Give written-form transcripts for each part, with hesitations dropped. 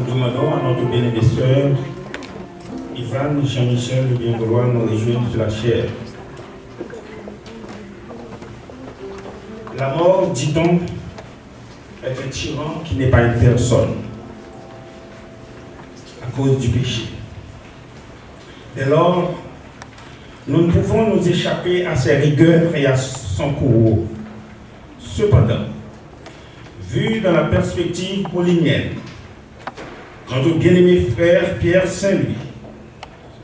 Nous demandons à notre bien-aimé sœur Yvan Jean-Michel de bien vouloir nous rejoindre sur la chaire. La mort, dit-on, est un tyran qui n'est pas une personne à cause du péché. Dès lors, nous ne pouvons nous échapper à ses rigueurs et à son courroux. Cependant, vu dans la perspective paulinienne, notre bien-aimé frère Pierre Saint Louis,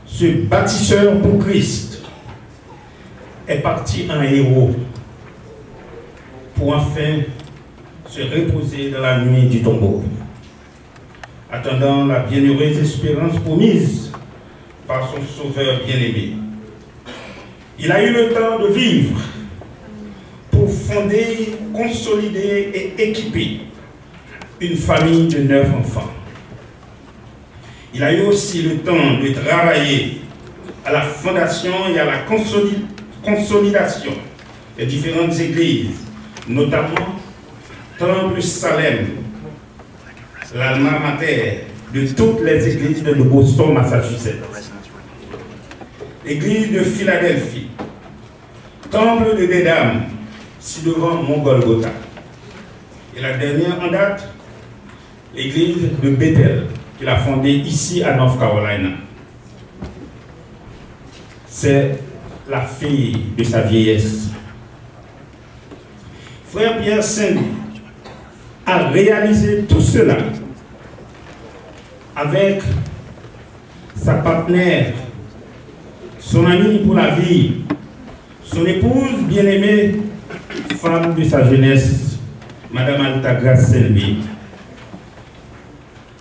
ce bâtisseur pour Christ, est parti en héros pour enfin se reposer dans la nuit du tombeau, attendant la bienheureuse espérance promise par son sauveur bien-aimé. Il a eu le temps de vivre pour fonder, consolider et équiper une famille de 9 enfants. Il a eu aussi le temps de travailler à la fondation et à la consolidation des différentes églises, notamment Temple Salem, l'alma mater de toutes les églises de Boston, Massachusetts, l'église de Philadelphie, Temple de Dedham, ci-devant Mont-Golgotha, et la dernière en date, l'église de Bethel, qu'il a fondée ici à North Carolina. C'est la fille de sa vieillesse. Frère Pierre Saint Louis a réalisé tout cela avec sa partenaire, son amie pour la vie, son épouse bien-aimée, femme de sa jeunesse, Madame Altagrace Saint Louis.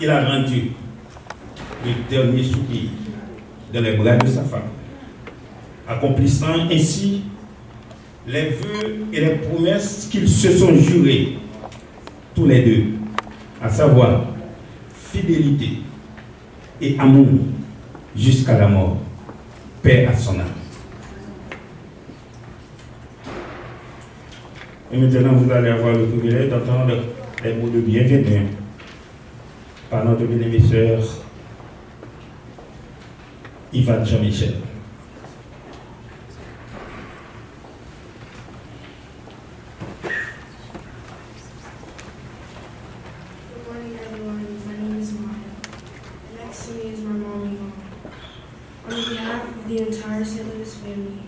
Il a rendu le dernier soupir dans les bras de sa femme, accomplissant ainsi les vœux et les promesses qu'ils se sont jurés, tous les deux, à savoir fidélité et amour jusqu'à la mort. Paix à son âme. Et maintenant, vous allez avoir le privilège d'entendre les mots de bienvenue par notre bien-aimé sœur Yvan Jean-Michel. Good morning, everyone. My name is Maya. Next to me is my mommy. On behalf of the entire St. Louis family,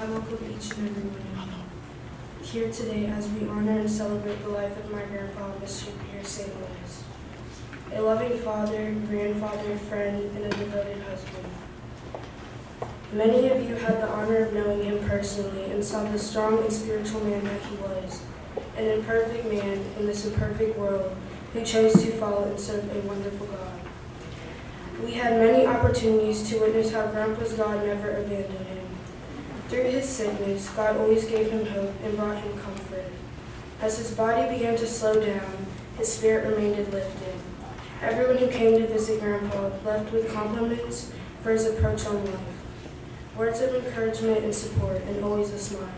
I welcome each and every one of you here today as we honor and celebrate the life of my grandpa, Mr. Pierre Saint Louis. A loving father, grandfather, friend, and a devoted husband. Many of you had the honor of knowing him personally and saw the strong and spiritual man that he was, an imperfect man in this imperfect world who chose to follow and serve a wonderful God. We had many opportunities to witness how Grandpa's God never abandoned him. Through his sickness, God always gave him hope and brought him comfort. As his body began to slow down, his spirit remained lifted. Everyone who came to visit Grandpa left with compliments for his approach on life, words of encouragement and support, and always a smile.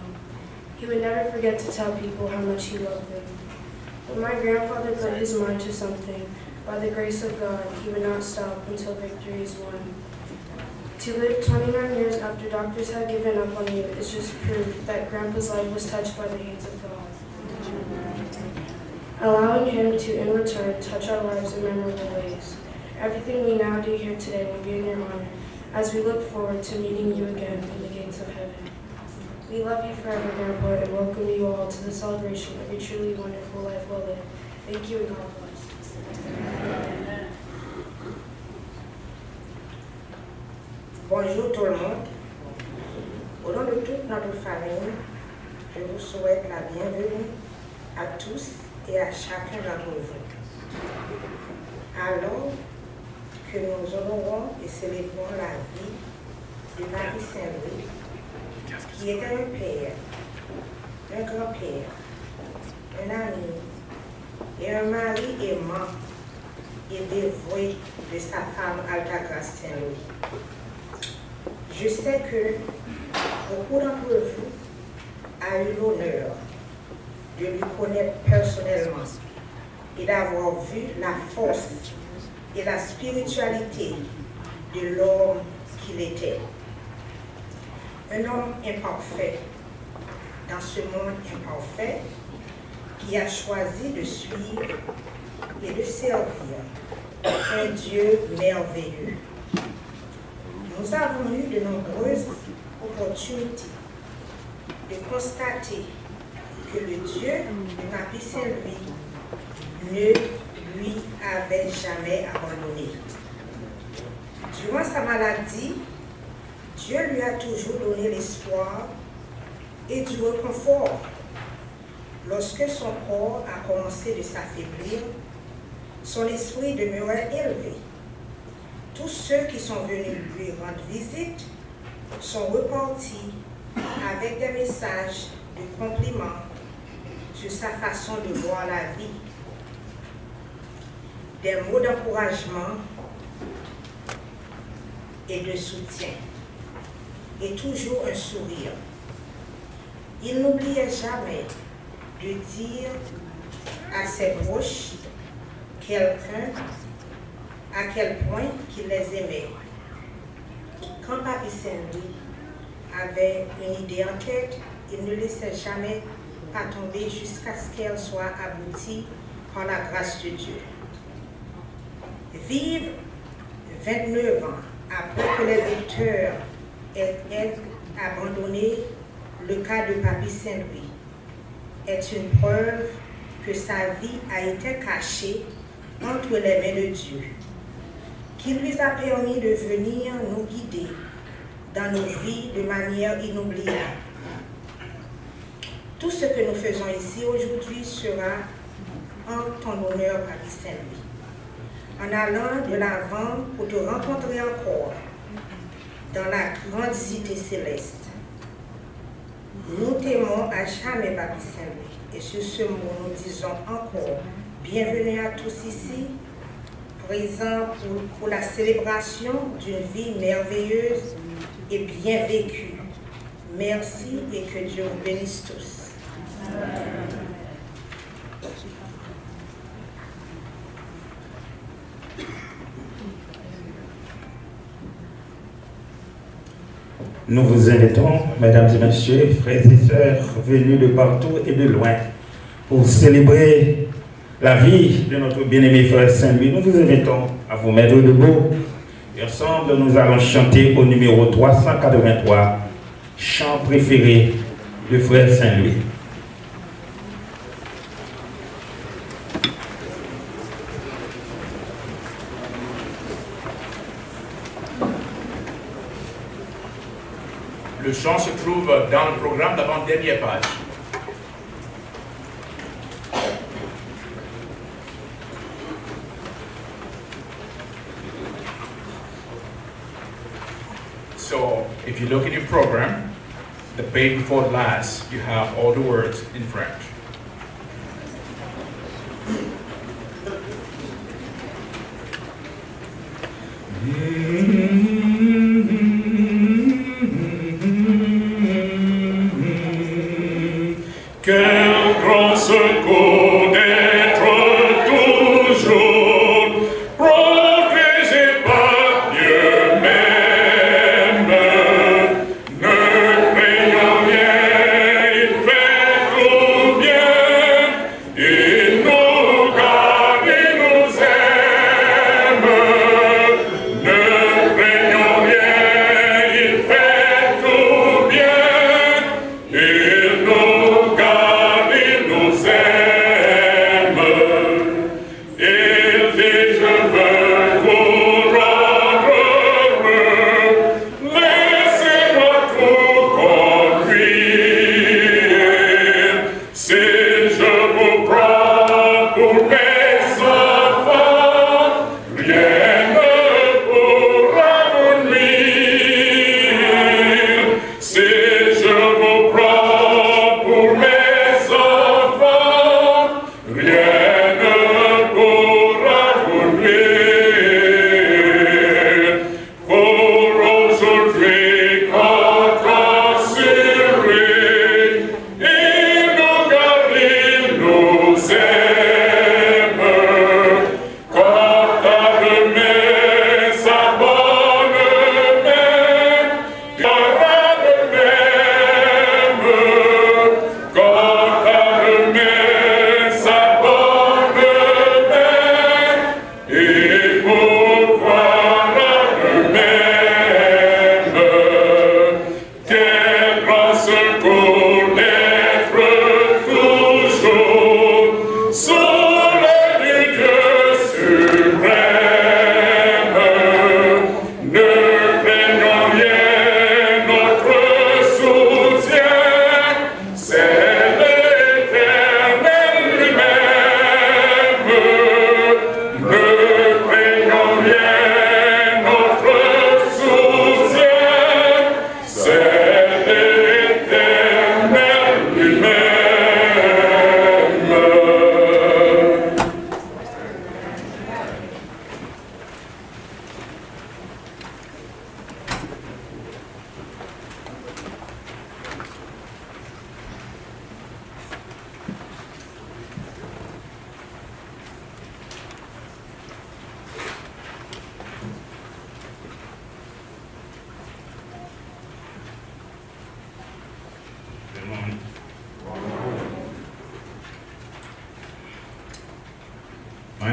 He would never forget to tell people how much he loved them. When my grandfather put his mind to something, by the grace of God, he would not stop until victory is won. To live 29 years after doctors had given up on you is just proof that Grandpa's life was touched by the hands of God, allowing him to, in return, touch our lives in memorable ways. Everything we now do here today will be in your honor, as we look forward to meeting you again in the gates of heaven. We love you forever, Grandpa, and welcome you all to the celebration of a truly wonderful life well lived. Thank you and God bless. Bonjour tout le monde. Au nom de toute notre famille, je vous souhaite la bienvenue à tous et à chacun d'entre vous. Alors que nous honorons et célébrons la vie de Pierre Saint Louis, qui était un père, un grand-père, un ami et un mari aimant et dévoué de sa femme Altagrace Saint Louis. Je sais que beaucoup d'entre vous ont eu l'honneur de lui connaître personnellement et d'avoir vu la force et la spiritualité de l'homme qu'il était. Un homme imparfait dans ce monde imparfait qui a choisi de suivre et de servir un Dieu merveilleux. Nous avons eu de nombreuses opportunités de constater que le Dieu de Pierre Saint Louis ne lui avait jamais abandonné. Durant sa maladie, Dieu lui a toujours donné l'espoir et du réconfort. Lorsque son corps a commencé de s'affaiblir, son esprit demeurait élevé. Tous ceux qui sont venus lui rendre visite sont repartis avec des messages de compliments sur sa façon de voir la vie, des mots d'encouragement et de soutien, et toujours un sourire. Il n'oubliait jamais de dire à ses proches à quel point qu'il les aimait. Quand Pierre Saint Louis avait une idée en tête, il ne laissait jamais pas tomber jusqu'à ce qu'elle soit aboutie par la grâce de Dieu. Vivre 29 ans après que les lecteurs aient abandonné le cas de Pierre Saint Louis est une preuve que sa vie a été cachée entre les mains de Dieu, qui lui a permis de venir nous guider dans nos vies de manière inoubliable. Tout ce que nous faisons ici aujourd'hui sera en ton honneur, Pierre Saint Louis, en allant de l'avant pour te rencontrer encore dans la grande cité céleste. Nous t'aimons à jamais, Pierre Saint Louis, et sur ce mot, nous disons encore bienvenue à tous ici, présents pour la célébration d'une vie merveilleuse et bien vécue. Merci et que Dieu vous bénisse tous. Nous vous invitons, mesdames et messieurs, frères et sœurs, venus de partout et de loin, pour célébrer la vie de notre bien-aimé frère Saint-Louis. Nous vous invitons à vous mettre debout. Et ensemble, nous allons chanter au numéro 383, chant préféré de frère Saint-Louis. Le chant se trouve dans le programme d'avant-dernière page. So, if you look in your program, the page before the last, you have all the words in French. Quel grand secours d'être toujours protégé par Dieu même. Ne craignons rien, il fait tout bien, il nous garde, il nous aime. Ne craignons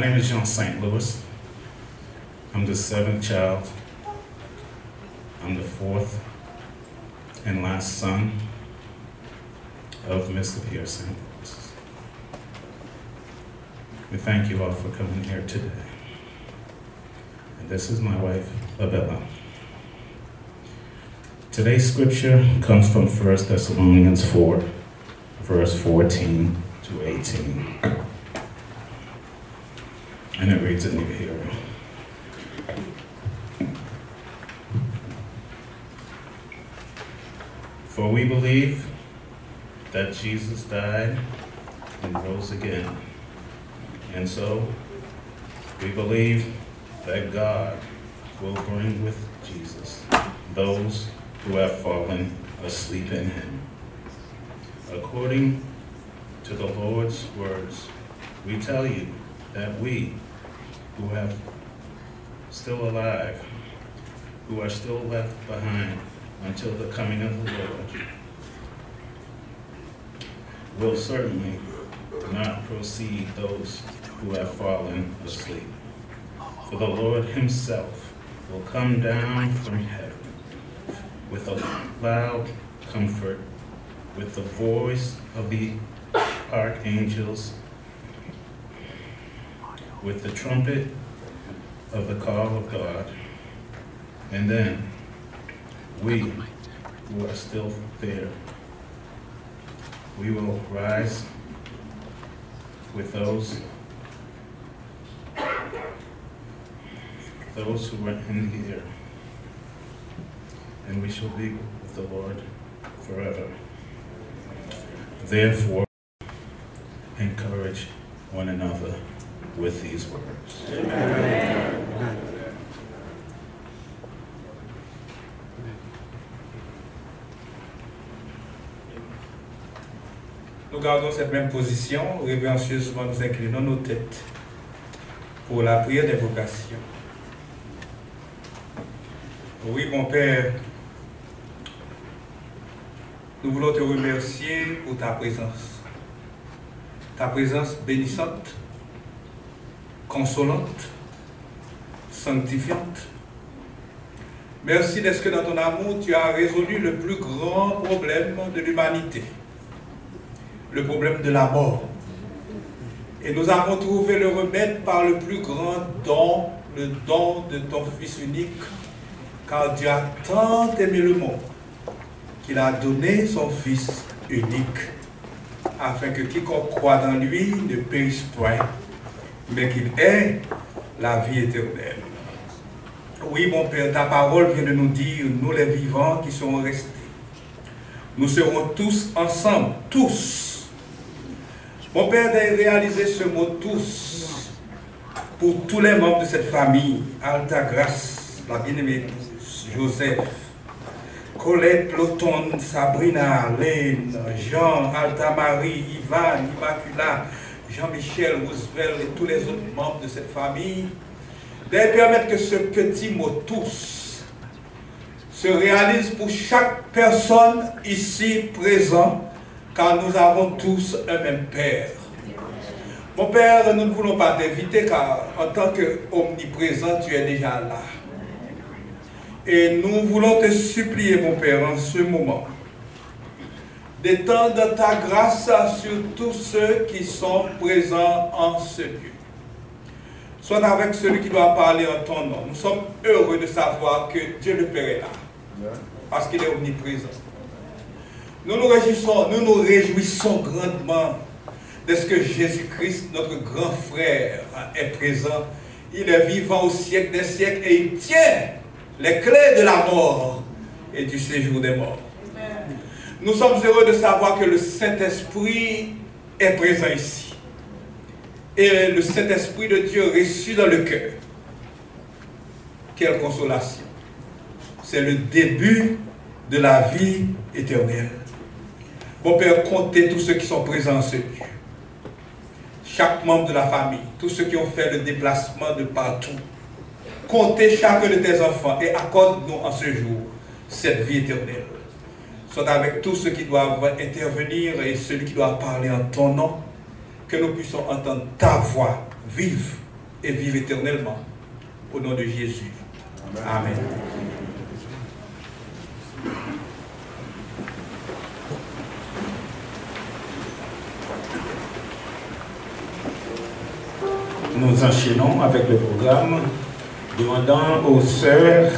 name is Pierre Saint Louis. I'm the 7th child. I'm the 4th and last son of Mr. Pierre Saint Louis. We thank you all for coming here today. And this is my wife, Abella. Today's scripture comes from 1 Thessalonians 4, verse 14 to 18. And it reads in your hearing. For we believe that Jesus died and rose again. And so we believe that God will bring with Jesus those who have fallen asleep in him. According to the Lord's words, we tell you that we who are still alive, who are still left behind until the coming of the Lord, will certainly not precede those who have fallen asleep. For the Lord himself will come down from heaven with a loud comfort, with the voice of the archangels, with the trumpet of the call of God. And then we who are still there, we will rise with those who are in the air, and we shall be with the Lord forever. Therefore, encourage one another with these words. Amen. Nous gardons cette même position, révérencieusement nous inclinons nos têtes pour la prière d'invocation. Oui, mon Père, nous voulons te remercier pour ta présence bénissante, consolante, sanctifiante. Merci d'être que dans ton amour, tu as résolu le plus grand problème de l'humanité, le problème de la mort. Et nous avons trouvé le remède par le plus grand don, le don de ton Fils unique, car Dieu a tant aimé le monde qu'il a donné son Fils unique, afin que quiconque croit dans lui ne périsse point, mais qu'il ait la vie éternelle. Oui, mon Père, ta parole vient de nous dire, nous les vivants qui serons restés, nous serons tous ensemble, tous. Mon Père, de réaliser ce mot tous pour tous les membres de cette famille, Alta Grâce, la bien-aimée épouse, Joseph, Colette, Ploton, Sabrina, Lène, Jean, Alta Marie, Ivan, Immacula, Jean-Michel, Roosevelt et tous les autres membres de cette famille, de permettre que ce petit mot tous se réalise pour chaque personne ici présent, car nous avons tous un même Père. Mon Père, nous ne voulons pas t'inviter, car en tant qu'omniprésent, tu es déjà là. Et nous voulons te supplier, mon Père, en ce moment, d'étendre ta grâce sur tous ceux qui sont présents en ce lieu. Sois avec celui qui doit parler en ton nom. Nous sommes heureux de savoir que Dieu le Père est là, parce qu'il est omniprésent. Nous nous réjouissons grandement de ce que Jésus-Christ, notre grand frère, est présent. Il est vivant au siècle des siècles et il tient les clés de la mort et du séjour des morts. Amen. Nous sommes heureux de savoir que le Saint-Esprit est présent ici. Et le Saint-Esprit de Dieu reçu dans le cœur. Quelle consolation! C'est le début de la vie éternelle. Mon Père, comptez tous ceux qui sont présents en ce lieu. Chaque membre de la famille, tous ceux qui ont fait le déplacement de partout. Comptez chacun de tes enfants et accorde-nous en ce jour cette vie éternelle. Sois avec tous ceux qui doivent intervenir et celui qui doit parler en ton nom, que nous puissions entendre ta voix vive et vivre éternellement. Au nom de Jésus. Amen. Nous enchaînons avec le programme, demandant aux sœurs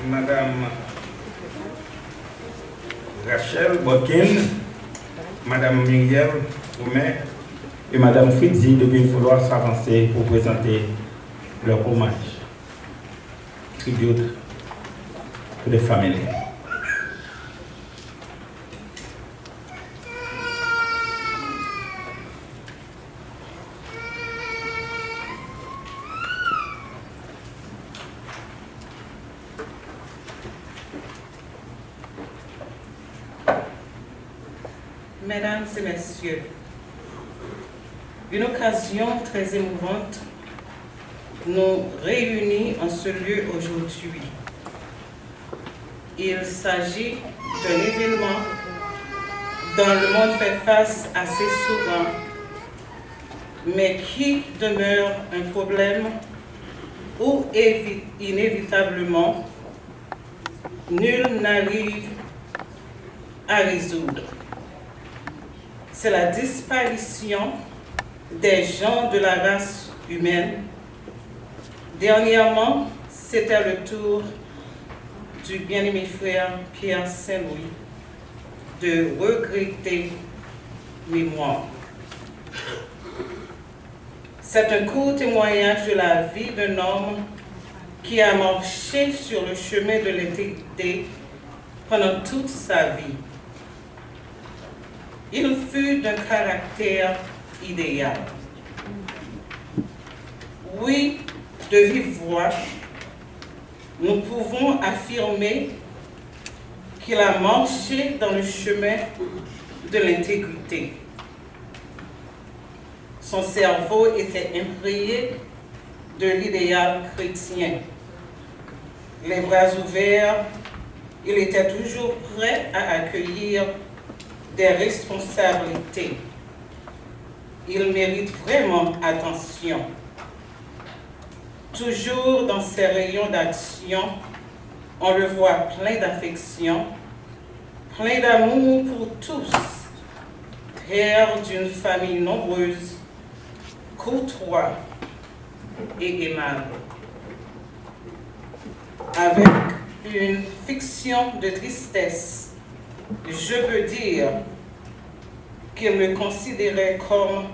Madame Rachel Bodkin, Madame Myriel Oumet et Madame Fritzi de bien vouloir s'avancer pour présenter leur hommage. Tribute to the family. Mesdames et messieurs, une occasion très émouvante nous réunit en ce lieu aujourd'hui. Il s'agit d'un événement dont le monde fait face assez souvent, mais qui demeure un problème où inévitablement nul n'arrive à résoudre. C'est la disparition des gens de la race humaine. Dernièrement, c'était le tour du bien-aimé frère Pierre Saint Louis de regretter mémoire. C'est un court témoignage de la vie d'un homme qui a marché sur le chemin de l'intégrité pendant toute sa vie. Il fut d'un caractère idéal. Oui, de vive voix, nous pouvons affirmer qu'il a marché dans le chemin de l'intégrité. Son cerveau était imprégné de l'idéal chrétien. Les bras ouverts, il était toujours prêt à accueillir des responsabilités. Il mérite vraiment attention. Toujours dans ses rayons d'action, on le voit plein d'affection, plein d'amour pour tous, père d'une famille nombreuse, courtois et aimable. Avec une fiction de tristesse, je peux dire qu'il me considérait comme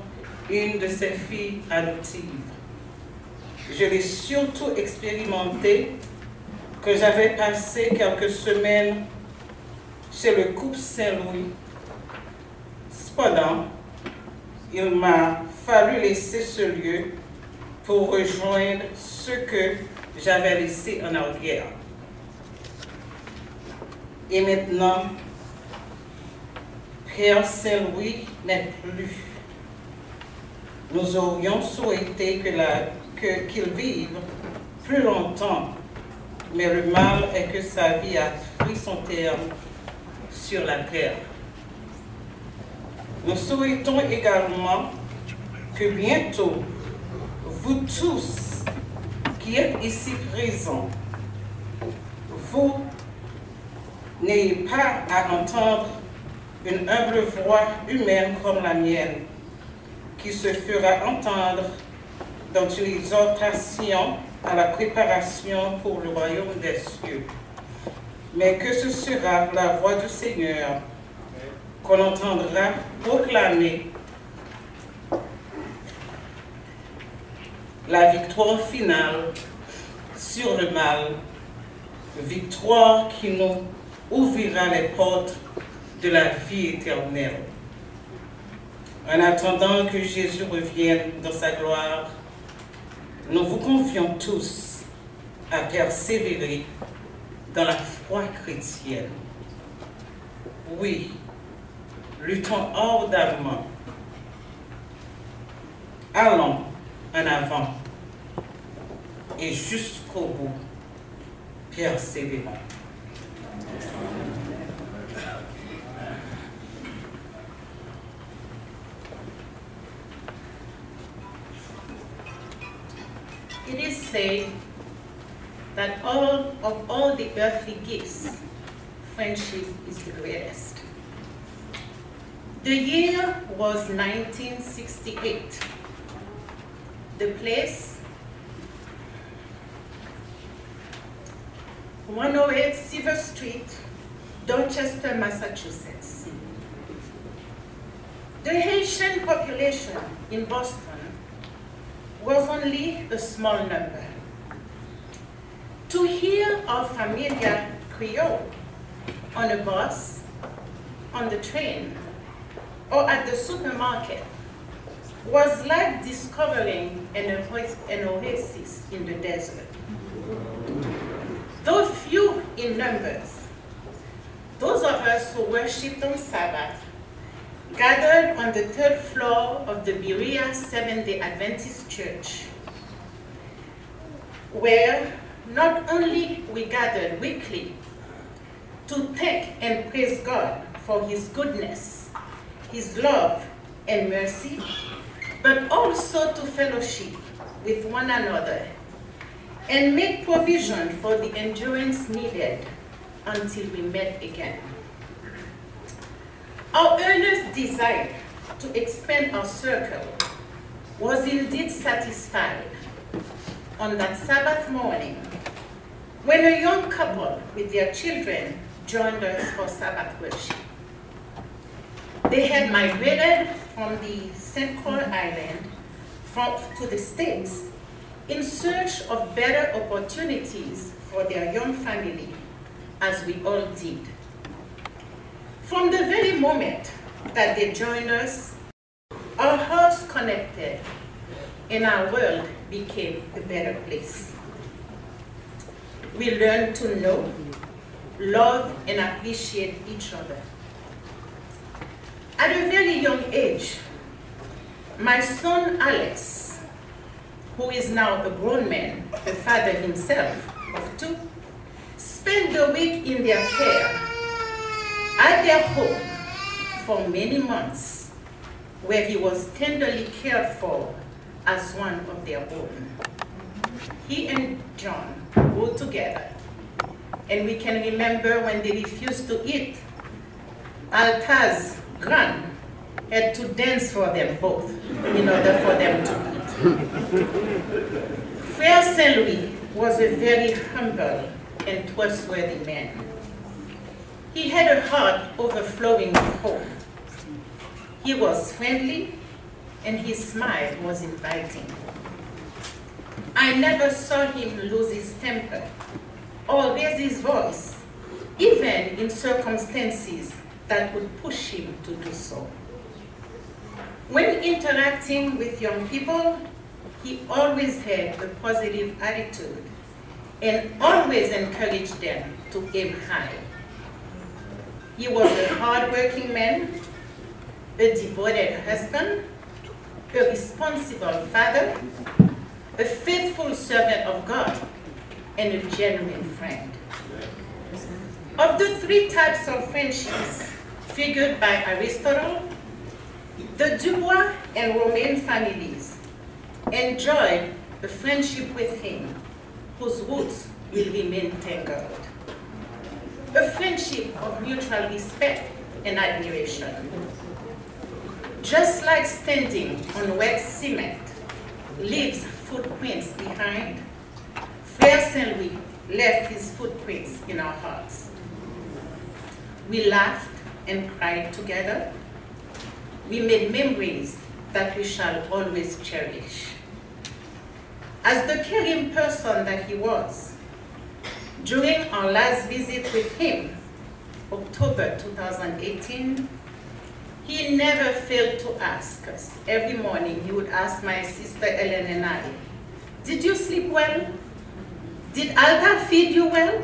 une de ses filles adoptives. Je l'ai surtout expérimenté que j'avais passé quelques semaines chez le couple Saint Louis. Cependant, il m'a fallu laisser ce lieu pour rejoindre ce que j'avais laissé en arrière. Et maintenant, Pierre Saint Louis n'est plus. Nous aurions souhaité qu'il vive plus longtemps, mais le mal est que sa vie a pris son terme sur la terre. Nous souhaitons également que bientôt, vous tous qui êtes ici présents, vous n'ayez pas à entendre une humble voix humaine comme la mienne, qui se fera entendre dans une exhortation à la préparation pour le royaume des cieux. Mais que ce sera la voix du Seigneur qu'on entendra proclamer la victoire finale sur le mal, victoire qui nous ouvrira les portes de la vie éternelle. En attendant que Jésus revienne dans sa gloire, nous vous convions tous à persévérer dans la foi chrétienne. Oui, luttons ardemment. Allons en avant et jusqu'au bout, persévérons. It is said that of all the earthly gifts, friendship is the greatest. The year was 1968. The place, 108 Silver Street, Dorchester, Massachusetts. The Haitian population in Boston was only a small number. To hear our familiar Creole on a bus, on the train, or at the supermarket was like discovering an oasis in the desert. Though few in numbers, those of us who worshipped on Sabbath gathered on the 3rd floor of the Repast Seventh-day Adventist Church, where not only we gathered weekly to thank and praise God for His goodness, His love and mercy, but also to fellowship with one another and make provision for the endurance needed until we met again. Our earnest desire to expand our circle was indeed satisfied on that Sabbath morning when a young couple with their children joined us for Sabbath worship. They had migrated from the St. Croix Island to the States in search of better opportunities for their young family, as we all did. From the very moment that they joined us, our hearts connected and our world became a better place. We learned to know, love, and appreciate each other. At a very young age, my son Alex, who is now a grown man, a father himself of 2, spent the week in their care at their home for many months, where he was tenderly cared for as one of their own. He and John grew together, and we can remember when they refused to eat, Alta's Gran had to dance for them both in order for them to eat. Pierre Saint Louis was a very humble and trustworthy man. He had a heart overflowing with hope. He was friendly, and his smile was inviting. I never saw him lose his temper or raise his voice, even in circumstances that would push him to do so. When interacting with young people, he always had a positive attitude and always encouraged them to aim high. He was a hard-working man, a devoted husband, a responsible father, a faithful servant of God, and a genuine friend. Of the 3 types of friendships figured by Aristotle, the Dubois and Romain families enjoyed a friendship with him whose roots will remain tangled. A friendship of mutual respect and admiration. Just like standing on wet cement leaves footprints behind, Pierre Saint Louis left his footprints in our hearts. We laughed and cried together. We made memories that we shall always cherish. As the caring person that he was, during our last visit with him, October 2018, he never failed to ask us. Every morning he would ask my sister Ellen and I, "Did you sleep well? Did Alta feed you well?"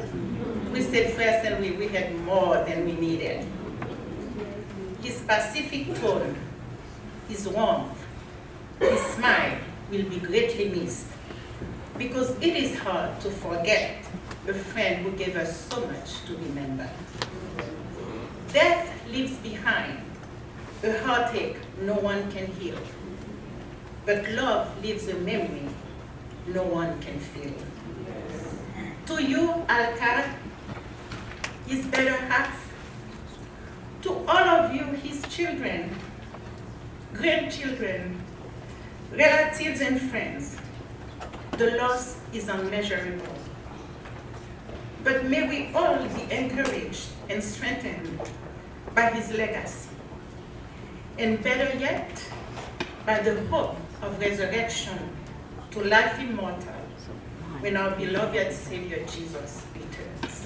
We said, "First, and we had more than we needed." His pacific tone, his warmth, his smile will be greatly missed, because it is hard to forget a friend who gave us so much to remember. Death leaves behind a heartache no one can heal, but love leaves a memory no one can fill. To you, Alcad, his better half. To all of you, his children, grandchildren, relatives and friends, the loss is unmeasurable. But may we all be encouraged and strengthened by his legacy, and better yet, by the hope of resurrection to life immortal when our beloved Savior Jesus returns.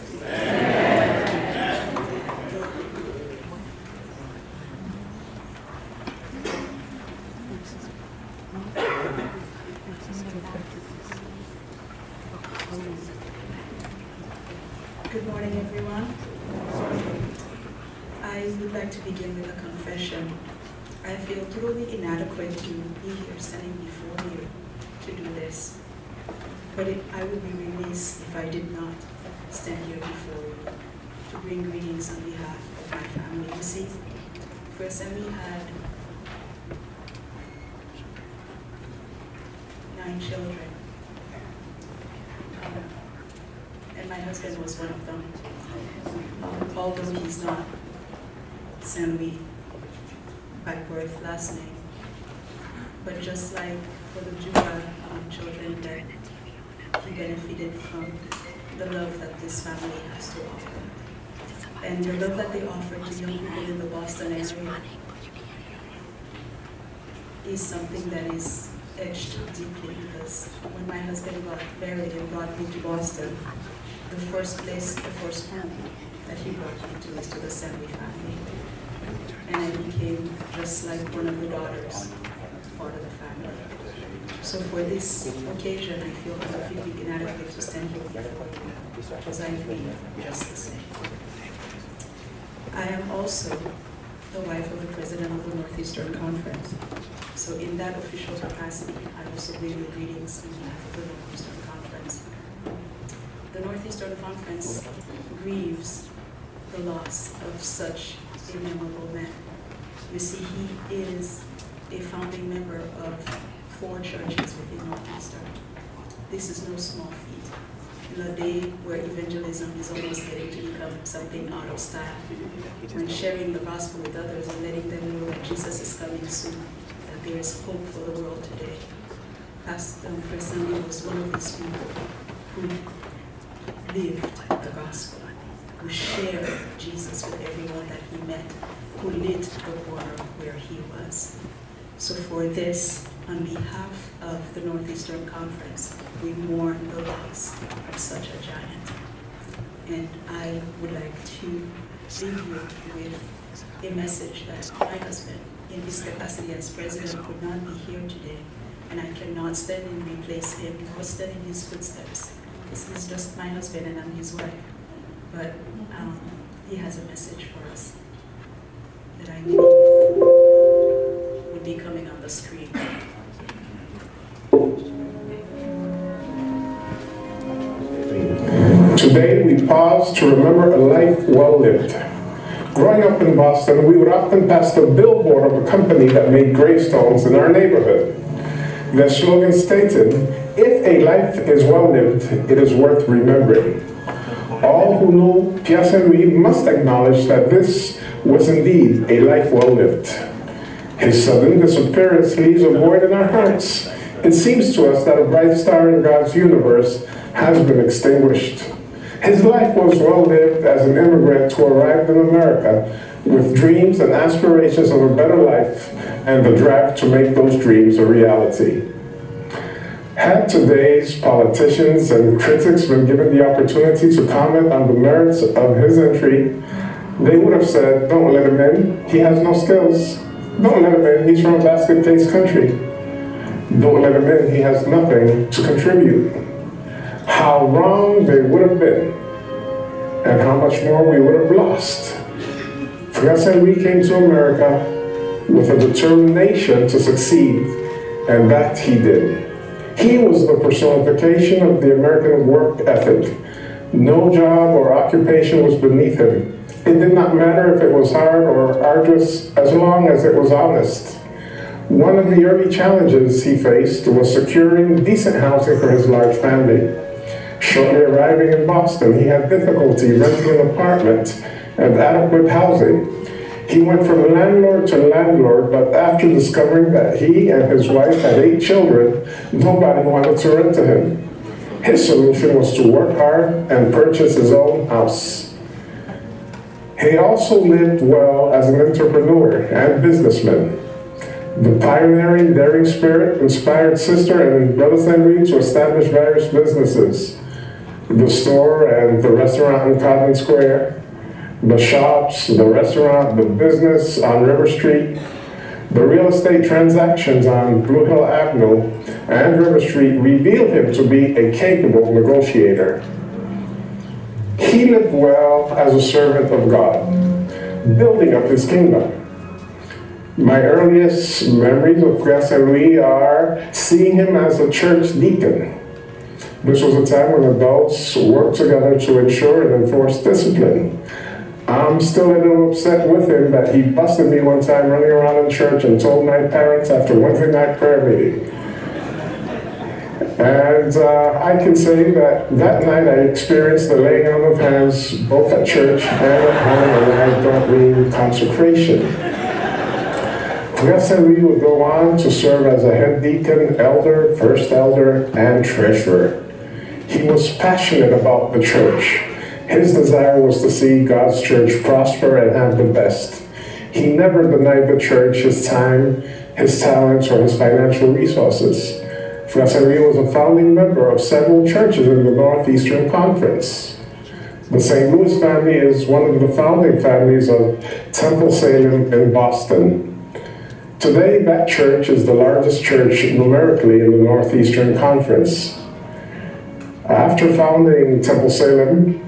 Good morning, everyone. I would like to begin with a confession. I feel totally inadequate to be here standing before you to do this. But I would be remiss if I did not stand here before you to bring greetings on behalf of my family. You see, first we had 9 children. And my husband was one of them. Although he's not Saint Louis by birth, last name. But just like for the Judah children, that he benefited from the love that this family has to offer. And the love that they offer to young people in the Boston area is something that is etched deeply, because when my husband got married and brought me to Boston, the first home that he brought me to is to the Saint Louis family. And I became just like one of the daughters, part of the family. So for this occasion, I feel completely inadequate to stand here before you, because I grieve just the same. I am also the wife of the president of the Northeastern Conference. So in that official capacity, I also bring you greetings on behalf of the Northeastern Conference. The Northeastern Conference grieves the loss of such a memorable man. You see, he is a founding member of 4 churches within Northeastern. This is no small feat. In a day where evangelism is almost getting to become something out of style, when sharing the gospel with others and letting them know that Jesus is coming soon, that there is hope for the world today. Pastor Pierre Saint Louis was one of these people who lived the gospel, who shared Jesus with everyone that he met, who lit the corner where he was. So for this, on behalf of the Northeastern Conference, we mourn the loss of such a giant. And I would like to leave you with a message that my husband, in his capacity as president, could not be here today, and I cannot stand and replace him or stand in his footsteps. This is just my husband and I'm his wife. But he has a message for us that I believe will be coming on the screen. Today we pause to remember a life well lived. Growing up in Boston, we would often pass the billboard of a company that made gravestones in our neighborhood. Their slogan stated, "If a life is well lived, it is worth remembering." All who know Pierre Saint Louis must acknowledge that this was indeed a life well lived. His sudden disappearance leaves a void in our hearts. It seems to us that a bright star in God's universe has been extinguished. His life was well lived as an immigrant who arrived in America with dreams and aspirations of a better life and the drive to make those dreams a reality. Had today's politicians and critics been given the opportunity to comment on the merits of his entry, they would have said, "Don't let him in, he has no skills. Don't let him in, he's from a basket case country. Don't let him in, he has nothing to contribute." How wrong they would have been, and how much more we would have lost. Pierre Saint Louis came to America with a determination to succeed, and that he did. He was the personification of the American work ethic. No job or occupation was beneath him. It did not matter if it was hard or arduous, as long as it was honest. One of the early challenges he faced was securing decent housing for his large family. Shortly arriving in Boston, he had difficulty renting an apartment and adequate housing. He went from landlord to landlord, but after discovering that he and his wife had 8 children, nobody wanted to rent to him. His solution was to work hard and purchase his own house. He also lived well as an entrepreneur and businessman. The pioneering, daring spirit inspired Sister and Brother Saint Louis to establish various businesses. The store and the restaurant in Cotton Square, the shops, the restaurant, the business on River Street, the real estate transactions on Blue Hill Avenue and River Street revealed him to be a capable negotiator. He lived well as a servant of God, building up his kingdom. My earliest memories of Pierre Saint Louis are seeing him as a church deacon. This was a time when adults worked together to ensure and enforce discipline. I'm still a little upset with him that he busted me one time running around in church and told my parents after Wednesday night prayer meeting. And I can say that that night I experienced the laying on of hands both at church and at home, and I don't mean consecration. Pierre Saint Louis would go on to serve as a head deacon, elder, first elder, and treasurer. He was passionate about the church. His desire was to see God's church prosper and have the best. He never denied the church his time, his talents, or his financial resources. Pierre Saint Louis was a founding member of several churches in the Northeastern Conference. The St. Louis family is one of the founding families of Temple Salem in Boston. Today, that church is the largest church numerically in the Northeastern Conference. After founding Temple Salem,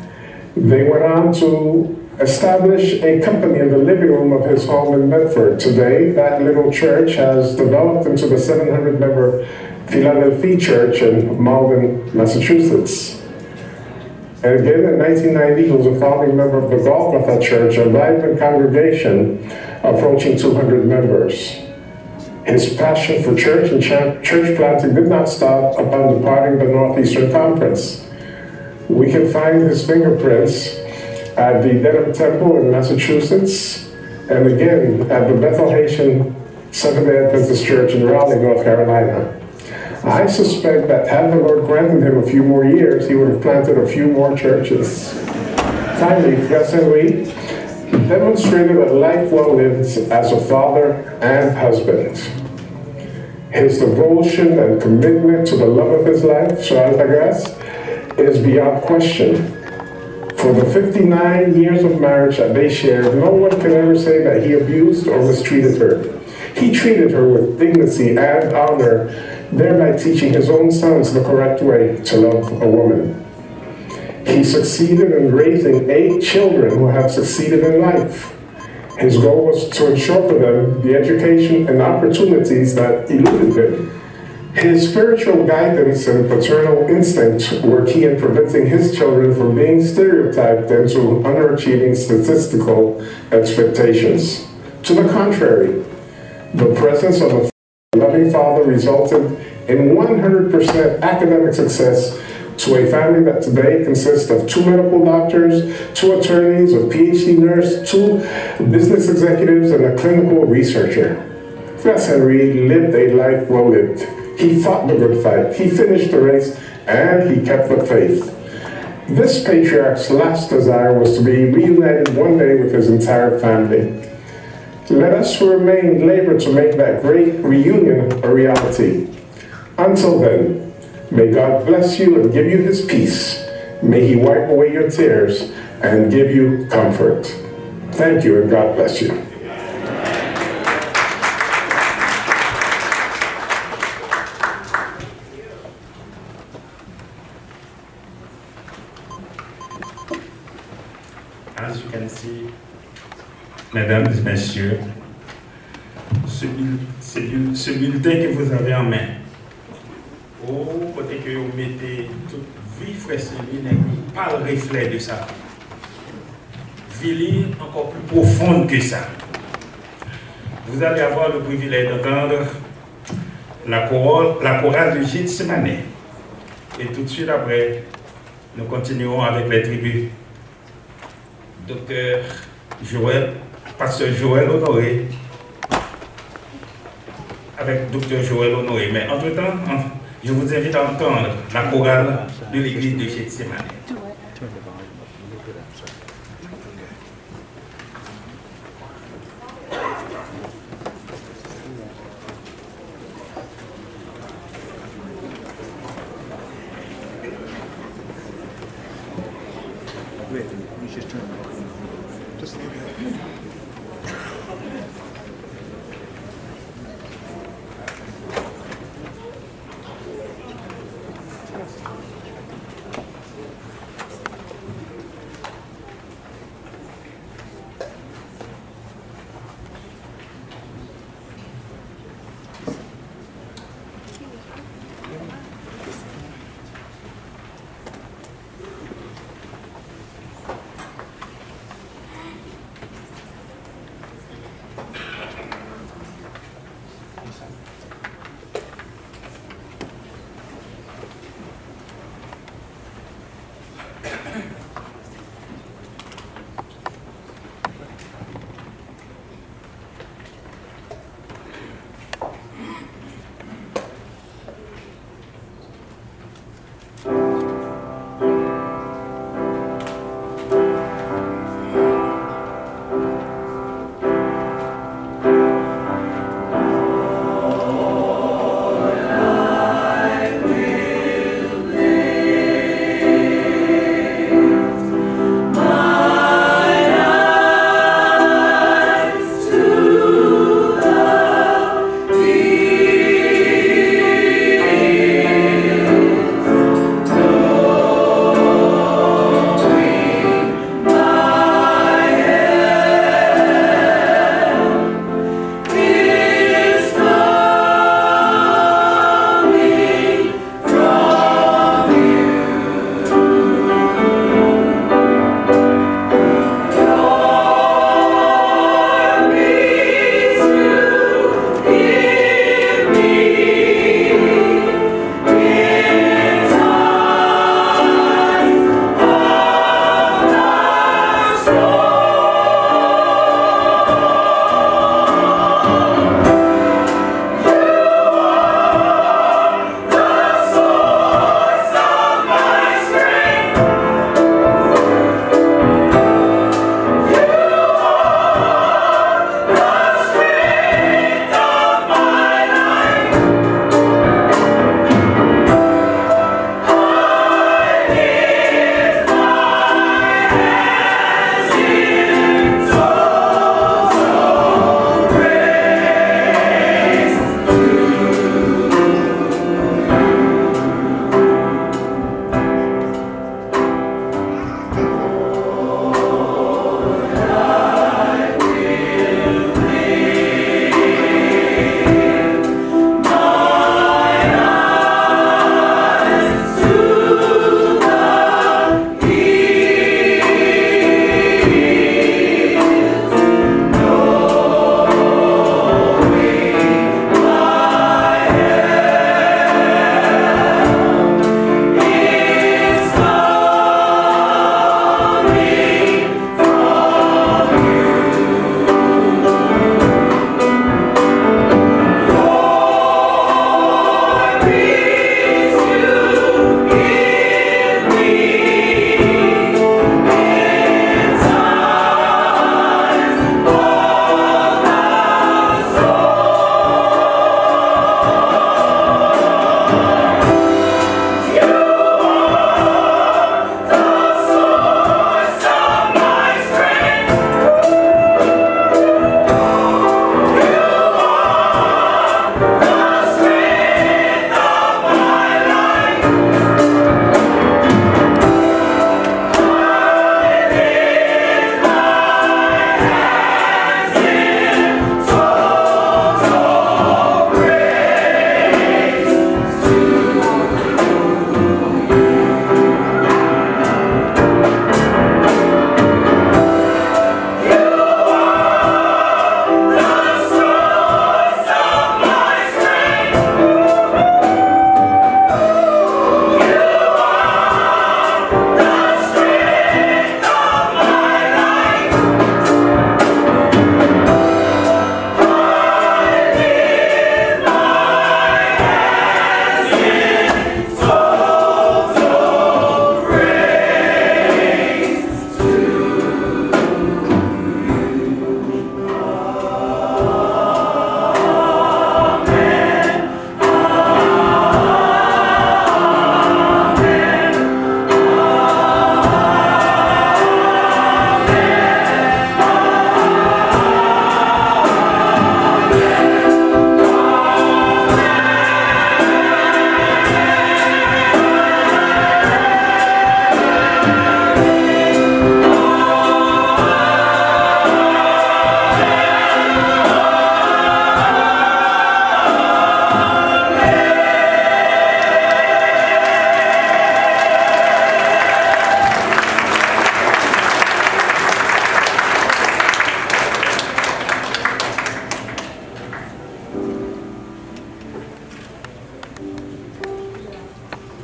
they went on to establish a company in the living room of his home in Medford. Today, that little church has developed into the 700-member Philadelphia Church in Malden, Massachusetts. And again, in 1990, he was a founding member of the Golgotha Church, a vibrant congregation approaching 200 members. His passion for church and church planting did not stop upon departing the Northeastern Conference. We can find his fingerprints at the Dedham Temple in Massachusetts, and again at the Bethel Haitian Seventh-day Adventist Church in Raleigh, North Carolina. I suspect that had the Lord granted him a few more years, he would have planted a few more churches. Finally, Pierre Saint Louis demonstrated a life well lived as a father and husband. His devotion and commitment to the love of his life, Charles Lagasse, is beyond question. For the 59 years of marriage that they shared, no one can ever say that he abused or mistreated her. He treated her with dignity and honor, thereby teaching his own sons the correct way to love a woman. He succeeded in raising 8 children who have succeeded in life. His goal was to ensure for them the education and opportunities that eluded him. His spiritual guidance and paternal instinct were key in preventing his children from being stereotyped into underachieving statistical expectations. To the contrary, the presence of a loving father resulted in 100% academic success to a family that today consists of 2 medical doctors, 2 attorneys, a PhD nurse, 2 business executives, and a clinical researcher. Pierre Saint Louis lived a life well lived. He fought the good fight, he finished the race, and he kept the faith. This patriarch's last desire was to be reunited one day with his entire family. Let us who remain labor to make that great reunion a reality. Until then, may God bless you and give you his peace. May he wipe away your tears and give you comfort. Thank you, and God bless you. As you can see, mesdames et messieurs, ce bulletin que vous avez en main, au côté que vous mettez toute vie Frère-Saint-Louis n'est pas le reflet de ça. Vie encore plus profonde que ça. vous allez avoir le privilège d'entendre la chorale de Gethsemane. Et tout de suite après, nous continuerons avec les tribus. Docteur Joël, pasteur Joël Honoré, avec docteur Joël Honoré. Mais entre-temps, je vous invite à entendre la chorale de l'église de Gethsemane.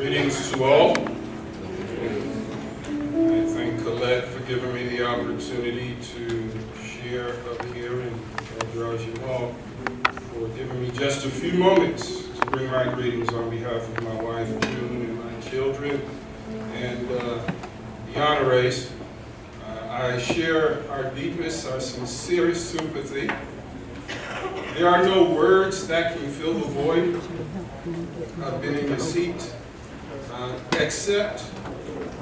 Greetings to all. I thank Colette for giving me the opportunity to share up here, and George you all for giving me just a few moments to bring my greetings on behalf of my wife June and my children and the honorees. I share our deepest, our sincerest sympathy. There are no words that can fill the void. I've been in your seat. Except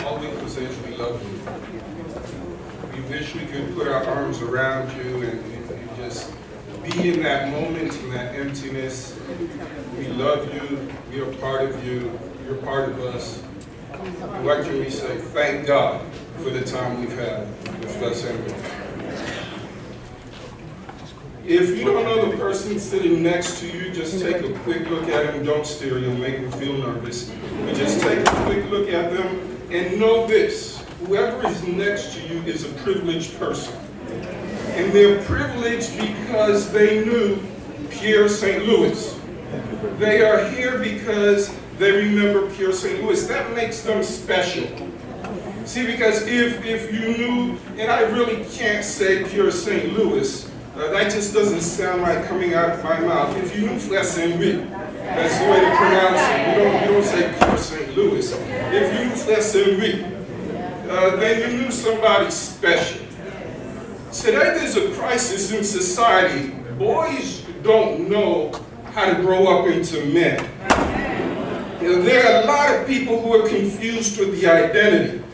all we can say is we love you. We wish we could put our arms around you and just be in that moment, in that emptiness. We love you. We are part of you. You're part of us. And what can we say? Thank God for the time we've had with us and with you. If you don't know the person sitting next to you, just take a quick look at him. Don't stare, you'll make him feel nervous. But just take a quick look at them and know this. Whoever is next to you is a privileged person. And they're privileged because they knew Pierre Saint Louis. They are here because they remember Pierre Saint Louis. That makes them special. See, because if you knew, and I really can't say Pierre Saint Louis, that just doesn't sound like coming out of my mouth. If you knew Pierre Saint Louis, that's the way to pronounce it. You don't say Pierre Saint Louis. If you knew Pierre Saint Louis, then you knew somebody special. Today there's a crisis in society. Boys don't know how to grow up into men. There are a lot of people who are confused with the identity.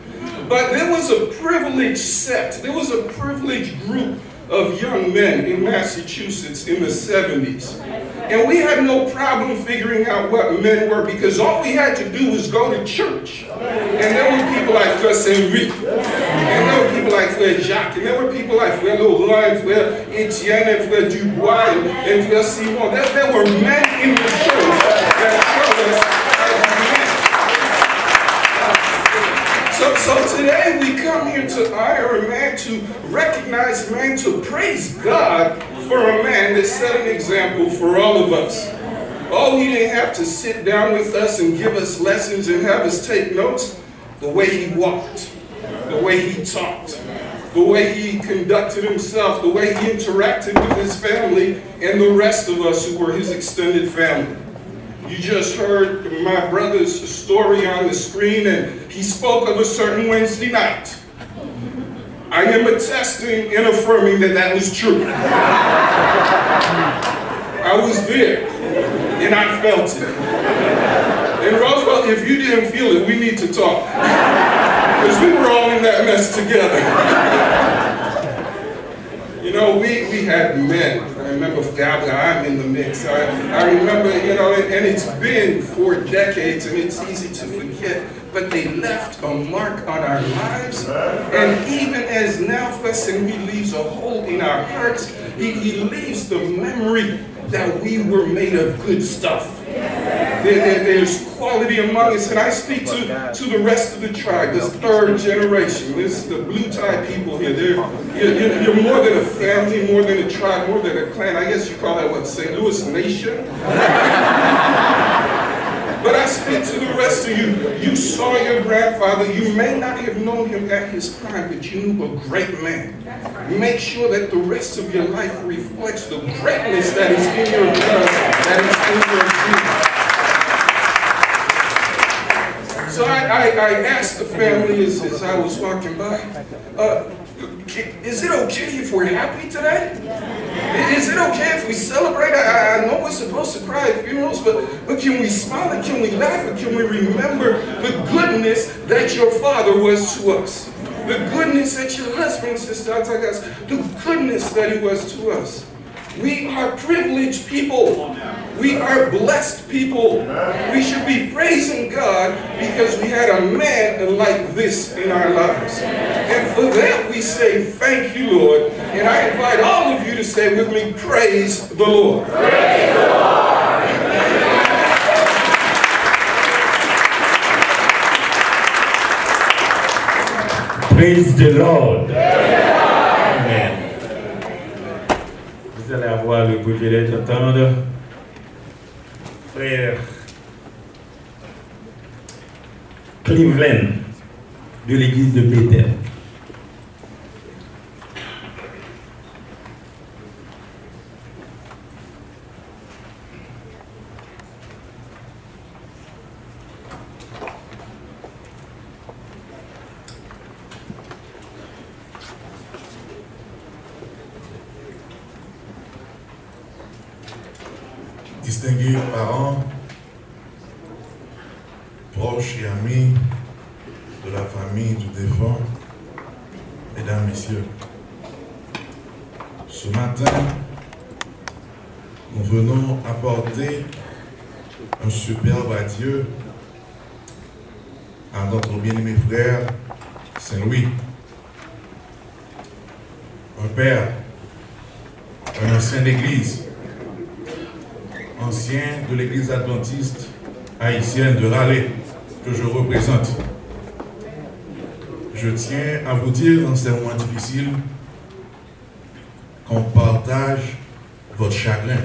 But there was a privileged set, there was a privileged group of young men in Massachusetts in the 70s. And we had no problem figuring out what men were because all we had to do was go to church. And there were people like Pierre Saint Louis, and there were people like Frère Jacques, and there were people like Frère Laurent, Frère Etienne, and Frère Dubois, and Frère Simon. There were men in the church that showed us So today we come here to honor a man, to recognize a man, to praise God for a man that set an example for all of us. Oh, he didn't have to sit down with us and give us lessons and have us take notes. The way he walked, the way he talked, the way he conducted himself, the way he interacted with his family and the rest of us who were his extended family. You just heard my brother's story on the screen, and he spoke of a certain Wednesday night. I am attesting and affirming that that was true. I was there, and I felt it. And Roswell, if you didn't feel it, we need to talk. Because we were all in that mess together. You know, we had men. I remember, I'm in the mix. I remember, you know, and it's been 4 decades, and it's easy to forget, but they left a mark on our lives. And even as now Frère Saint Louis leaves a hole in our hearts, he leaves the memory that we were made of good stuff. There's quality among us, and I speak to the rest of the tribe, this 3rd generation, this the blue tie people here. You're more than a family, more than a tribe, more than a clan. I guess you call that what, St. Louis Nation? But I speak to the rest of you. You saw your grandfather. You may not have known him at his prime, but you knew a great man. Make sure that the rest of your life reflects the greatness that is in your blood, that is in your genes. So I asked the family as I was walking by, is it okay if we're happy today? Is it okay if we celebrate? I know we're supposed to cry at funerals, but can we smile and can we laugh and can we remember the goodness that your father was to us? The goodness that your husband, Sister Atagas, the goodness that he was to us. We are privileged people. We are blessed people. We should be praising God because we had a man like this in our lives. And for that we say, thank you, Lord. And I invite all of you to say with me, praise the Lord. Praise the Lord. Praise the Lord. Amen. Vous allez avoir le privilège d'entendre Frère Cleveland de l'église de Bethel. Distingués parents, proches et amis de la famille du défunt, mesdames, messieurs, ce matin, nous venons apporter un superbe adieu à notre bien-aimé frère Saint Louis, un père, un ancien d'église, ancien de l'église adventiste haïtienne de Raleigh, que je représente. Je tiens à vous dire dans ces moments difficiles qu'on partage votre chagrin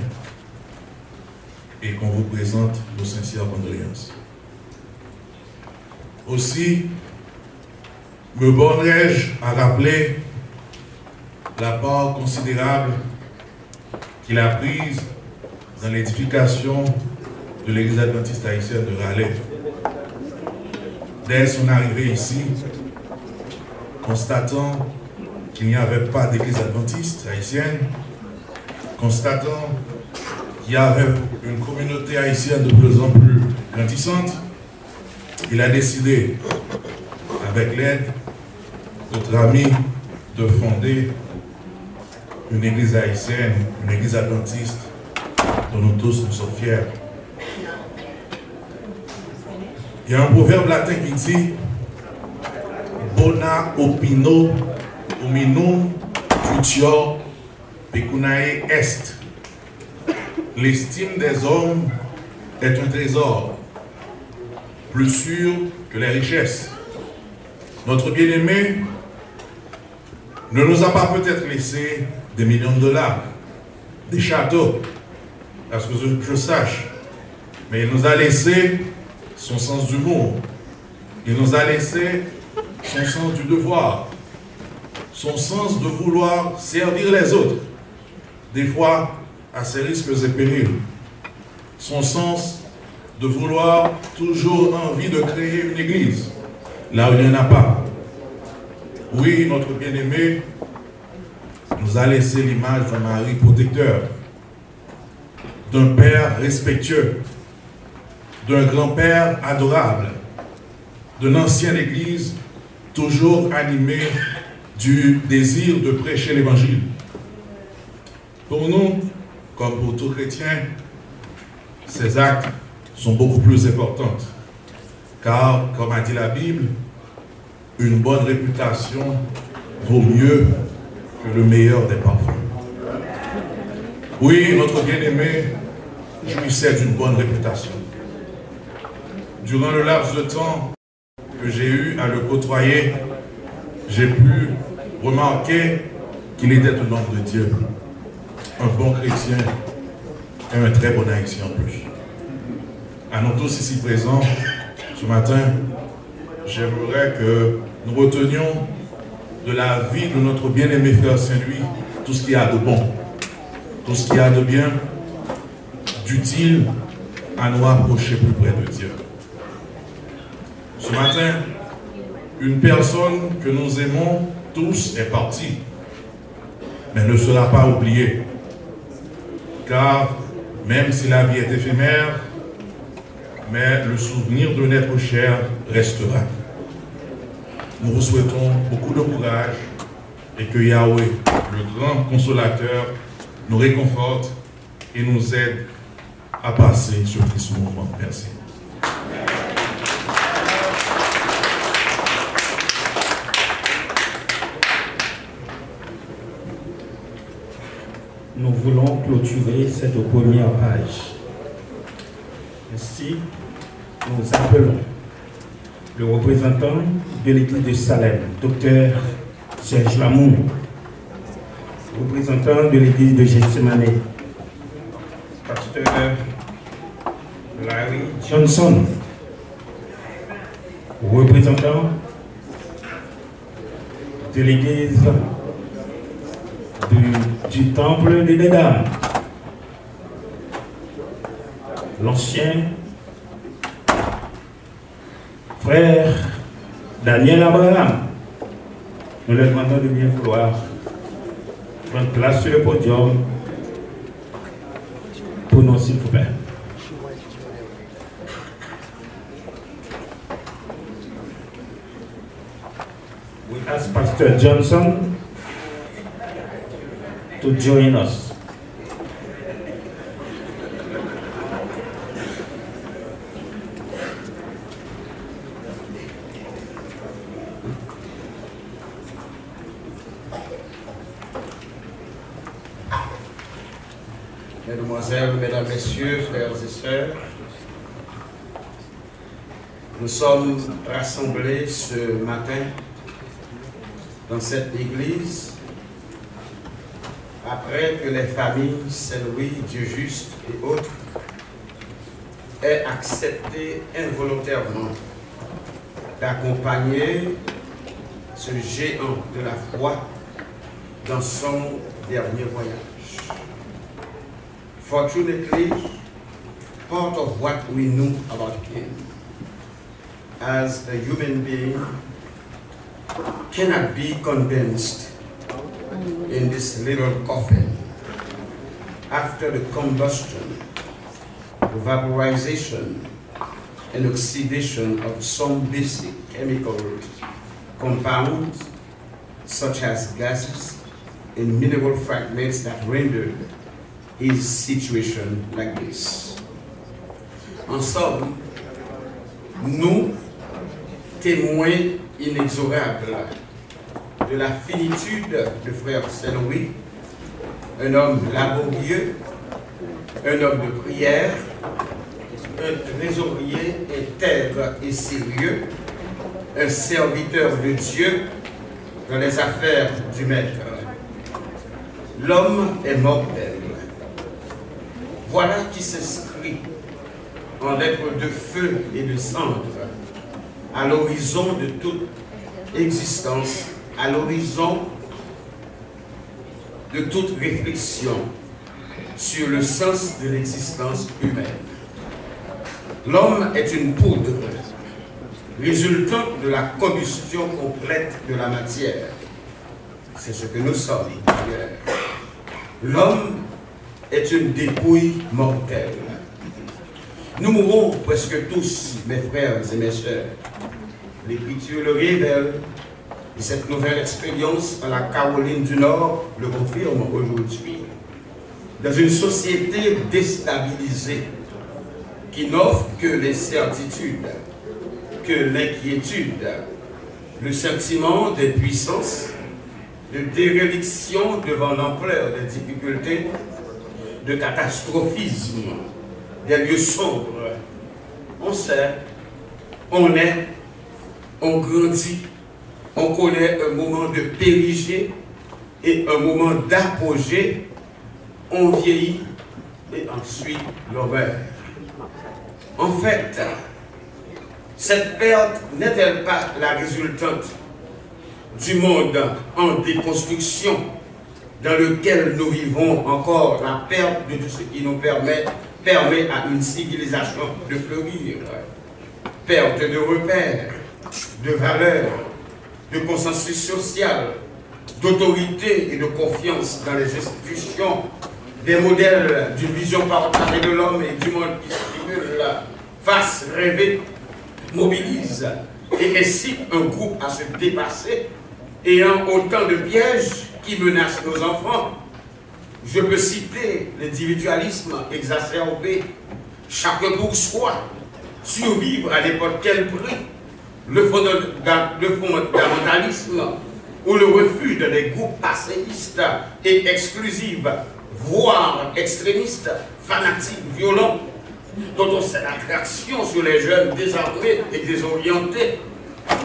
et qu'on vous présente nos sincères condoléances. Aussi, me bornerai-je à rappeler la part considérable qu'il a prise dans l'édification de l'église adventiste haïtienne de Raleigh. Dès son arrivée ici, constatant qu'il n'y avait pas d'église adventiste haïtienne, constatant qu'il y avait une communauté haïtienne de plus en plus grandissante, il a décidé, avec l'aide d'autres amis, de fonder une église haïtienne, une église adventiste, dont nous tous nous sommes fiers. Il y a un proverbe latin qui dit Bona opino hominum futio pecunae est. L'estime des hommes est un trésor plus sûr que les richesses. Notre bien-aimé ne nous a pas peut-être laissé des millions de dollars, des châteaux, à ce que je sache, mais il nous a laissé son sens d'humour, il nous a laissé son sens du devoir, son sens de vouloir servir les autres, des fois à ses risques et périls, son sens de vouloir toujours envie de créer une église, là où il n'y en a pas. Oui, notre bien-aimé nous a laissé l'image d'un mari protecteur, d'un père respectueux, d'un grand-père adorable, d'un ancien église toujours animé du désir de prêcher l'évangile. Pour nous, comme pour tout chrétien, ces actes sont beaucoup plus importants, car, comme a dit la Bible, une bonne réputation vaut mieux que le meilleur des parfums. Oui, notre bien-aimé jouissait d'une bonne réputation. Durant le laps de temps que j'ai eu à le côtoyer, j'ai pu remarquer qu'il était un homme de Dieu, un bon chrétien et un très bon haïtien en plus. À nous tous ici présents, ce matin, j'aimerais que nous retenions de la vie de notre bien-aimé frère Saint Louis tout ce qu'il y a de bon, tout ce qu'il y a de bien, d'utile à nous approcher plus près de Dieu. Ce matin, une personne que nous aimons tous est partie, mais ne sera pas oubliée, car même si la vie est éphémère, mais le souvenir d'un être cher restera. Nous vous souhaitons beaucoup de courage et que Yahweh, le grand consolateur, nous réconforte et nous aide à passer ce triste moment. Merci. Nous voulons clôturer cette première page. Ainsi, nous appelons le représentant de l'église de Salem, Dr. Serge Lamour, représentant de l'église de Gethsemane, pasteur Larry Johnson, représentants de l'église du temple des dames, l'ancien frère Daniel Abraham, nous leur demandons de bien vouloir prendre place sur le podium pour nous, s'il vous plaît. We ask Pastor Johnson to join us. Mesdemoiselles, mesdames, messieurs, frères et sœurs, nous sommes rassemblés ce matin dans cette église après que les familles Saint Louis, Dieu juste et autres aient accepté involontairement d'accompagner ce géant de la foi dans son dernier voyage. Fortunately, part of what we knew about him as a human being cannot be condensed in this little coffin. After the combustion, the vaporization, and oxidation of some basic chemical compounds, such as gases and mineral fragments that rendered his situation like this. En somme, nous, témoins inexorables de la finitude de frère Saint Louis, un homme laborieux, un homme de prière, un trésorier intègre et sérieux, un serviteur de Dieu dans les affaires du Maître. L'homme est mortel. Voilà qui s'inscrit en lettres de feu et de cendre à l'horizon de toute existence, à l'horizon de toute réflexion sur le sens de l'existence humaine. L'homme est une poudre résultante de la combustion complète de la matière. C'est ce que nous sommes d'ailleurs. L'homme est une dépouille mortelle. Nous mourrons presque tous, mes frères et mes sœurs. L'Écriture le révèle, et cette nouvelle expérience à la Caroline du Nord le confirme aujourd'hui. Dans une société déstabilisée, qui n'offre que l'incertitude, que l'inquiétude, le sentiment d'impuissance, de déréliction devant l'ampleur des difficultés, de catastrophisme, des lieux sombres. On sait, on est, on grandit, on connaît un moment de périgée et un moment d'apogée, on vieillit et ensuite l'horreur. En fait, cette perte n'est-elle pas la résultante du monde en déconstruction dans lequel nous vivons encore, la perte de tout ce qui nous permet à une civilisation de fleurir, perte de repères, de valeurs, de consensus social, d'autorité et de confiance dans les institutions, des modèles d'une vision partagée de l'homme et du monde qui stimule, fasse rêver, mobilise et incite un groupe à se dépasser, ayant autant de pièges qui menacent nos enfants. Je peux citer l'individualisme exacerbé, chacun pour soi, survivre à n'importe quel prix, le fondamentalisme ou le refus des groupes passéistes et exclusifs, voire extrémistes, fanatiques, violents, dont on sait l'attraction sur les jeunes désarmés et désorientés,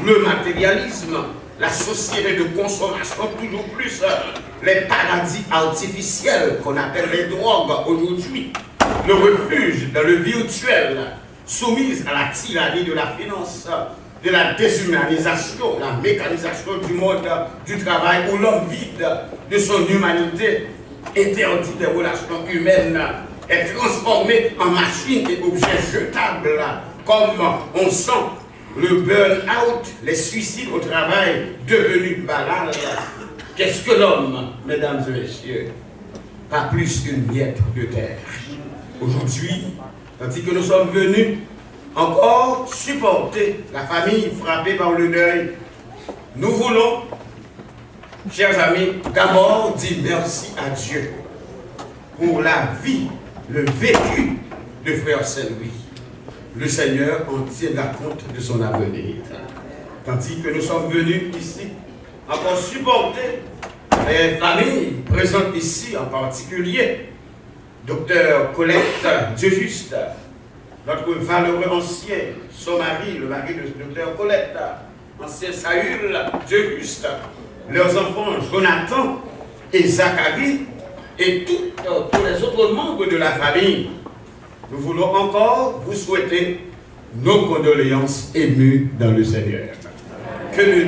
le matérialisme, la société de consommation toujours plus, les paradis artificiels qu'on appelle les drogues aujourd'hui, le refuge dans le virtuel, soumise à la tyrannie de la finance, de la déshumanisation, la mécanisation du monde du travail, où l'homme vide de son humanité, interdit des relations humaines, est transformé en machine et objet jetable, comme on sent le burn-out, les suicides au travail devenus banals. Qu'est-ce que l'homme, mesdames et messieurs? Pas plus qu'une miette de terre. Aujourd'hui, tandis que nous sommes venus encore supporter la famille frappée par le deuil, nous voulons, chers amis, d'abord dire merci à Dieu pour la vie, le vécu de Frère Saint Louis. Le Seigneur en tiendra compte de son avenir. Tandis que nous sommes venus ici, encore supporter les familles présentes ici, en particulier, Docteur Colette Dieu Juste, notre valeureux ancien, son mari, le mari de Docteur Colette, ancien Saül Dieu Juste, leurs enfants Jonathan et Zacharie, et tous les autres membres de la famille. Nous voulons encore vous souhaiter nos condoléances émues dans le Seigneur. Que le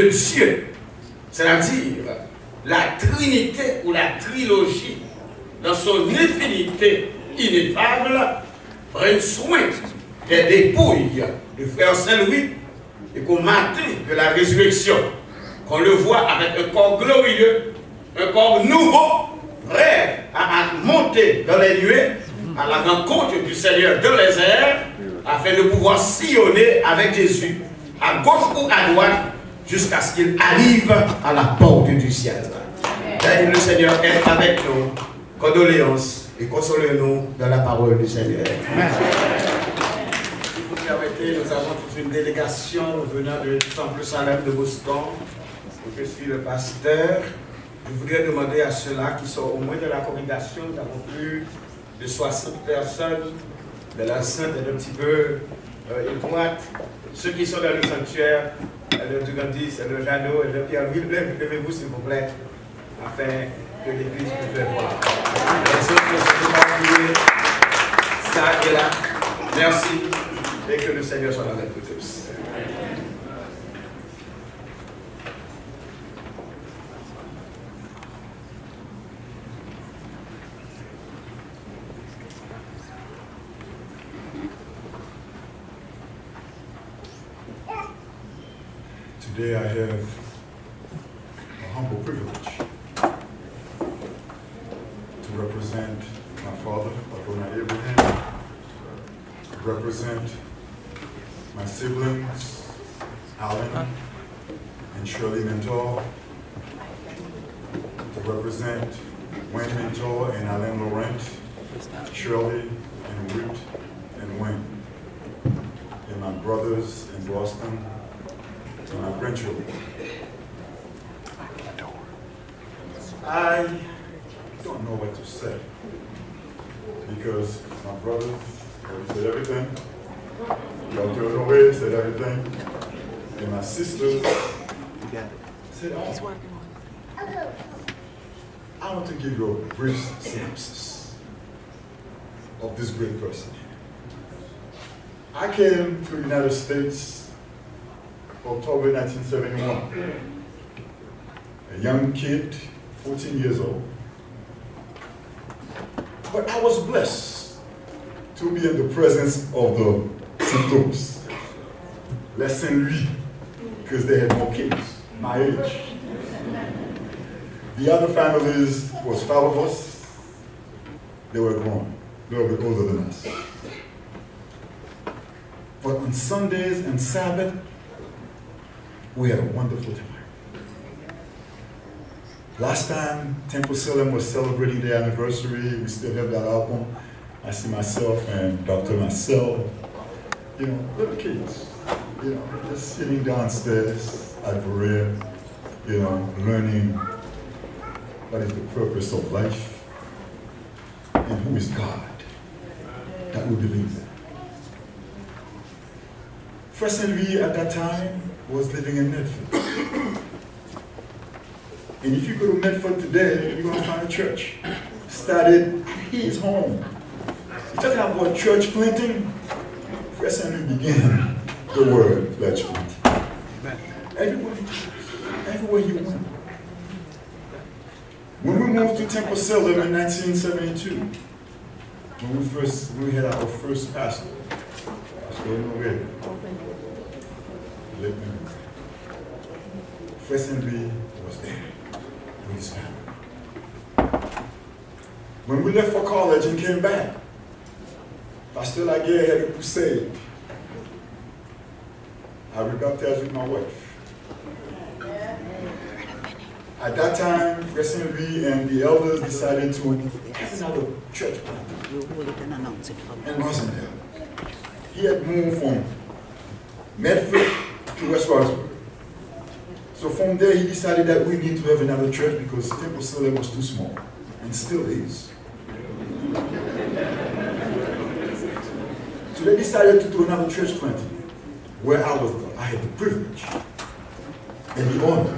Dieu, c'est-à-dire la Trinité ou la trilogie, dans son infinité ineffable, prenne soin des dépouilles du Frère Saint Louis et qu'au matin de la résurrection, qu'on le voit avec un corps glorieux, un corps nouveau, prêt à monter dans les nuées à la rencontre du Seigneur dans les airs, afin de pouvoir sillonner avec Jésus à gauche ou à droite jusqu'à ce qu'il arrive à la porte du ciel. Et le Seigneur est avec nous. Condoléances et consolez-nous dans la parole du Seigneur. Si vous permettez, nous avons toute une délégation venant du Temple Salem de Boston. Je suis le pasteur. Je voudrais demander à ceux-là qui sont au moins de la congrégation, nous avons plus de 60 personnes, de la sainte est un petit peu étroite. Ceux qui sont dans le sanctuaire, le Dugandis, le Jeannot, le Pierre-Louis, levez-vous s'il vous plaît, afin que l'Église puisse voir. Les autres ne sont pas ça et là. Merci et que le Seigneur soit avec vous tous. Today I have a humble privilege to represent my father, Dr. Abraham, to represent my siblings, Alan and Shirley Mentor, to represent Wayne Mentor and Alain Laurent, Shirley and Ruth and Wayne, and my brothers in Boston, and my grandchildren. I don't know what to say because my brothers said everything, Dr. Noé said everything, and my sisters said all. I want to give you a brief synopsis of this great person. I came to the United States October 1971. A young kid, 14 years old. But I was blessed to be in the presence of the Saint Louis, les Saint Louis, because they had more kids, my age. The other families was 5 of us. They were grown. They were a bit older than us. But on Sundays and Sabbath, we had a wonderful time. Last time Temple Salem was celebrating their anniversary, we still have that album. I see myself and Dr. Marcel, you know, little kids, you know, just sitting downstairs at Berea, you know, learning what is the purpose of life and who is God, that we believe in. Frère Saint Louis at that time was living in Medford. And if you go to Medford today, you're going to find a church. Started his home. You're talking about church planting? Frère Saint Louis began the word led street. Everywhere you went. When we moved to Temple Salem in 1972, when we had our first pastor, Pierre Saint Louis was there with his family. When we left for college and came back, Pastor Laguerre had a crusade. I rebaptized with my wife. At that time, Pierre Saint Louis and the elders decided to have another church plant in Rosendale. He had moved from Medford to West Roxbury. So from there, he decided that we need to have another church because Temple Salem was too small, and still is. So they decided to do another church planting, where I had the privilege and the honor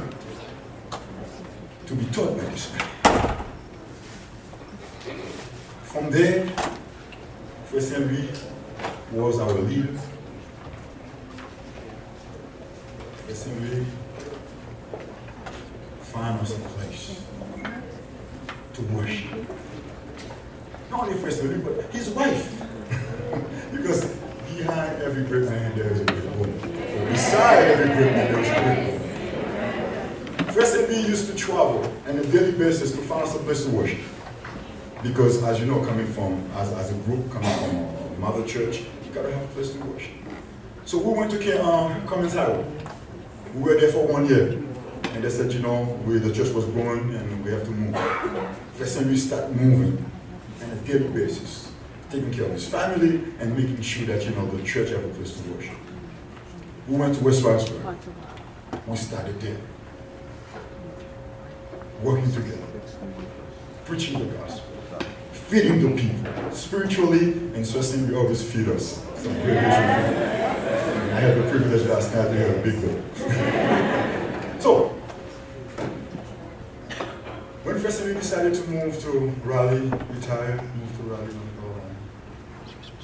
to be taught by this man. From there, Pierre Saint Louis was our leader. Pierre Saint Louis found us a place to worship. Not only Pierre Saint Louis, but his wife. Because behind every great man there is a great woman. Or beside every great man there is a great woman. Pierre Saint Louis used to travel on a daily basis to find us a place to worship. Because as you know, coming from, as a group coming from a mother church, you gotta have a place to worship. So we went to Cummins Highway. We were there for 1 year. And they said, you know, the church was growing and we have to move. Pierre Saint Louis started moving on a daily basis, taking care of his family and making sure that, you know, the church have a place to worship. We went to West Roxbury. We started there. Working together. Preaching the gospel. Feeding the people. Spiritually and certainly we always feed us. Some great food. I had the privilege last night to hear a big day. So, when Pierre Saint Louis decided to move to Raleigh, retire, move to Raleigh, North Carolina,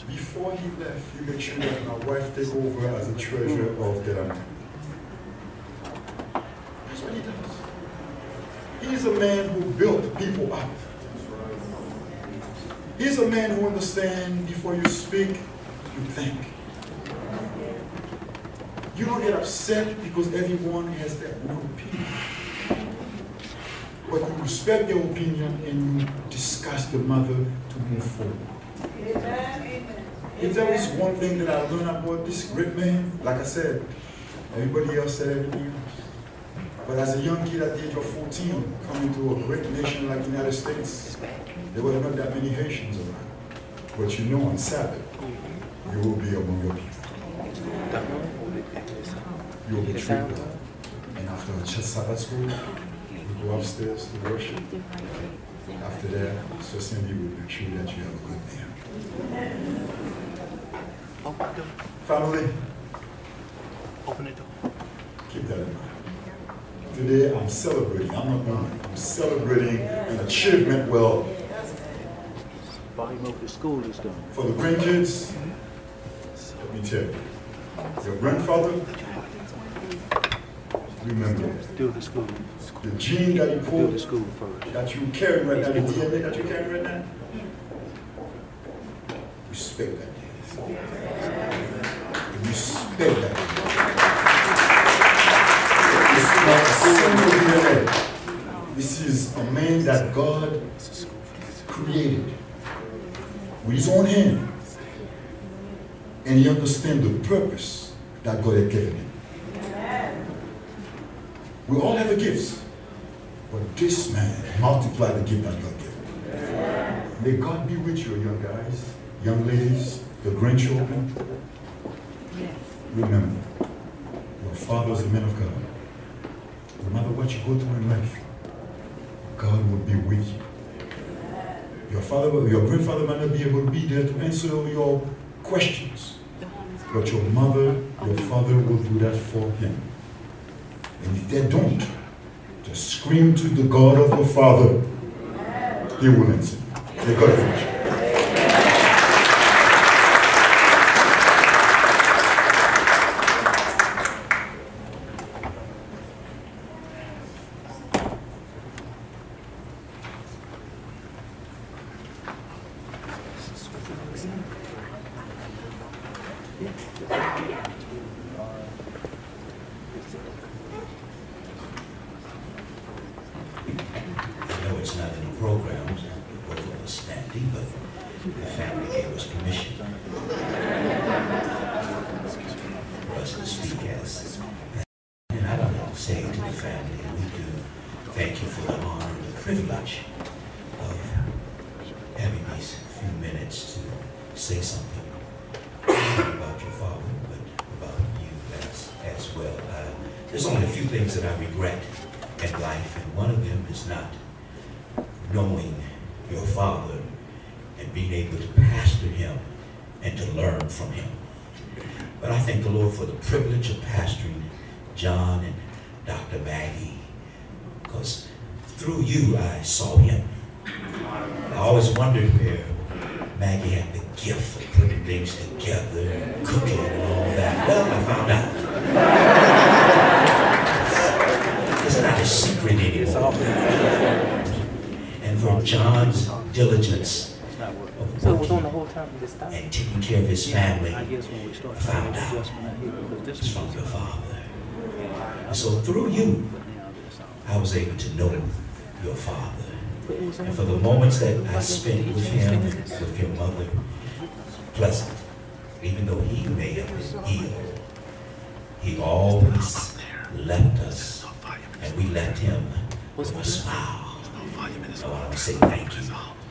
before he left, he made sure that my wife take over as a treasurer of Dillard. That's what he does. He's a man who built people up. He's a man who understands before you speak, you think. You don't get upset because everyone has their own opinion. But you respect their opinion and you discuss the matter to move forward. Amen. If there is one thing that I learned about this great man, like I said, everybody else said everything else. But as a young kid at the age of 14, coming to a great nation like the United States, there were not that many Haitians around. But you know on Sabbath, you will be among your people. You will be treated well. And after a Sabbath school, we go upstairs to worship. After that, so simply we make sure that you have a good meal. Family, open it up. Keep that in mind. Today I'm celebrating, I'm not going, I'm celebrating an achievement well. For the grandkids, let me tell you, your grandfather, remember, the gene that you pulled, that you carry right now, the DNA that you carry right now, respect that DNA. Respect that DNA. This is a man that God created with his own hand. And he understands the purpose that God had given him. We all have a gift, but this man multiplied the gift that God gave him. May God be with you, young guys, young ladies, the grandchildren. Remember, your father is a man of God. No matter what you go through in life, God will be with you. Your father, your grandfather might not be able to be there to answer your questions, but your mother, your father will do that for him. And if they don't, just scream to the God of your father. He will answer. May God bless you. programs. Both of us standing, but the family gave us permission for us to speak as. And I don't have to say to the family, we do thank you for the honor and the privilege of having these few minutes to say something not about your father, but about you as well. There's only a few things that I regret in life, and one of them is not knowing your father and being able to pastor him and to learn from him. But I thank the Lord for the privilege of pastoring John and Dr. Maggie, because through you I saw him. I always wondered where Maggie had the gift of putting things together and cooking and all that. Well, I found out. It's not a secret anymore. And for John's diligence of working and taking care of his family, I found out it's from your father. And so through you, I was able to know your father. And for the moments that I spent with him and with your mother, pleasant, even though he may have been ill, he always left us, and we left him with a smile. So I want to say thank you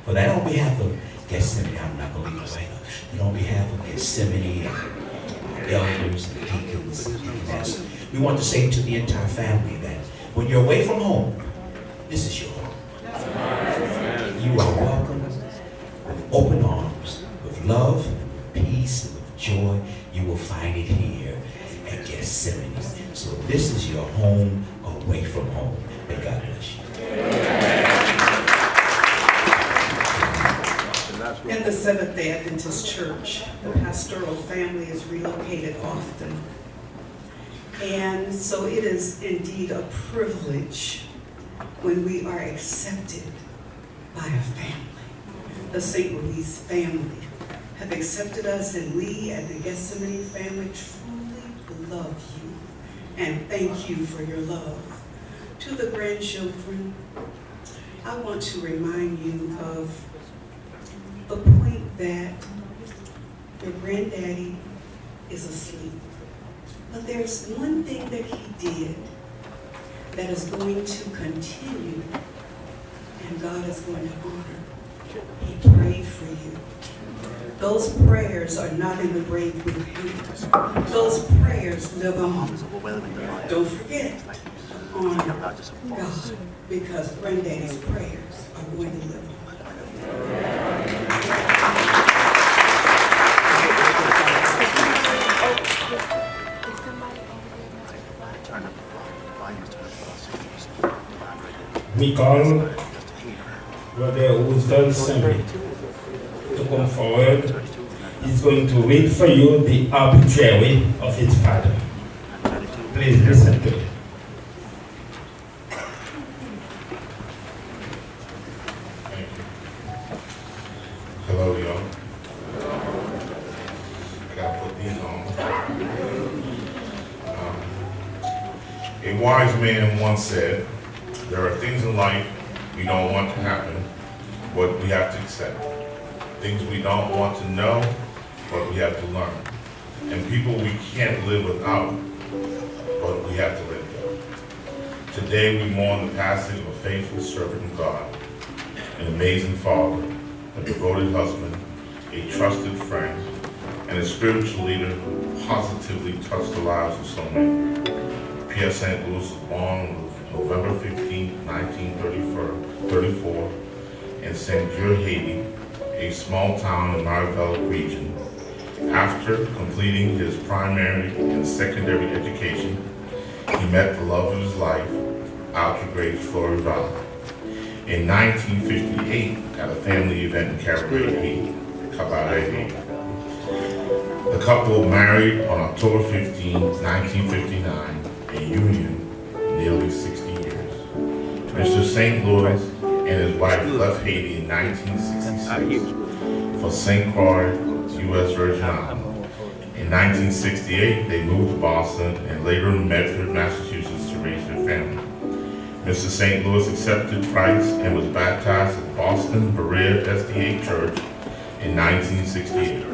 for that. On behalf of Gethsemane, I'm not going to leave away. And on behalf of Gethsemane and elders and deacons, we want to say to the entire family that when you're away from home, this is your home. You are welcome with open arms, with love, peace, and with joy. You will find it here at Gethsemane. So this is your home away from home. May God bless you. In the Seventh-day Adventist Church, the pastoral family is relocated often. And so it is indeed a privilege when we are accepted by a family. The St. Louis family have accepted us, and we at the Gethsemane family truly love you and thank you for your love. To the grandchildren, I want to remind you of the point that your granddaddy is asleep. But there's one thing that he did that is going to continue, and God is going to honor. He prayed for you. Those prayers are not in the grave with you. Those prayers live on. Don't forget on God, because granddaddy's prayers are going to live on. We call Brother Woodson Saint Louis to come forward. He's going to read for you the obituary of his father. Please listen to it. Hello, y'all. I gotta put these on. A wise man once said, there are things in life we don't want to happen, but we have to accept. Things we don't want to know, but we have to learn. And people we can't live without, but we have to let go. Today we mourn the passing of a faithful servant of God, an amazing father, a devoted husband, a trusted friend, and a spiritual leader who positively touched the lives of so many. Pierre Saint Louis was born November 15, 1934, in Saint-Dieu, Haiti, a small town in Maribel region. After completing his primary and secondary education, he met the love of his life, Altagrace Florival. In 1958, at a family event in Cabaret, Haiti. The couple married on October 15, 1959, a union nearly 60 years. Mr. St. Louis and his wife left Haiti in 1966 for St. Croix, U.S. Virgin Islands. In 1968, they moved to Boston and later in Medford, Massachusetts to raise their family. Mr. St. Louis accepted Christ and was baptized at Boston Berea SDA Church in 1968.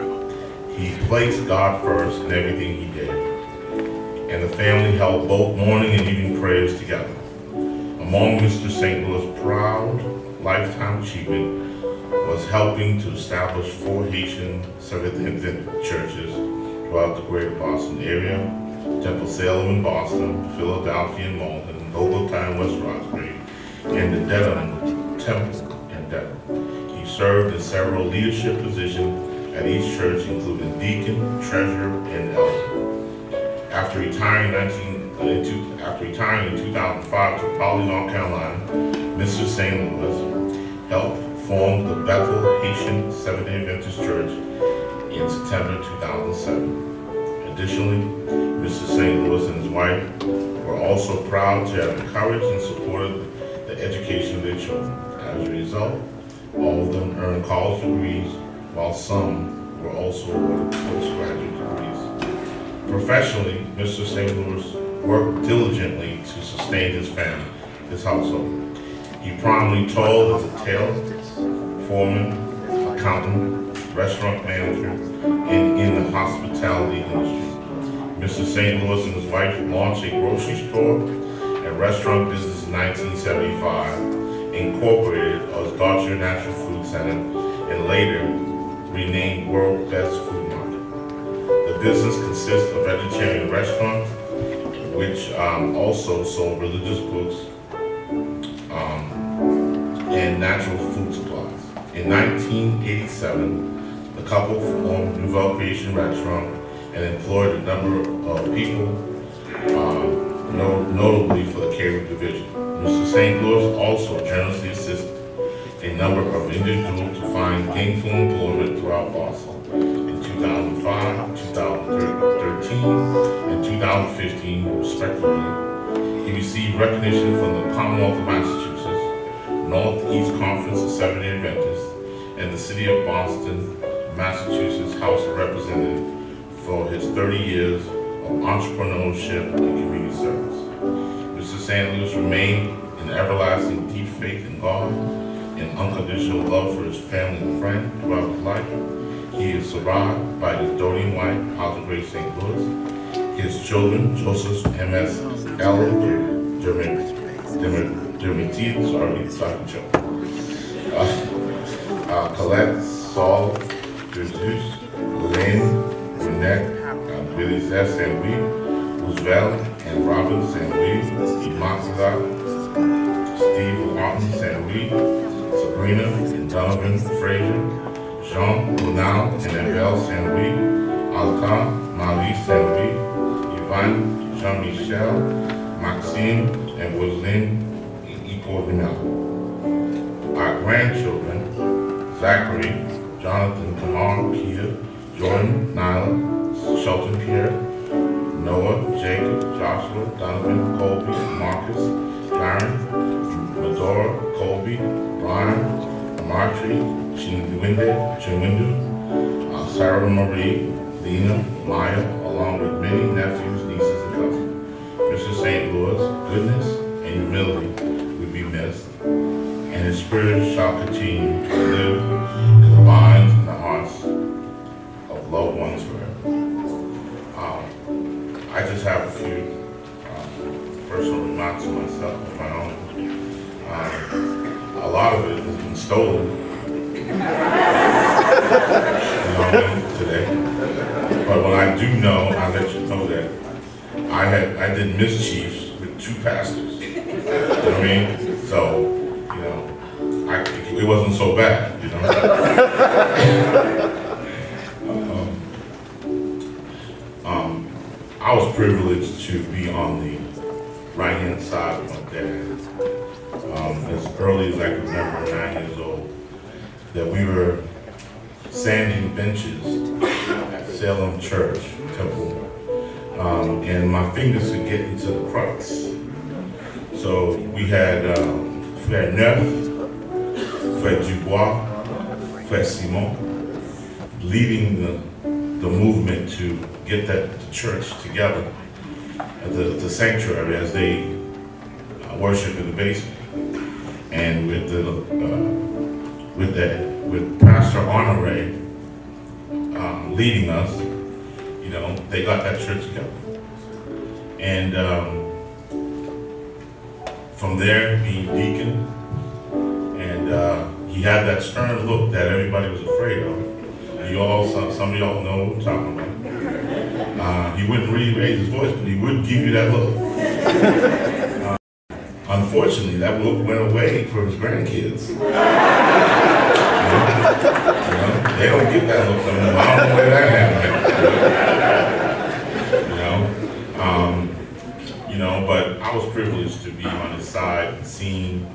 He placed God first in everything he did, and the family held both morning and evening prayers together. Among Mr. St. Louis' proud lifetime achievement was helping to establish 4 Haitian Seventh-day Adventist churches throughout the greater Boston area: Temple Salem in Boston, Philadelphia in Malden, Nobletown in West Roxbury, and the Dedham Temple in Dedham. He served in several leadership positions at each church, including deacon, treasurer, and elder. After retiring in 2005 to Raleigh, North Carolina, Mr. St. Louis helped form the Bethel Haitian Seventh-day Adventist Church in September 2007. Additionally, Mr. St. Louis and his wife were also proud to have encouraged and supported the education of their children. As a result, all of them earned college degrees, while some were also awarded postgraduate degrees. Professionally, Mr. St. Louis worked diligently to sustain his family, his household. He prominently toiled as a tailor, foreman, accountant, restaurant manager, and in the hospitality industry. Mr. St. Louis and his wife launched a grocery store and restaurant business in 1975, incorporated as Dodger Natural Food Center, and later renamed World Best Food Market. The business consists of a vegetarian restaurant, which also sold religious books and natural food supplies. In 1987, the couple formed Nouvelle Creation Restaurant and employed a number of people, notably for the catering division. Mr. St. Louis also generously assisted a number of individuals to find gainful employment throughout Boston. In 2005, 2013, and 2015, respectively, he received recognition from the Commonwealth of Massachusetts, Northeast Conference of Seventh-day Adventists, and the City of Boston, Massachusetts House of Representatives for his 30 years of entrepreneurship and community service. Mr. St. Louis remained in everlasting deep faith in God and unconditional love for his family and friends throughout his life. He is survived by his doting wife, Alta Grace St. Louis, his children, Joseph M.S. L. Colette, Saul, Jesus, Lynn, Renette, Billy S. St. Louis, Roosevelt, and Robin St. Louis, Immaculata, Steve Martin St. Louis, Sabrina and Donovan Frazier, Jean Brunel and Abel St. Louis, Alka, Marie St. Louis, Yvonne, Jean-Michel, Maxime, and Roselyne Icordinel. Our grandchildren, Zachary, Jonathan Kamar, Kia, Jordan, Nyla, Shelton Pierre, Noah, Jacob, Joshua, Donovan, Colby, Marcus, Karen, Medora, Colby, Brian, Marjorie, Chinwindu, Sarah Marie, Lena, Maya, along with many nephews, nieces, and cousins. Mr. St. Louis' goodness and humility will be missed, and his spirit shall continue to live in the minds and the hearts of loved ones forever. I just have a few personal remarks of myself, of my own. A lot of it has been stolen, today. But what I do know, I'll let you know that I did mischiefs with 2 pastors. You know what I mean? So, you know, it wasn't so bad, you know? I was privileged to be on the right-hand side of my dad. As early as I could remember, 9 years old, that we were sanding benches at Salem Church, Temple, and my fingers could get into the crux. So we had Frère Neuf, Frère Dubois, Frère Simon, leading the movement to get the church together at the sanctuary as they worship in the basement. And with Pastor Honore leading us, you know, they got that church together. And from there, being deacon, and he had that stern look that everybody was afraid of. Some of y'all know what I'm talking about. He wouldn't really raise his voice, but he would give you that look. Unfortunately, that look went away for his grandkids. You know, they don't get that look no more. I don't know where that happened. You know, but I was privileged to be on his side and seeing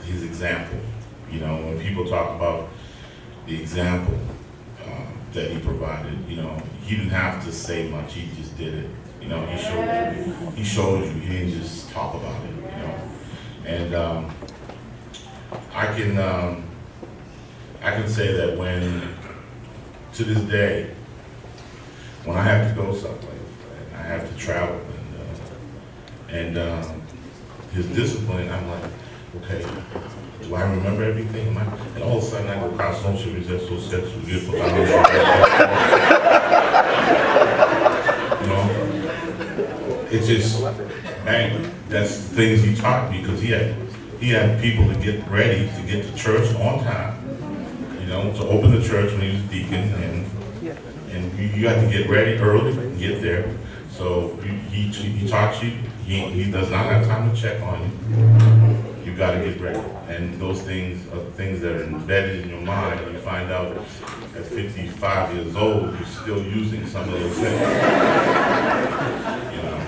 his example. You know, when people talk about the example that he provided, you know, he didn't have to say much, he just did it. You know, he showed you, he didn't just talk about it, you know. And I can say that to this day, when I have to go someplace, right, I have to travel, and his discipline, I'm like, okay, do I remember everything? And all of a sudden I go, you know, it's just, man, that's the things he taught me, because he had people to get ready to get to church on time, you know, to open the church when he was deacon, and you have to get ready early and get there. So he taught you, he does not have time to check on you. You got to get ready. And those things are things that are embedded in your mind, and you find out at 55 years old, you're still using some of those things. You know.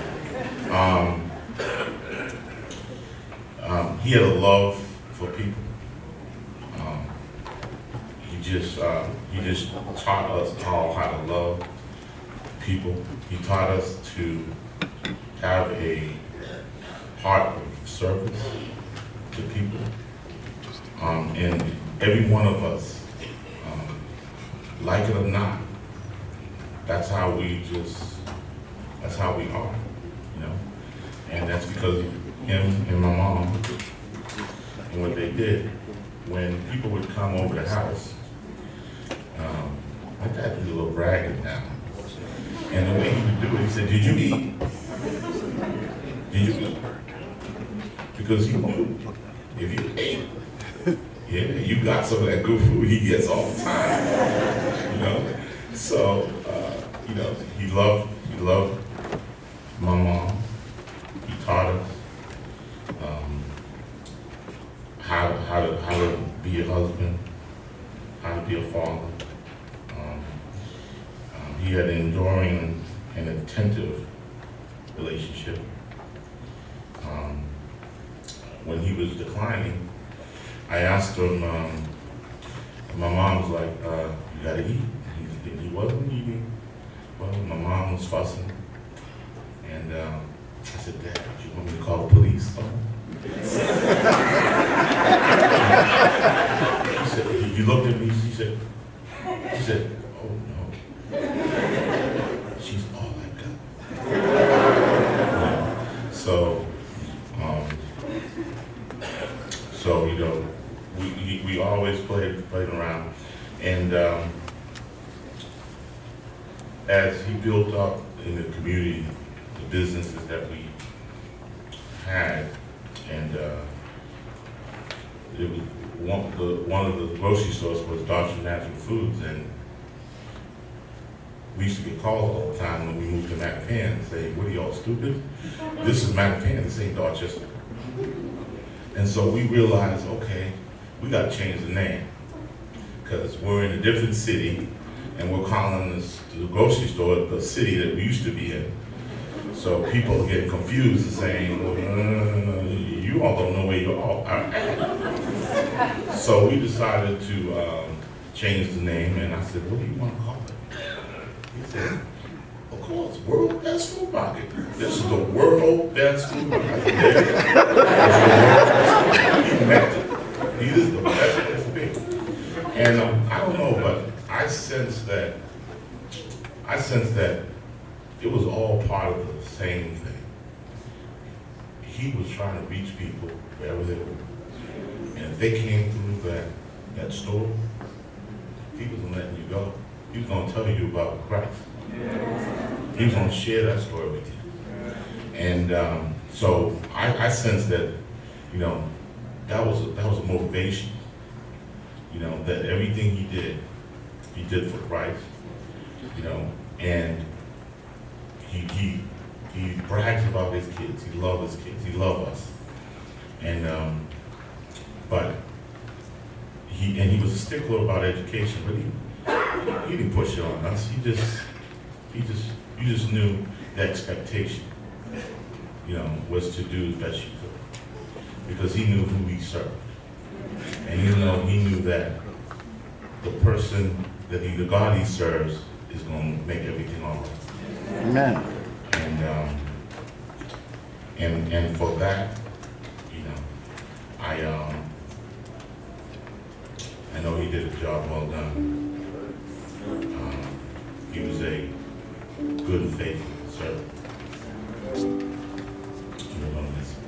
He had a love for people. He just taught us all how to love people. He taught us to have a heart of service to people. And every one of us, like it or not, that's how we are, you know? And that's because of him and my mom and what they did. When people would come over the house, my dad did a little bragging now. And the way he would do it, he said, "Did you eat? Did you eat?" Because he knew if you ate, yeah, you got some of that good food he gets all the time, you know. So, you know, he loved my mom. He taught us how to be a husband, how to be a father. He had an enduring and attentive relationship. When he was declining, I asked him, my mom was like, you gotta eat. He wasn't eating. Well, my mom was fussing. And I said, "Dad, do you want me to call the police?" He looked at me, he said, "Oh no, she's all I got." So you know, we always played around, and as he built up in the community, the businesses that we had, and it was one of the grocery stores was Dodger Natural Foods, and we used to get calls all the time when we moved to Mattapan and say, "What are y'all, stupid? This is Mattapan, this ain't Dorchester." And so we realized, okay, we got to change the name, because we're in a different city and we're calling the grocery store the city that we used to be in. So people are getting confused and saying, "Well, you all don't know where you all are at." So we decided to change the name, and I said, "What do you want to call it?" He said, "Of course, World Best Food Market. This is the World Best Food Market." He meant it. He is the best place to be. And I don't know, but I sense that it was all part of the same thing. he was trying to reach people wherever they were. And if they came through that store, he wasn't letting you go. He was going to tell you about Christ. He was going to share that story with you. And so I sense that, you know, that was a motivation. You know, that everything he did for Christ. You know, and he brags about his kids. He loves his kids. He loves us. And but he was a stickler about education, but he didn't push it on us. You just knew the expectation, you know, was to do the best you could, because he knew who he served, and he knew that the person that the God he serves is going to make everything all right. Amen. And for that, you know, I know he did a job well done. He was a good and faithful servant. We're going to miss him.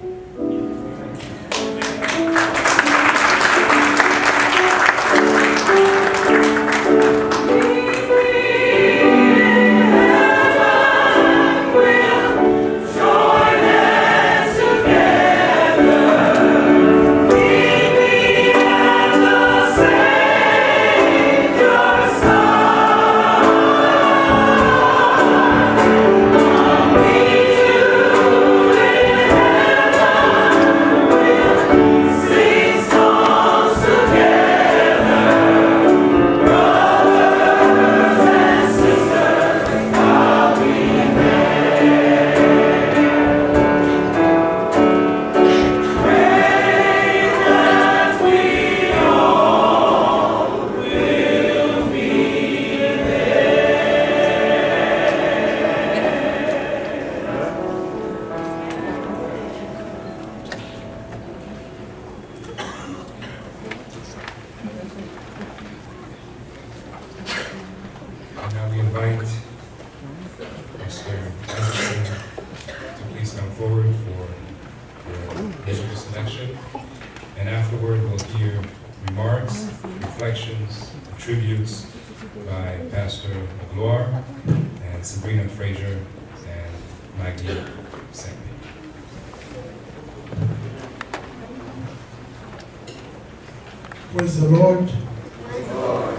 Praise the Lord. Praise the Lord.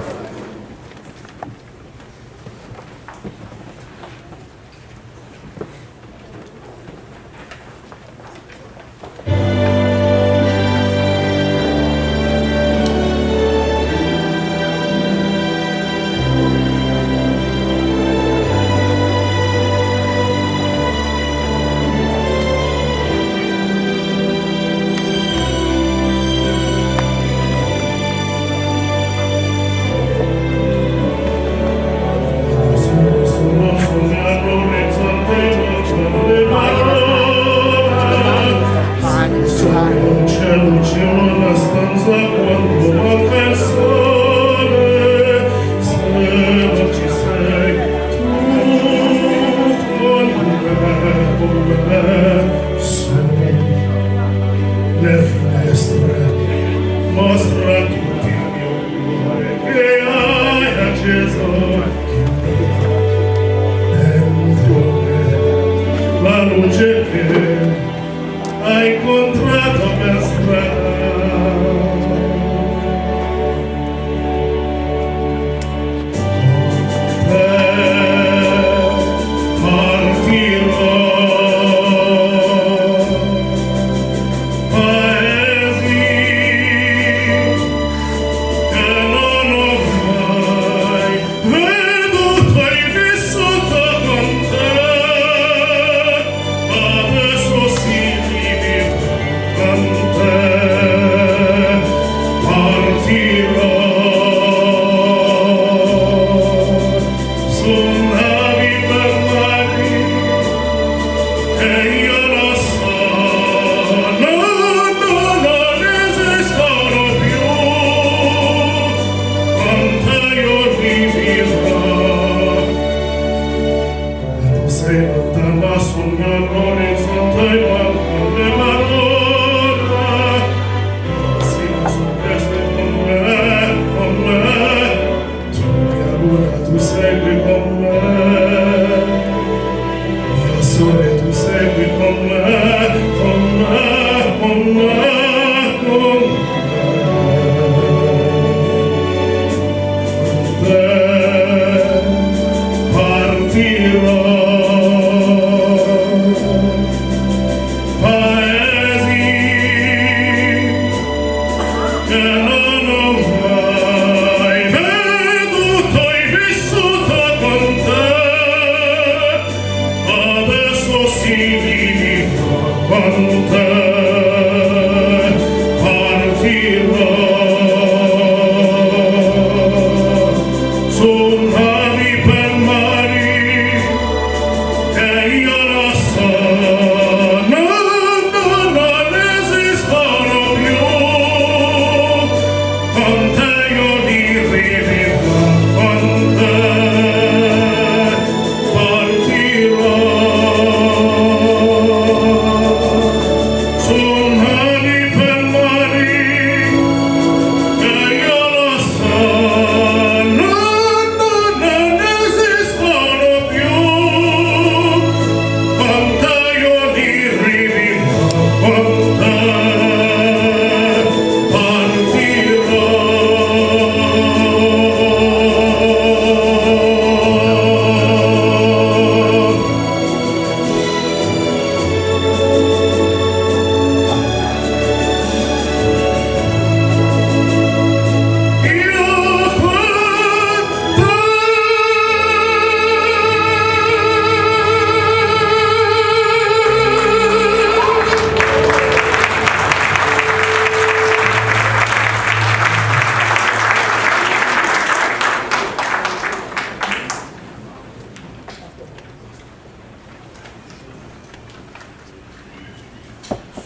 Santa, la sogna, non è santa,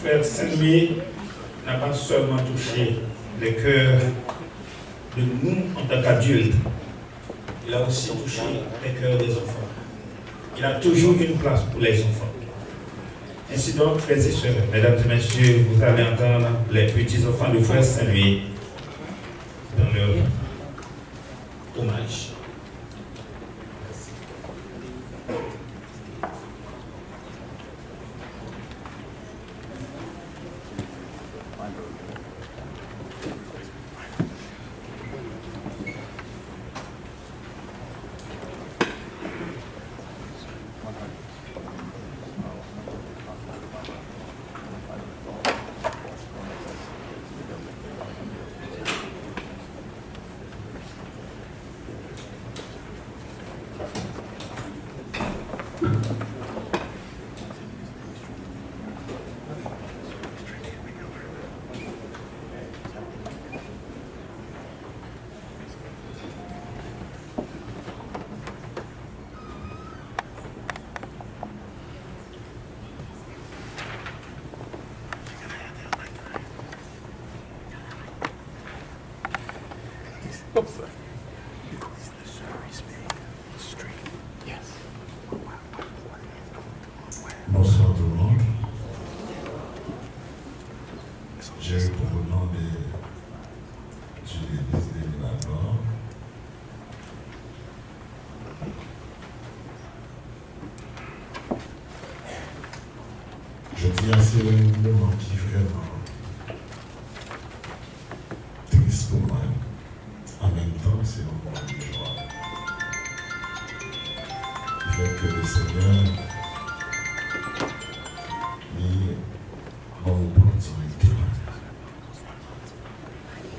Pierre Saint Louis n'a pas seulement touché le cœur de nous en tant qu'adultes, il a aussi touché le cœur des enfants. Il a toujours une place pour les enfants. Ainsi donc, frères et sœurs, mesdames et messieurs, vous allez entendre les petits-enfants de Frère Saint Louis dans leur hommage. Bonsoir tout le monde. J'ai pour le nom de l'église de Dillard. Je tiens à ce moment qui est vraiment triste pour moi. En même temps, c'est un moment de joie. Le fait que le Seigneur opportunité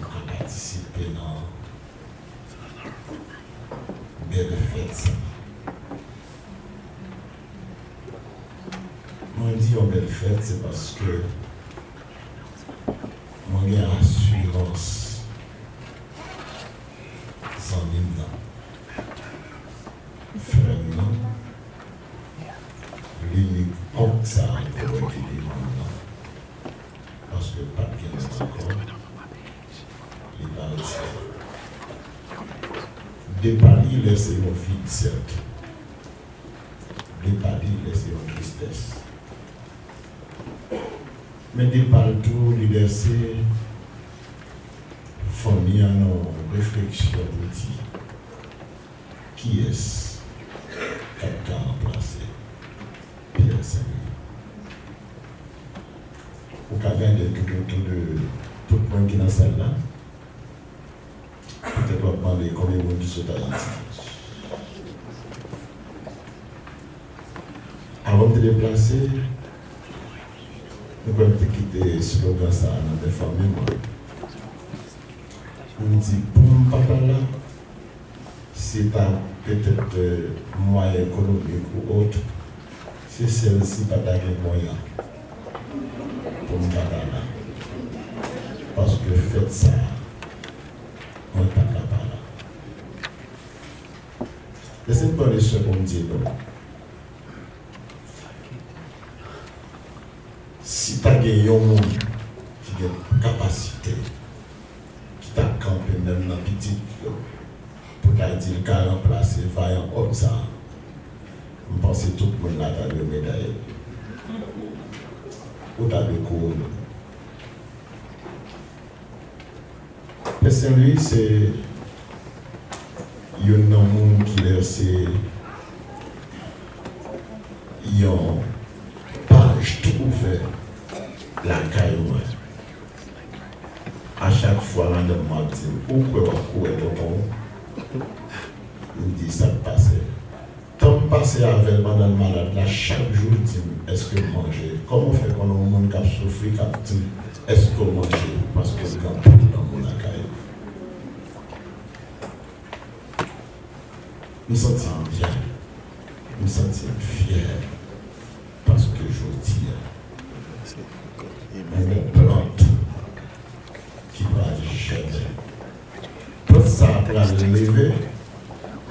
pour participer dans belle fête. Moi, je dis en belle fête, c'est parce que moi, j'ai assurance sans l'hymne. Frère, non. L'unique homme, ça arrive pour qu'il est parce que pas qu'il est encore, il va aussi. De Paris, laissez mon fils, certes. De Paris, laissez mon tristesse. Mais de partout, il laisse fournir nos réflexions pour dire qui est-ce qui a remplacé Pierre Saint Louis. Au cas de tout le monde qui est dans la salle là, peut-être on va demander combien de monde qui sont à Haïti. Avant de te déplacer, nous pouvons te quitter le slogan ça dans des familles. On dit pour papa là, c'est pas peut-être moyen économique ou autre, c'est celle-ci qui a des moyens pour nous battre là. Parce que faites ça, on ne peut pas là. Laissez-moi parler ce qu'on dit non. Si tu as gagné un monde qui a une capacité, qui t'a campé même dans la petite, pour t'a dit qu'il a remplacé vaillant homme ça, je pense que tout le monde a de médaille. Ou t'as de couronne. Pierre Saint Louis, c'est un monde qui laisse une page tout ouverte. La caillou. À chaque fois, madame m'a dit, pourquoi il dit ça passe. Tant passé avec madame malade, là, chaque jour, dit, est-ce que manger? Comment fait qu'on a un monde qui a souffert, qui a dit, est-ce que manger? Parce que c'est quand même dans mon caillou. Nous nous sentons bien, nous nous sentons fiers, parce que je dis, une plante qui va jamais. Tout ça va lever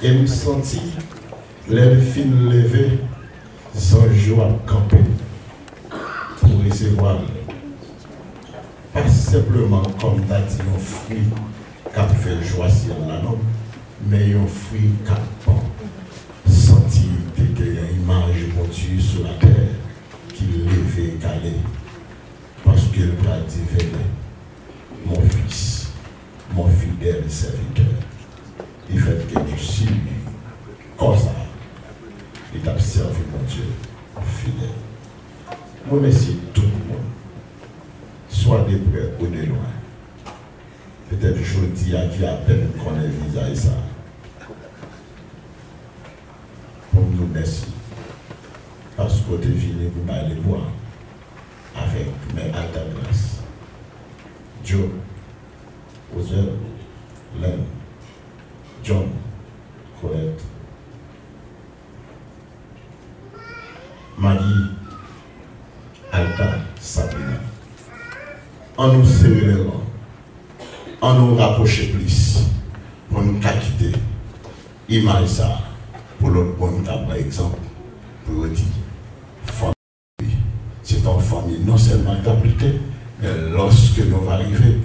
et me sentir les filles lever sans joie à camper pour recevoir. Pas simplement comme t'as dit un fruit qui a fait joie sur la non, mais un fruit qui a senti qu'il y a une image de Dieu sur la terre qui levait et calait. Parce qu'il t'a dit, venez, mon fils, mon fidèle serviteur. Il fait que tu suis comme ça. Il t'a servi, mon Dieu, fidèle. Moi, merci tout le monde. Soit de près ou de loin. Peut-être je dis à qui à peine connaît le visage ça. Pour nous, merci. Parce que tu es venu pour parler de moi. Avec mes alta grâce. Joe, Ozel, Len, John, Colette, Maggie, Alta, Sabrina. On nous serre les rangs, on nous rapproche plus pour nous quitter. Image ça pour l'autre bon par exemple, pour dire. C'est en famille, non seulement d'habiter, mais lorsque nous arrivons,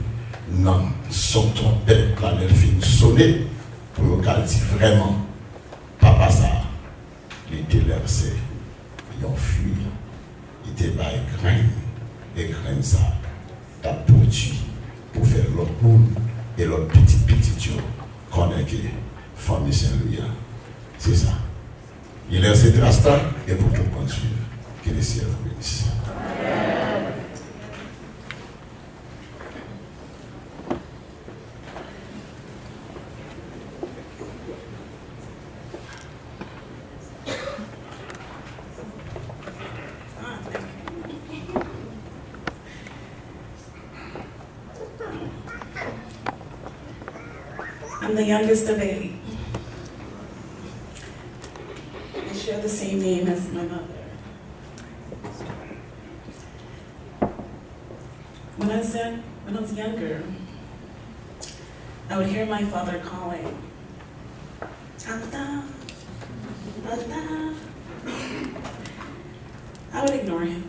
nous sortons de planète fin sonner pour nous dire vraiment, papa ça, il était lancé, il a fui, il était bas et grain ça, il a produit pour faire l'autre monde et l'autre petit qu'on a que famille Saint-Louis. C'est ça. Il est lancé de l'instant et pour tout continuer. Que les cieux vous bénissent. I'm the youngest of 8. I share the same name as my mother. When I was younger, I would hear my father calling, Alta, Alta. I would ignore him.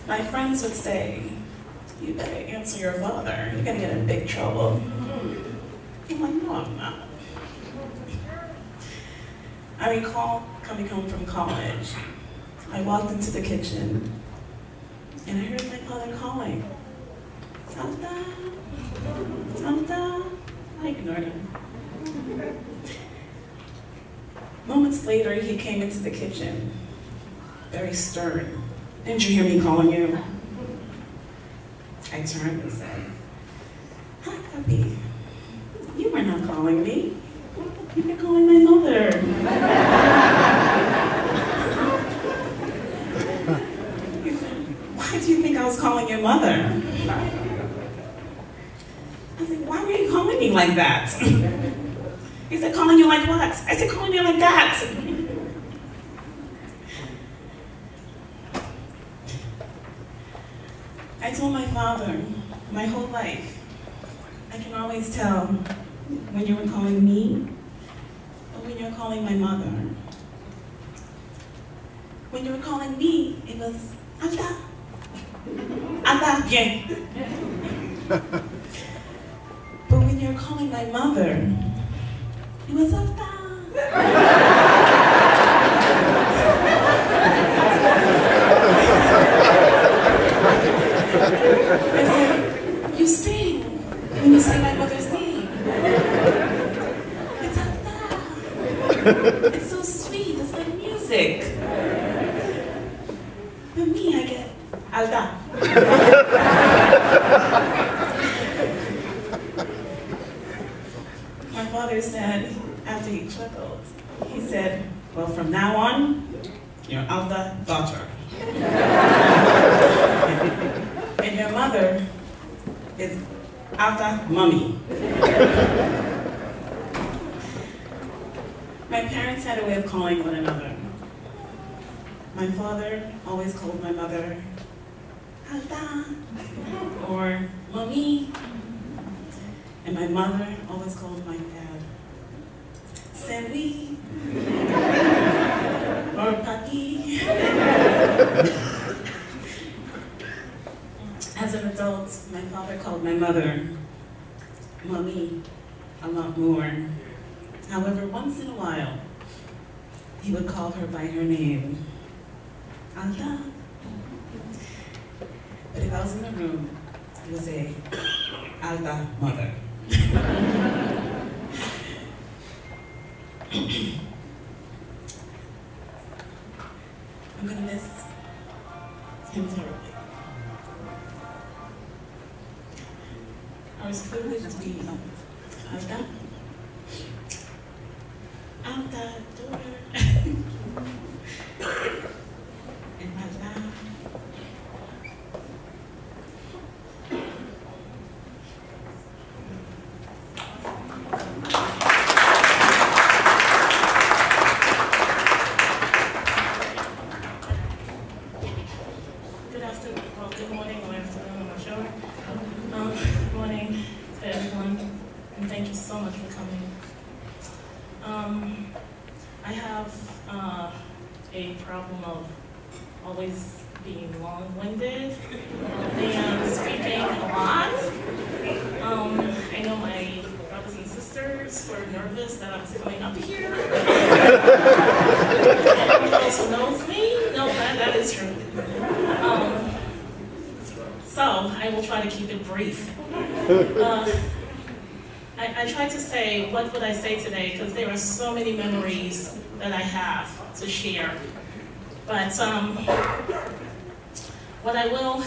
My friends would say, you better answer your father, you're gonna get in big trouble. I'm like, no, I'm not. I recall coming home from college. I walked into the kitchen and I heard my father calling, Alta, Alta. I ignored him. Moments later, he came into the kitchen, very stern. Didn't you hear me calling you? I turned and said, hi, Papi. You were not calling me. You were calling my mother. He said, why do you think I was calling your mother? I said, why were you calling me like that? He said, calling you like what? I said, calling you like that. told my father my whole life, I can always tell when you were calling me or when you were calling my mother. When you were calling me, it was Anda. Anda bien. But when you were calling my mother, it was Anda. I said, you sing when you say my mother's name. It's Anda. It's so sweet, it's like music. But me, I get Alda. My father said, after he chuckled, he said, well, from now on, you're Alda daughter. And your mother is Alda mommy. My parents had a way of calling one another. My father always called my mother Alda or Mommy. And my mother always called my dad Saint Louis or Papi. As an adult, my father called my mother Mommy a lot more. However, once in a while, he would call her by her name, Alda. But if I was in the room, he would say, Alda mother. I'm gonna miss him terribly. I was privileged to be Alda. Alda daughter. And Alda. Good morning or afternoon, I'm not sure. Good morning to everyone, and thank you so much for coming. I have a problem of always being long-winded and speaking a lot. I know my brothers and sisters were nervous that I was coming up here. Anyone else who knows me knows that is true. So I will try to keep it brief. I tried to say, what would I say today? Because there are so many memories that I have to share. But what I will,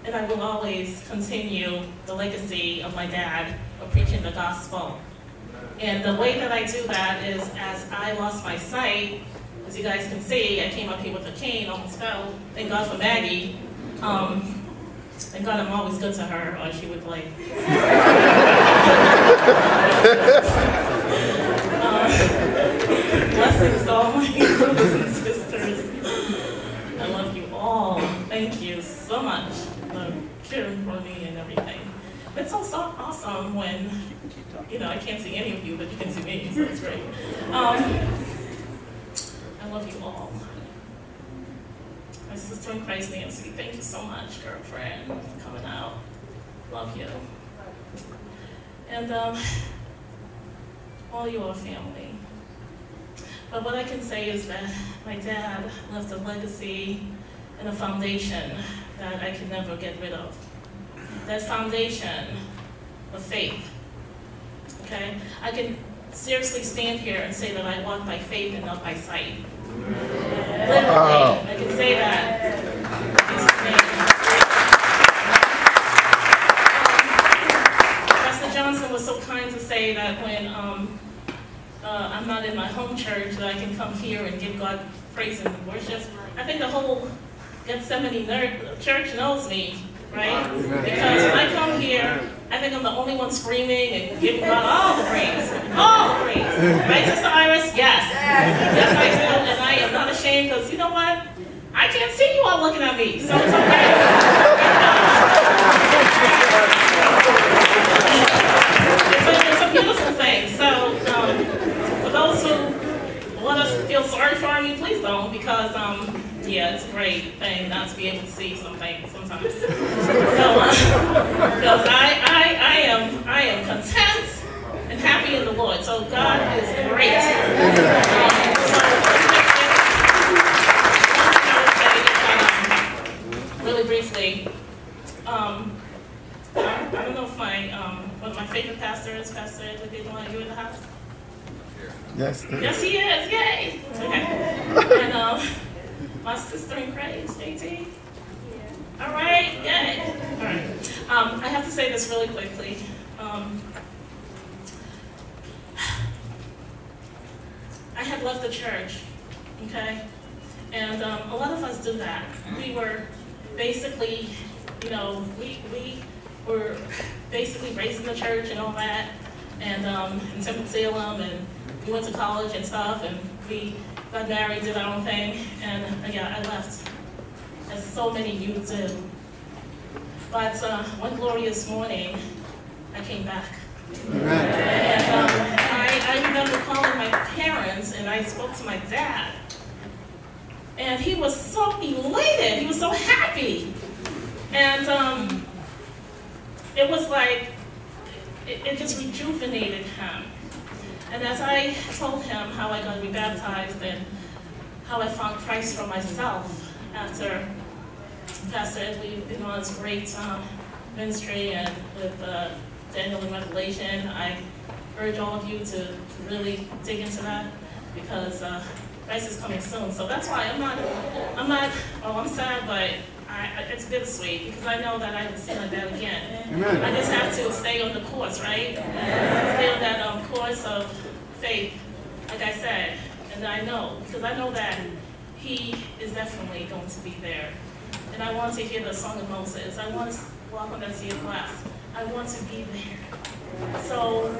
and I will always continue the legacy of my dad of preaching the gospel. And the way that I do that is as I lost my sight, as you guys can see, I came up here with a cane, almost fell. Thank God for Maggie. Thank God I'm always good to her, or she would like. Blessings to all my brothers and sisters. I love you all. Thank you so much for caring for me and everything. It's so awesome when, you know, I can't see any of you, but you can see me, so it's great. I love you all. My sister in Christ, Nancy, thank you so much, girlfriend, for coming out. Love you. And all you are family. But what I can say is that my dad left a legacy and a foundation that I can never get rid of. That foundation of faith. Okay? I can seriously stand here and say that I walk by faith and not by sight. Literally, I can say that. Pastor Johnson was so kind to say that when I'm not in my home church, that I can come here and give God praise and worship. I think the whole Gethsemane church knows me, right? Because when I come here, I think I'm the only one screaming and giving God all the praise. All the praise. Right, Sister Iris? Yes. Yes, I do. And I am not ashamed because, you know what? I can't see you all looking at me, so it's okay. feel sorry for me, please don't, because yeah, it's a great thing not to be able to see something sometimes. So, because I am content and happy in the Lord. So God is great. Really briefly, I don't know if one of my favorite pastors, Pastor Edward, are you in the house? Yes. Yes, he is. Yay. Okay. And my sister in Christ, JT. All right. Yay. All right. I have to say this really quickly. I had left the church, okay? And a lot of us do that. We were basically, we were basically raised in the church and all that, and in Temple-Salem, and we went to college and stuff, and we got married, did our own thing, and yeah, I left, as so many of you do. But one glorious morning, I came back. And I remember calling my parents, and I spoke to my dad, and he was so elated, he was so happy, and it was like, it just rejuvenated him. And as I told him how I got rebaptized and how I found Christ for myself after Pastor Edward been on his great ministry and with Daniel and Revelation, I urge all of you to really dig into that, because Christ is coming soon. So that's why I'm sad, but it's bittersweet, because I know that I will see my dad again. Amen. I just have to stay on the course, right? Stay on that course of faith, like I said. And I know, because I know that he is definitely going to be there. And I want to hear the Song of Moses. I want to walk on that sea of glass. I want to be there. So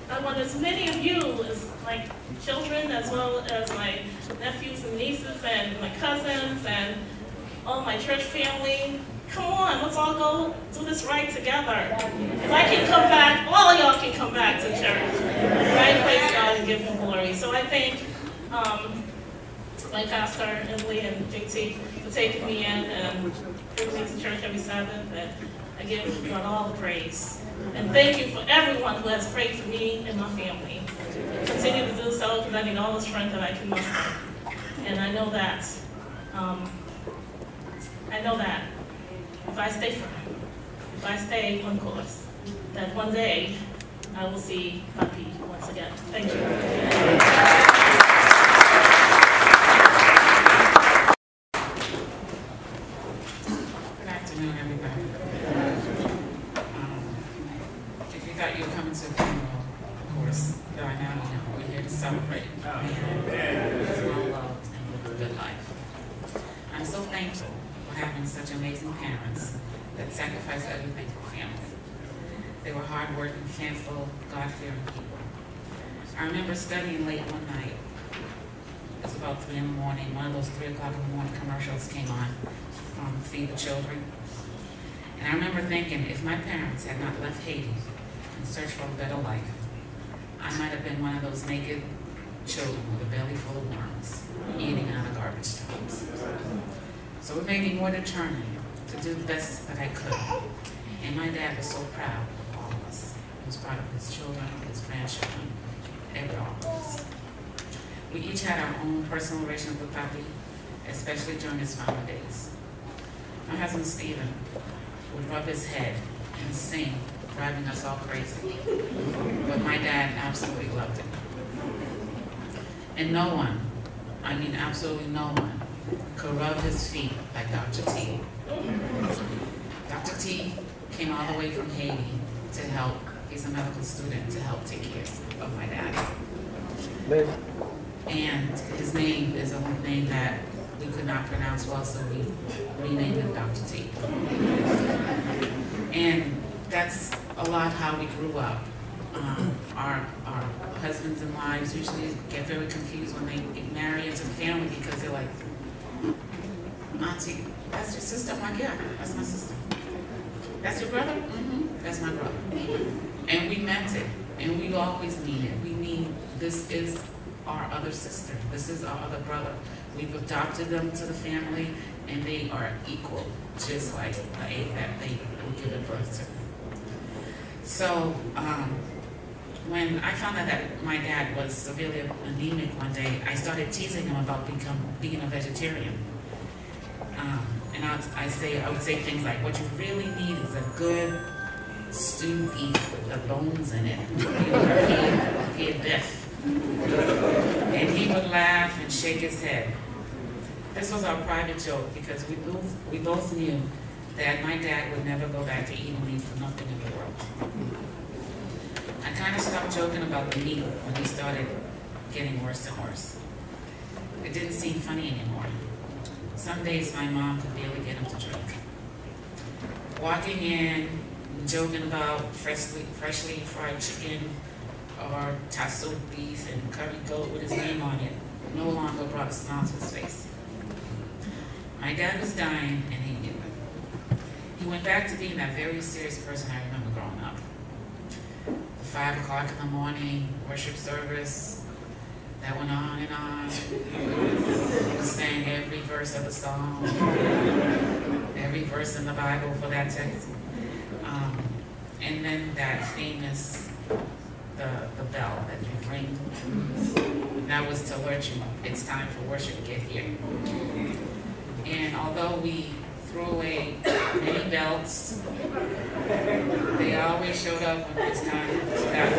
I want as many of you as my children, as well as my nephews and nieces and my cousins and all my church family. Come on, let's all go do this right together. If I can come back, all of y'all can come back to church. Right? Praise God and give him glory. So I thank my pastor, Emily and JT, for taking me in and bringing me to church every Sabbath. And I give God all the praise. And thank you for everyone who has prayed for me and my family. Continue to do so, because I need all the strength that I can muster. And I know that if I stay firm, if I stay on course, that one day I will see Papi once again. Thank you. Good afternoon, everybody. If you thought you were coming to a funeral, of course, by now you know we're here to celebrate. Well loved and live a good life. I'm so thankful for having such amazing parents that sacrificed everything for family. They were hardworking, faithful, God-fearing people. I remember studying late one night. It was about 3 in the morning. One of those 3 o'clock in the morning commercials came on from Feed the Children. And I remember thinking, if my parents had not left Haiti in search for a better life, I might have been one of those naked children with a belly full of worms, eating out of garbage dumps. So it made me more determined to do the best that I could. And my dad was so proud of all of us. He was proud of his children, his grandchildren, all of us. We each had our own personal relationship with Papi, especially during his final days. My husband, Stephen, would rub his head and sing, driving us all crazy. But my dad absolutely loved it. And no one, I mean absolutely no one, could rub his feet like Dr. T. Dr. T came all the way from Haiti to help, he's a medical student, to help take care of my dad. And his name is a name that we could not pronounce well, so we renamed him Dr. T. And that's a lot how we grew up. Our husbands and wives usually get very confused when they get married into the family, because they're like, Auntie, that's your sister? I'm like, yeah, that's my sister. That's your brother? Mm-hmm. That's my brother. And we meant it, and we always mean it. We mean this is our other sister. This is our other brother. We've adopted them to the family, and they are equal, just like the egg that they were given birth to. So when I found out that my dad was severely anemic one day, I started teasing him about being a vegetarian. And I would say things like, what you really need is a good stewed beef with the bones in it, head beef. And he would laugh and shake his head. This was our private joke because we both knew that my dad would never go back to eating meat for nothing in the world. I kind of stopped joking about the meat when he started getting worse and worse. It didn't seem funny anymore. Some days my mom could barely get him to drink. Walking in, joking about freshly fried chicken or tassoed beef and curry goat with his name on it no longer brought a smile to his face. My dad was dying and he knew it. He went back to being that very serious person I remember growing up. The 5 o'clock in the morning worship service that went on and on. He sang every verse of the song, every verse in the Bible for that text. And then that famous, the bell that you ring, that was to alert you, it's time for worship, get here. And although we threw away many belts, they always showed up when it was time for that.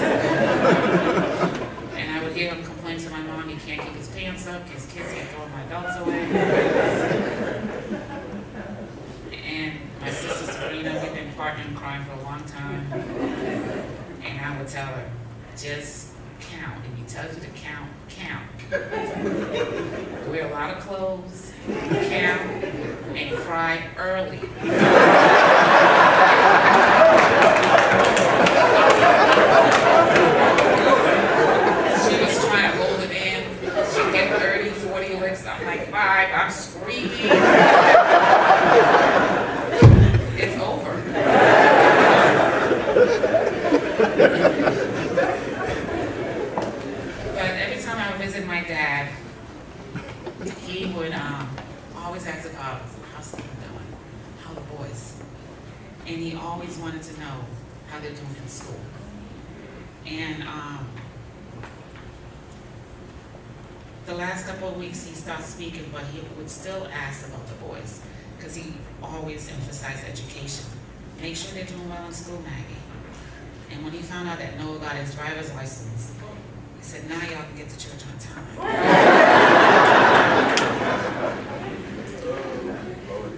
And I would hear him complain to my mom, he can't keep his pants up, his kids keep throwing my belts away. And my sister Sabrina, we've been partnering crying for a long time. And I would tell her, just count. If he tells you to count, count. Wear a lot of clothes, count, and cry early. She was trying to hold it in. She'd get 30, 40 licks. I'm like, 5, I'm screaming. It's over. But every time I would visit my dad, he would always ask about how's Stephen doing, how the boys, and he always wanted to know how they're doing in school. And the last couple of weeks he stopped speaking, but he would still ask about the boys because he always emphasized education. Make sure they're doing well in school, Maggie. And when he found out that Noah got his driver's license, he said, now y'all can get to church on time.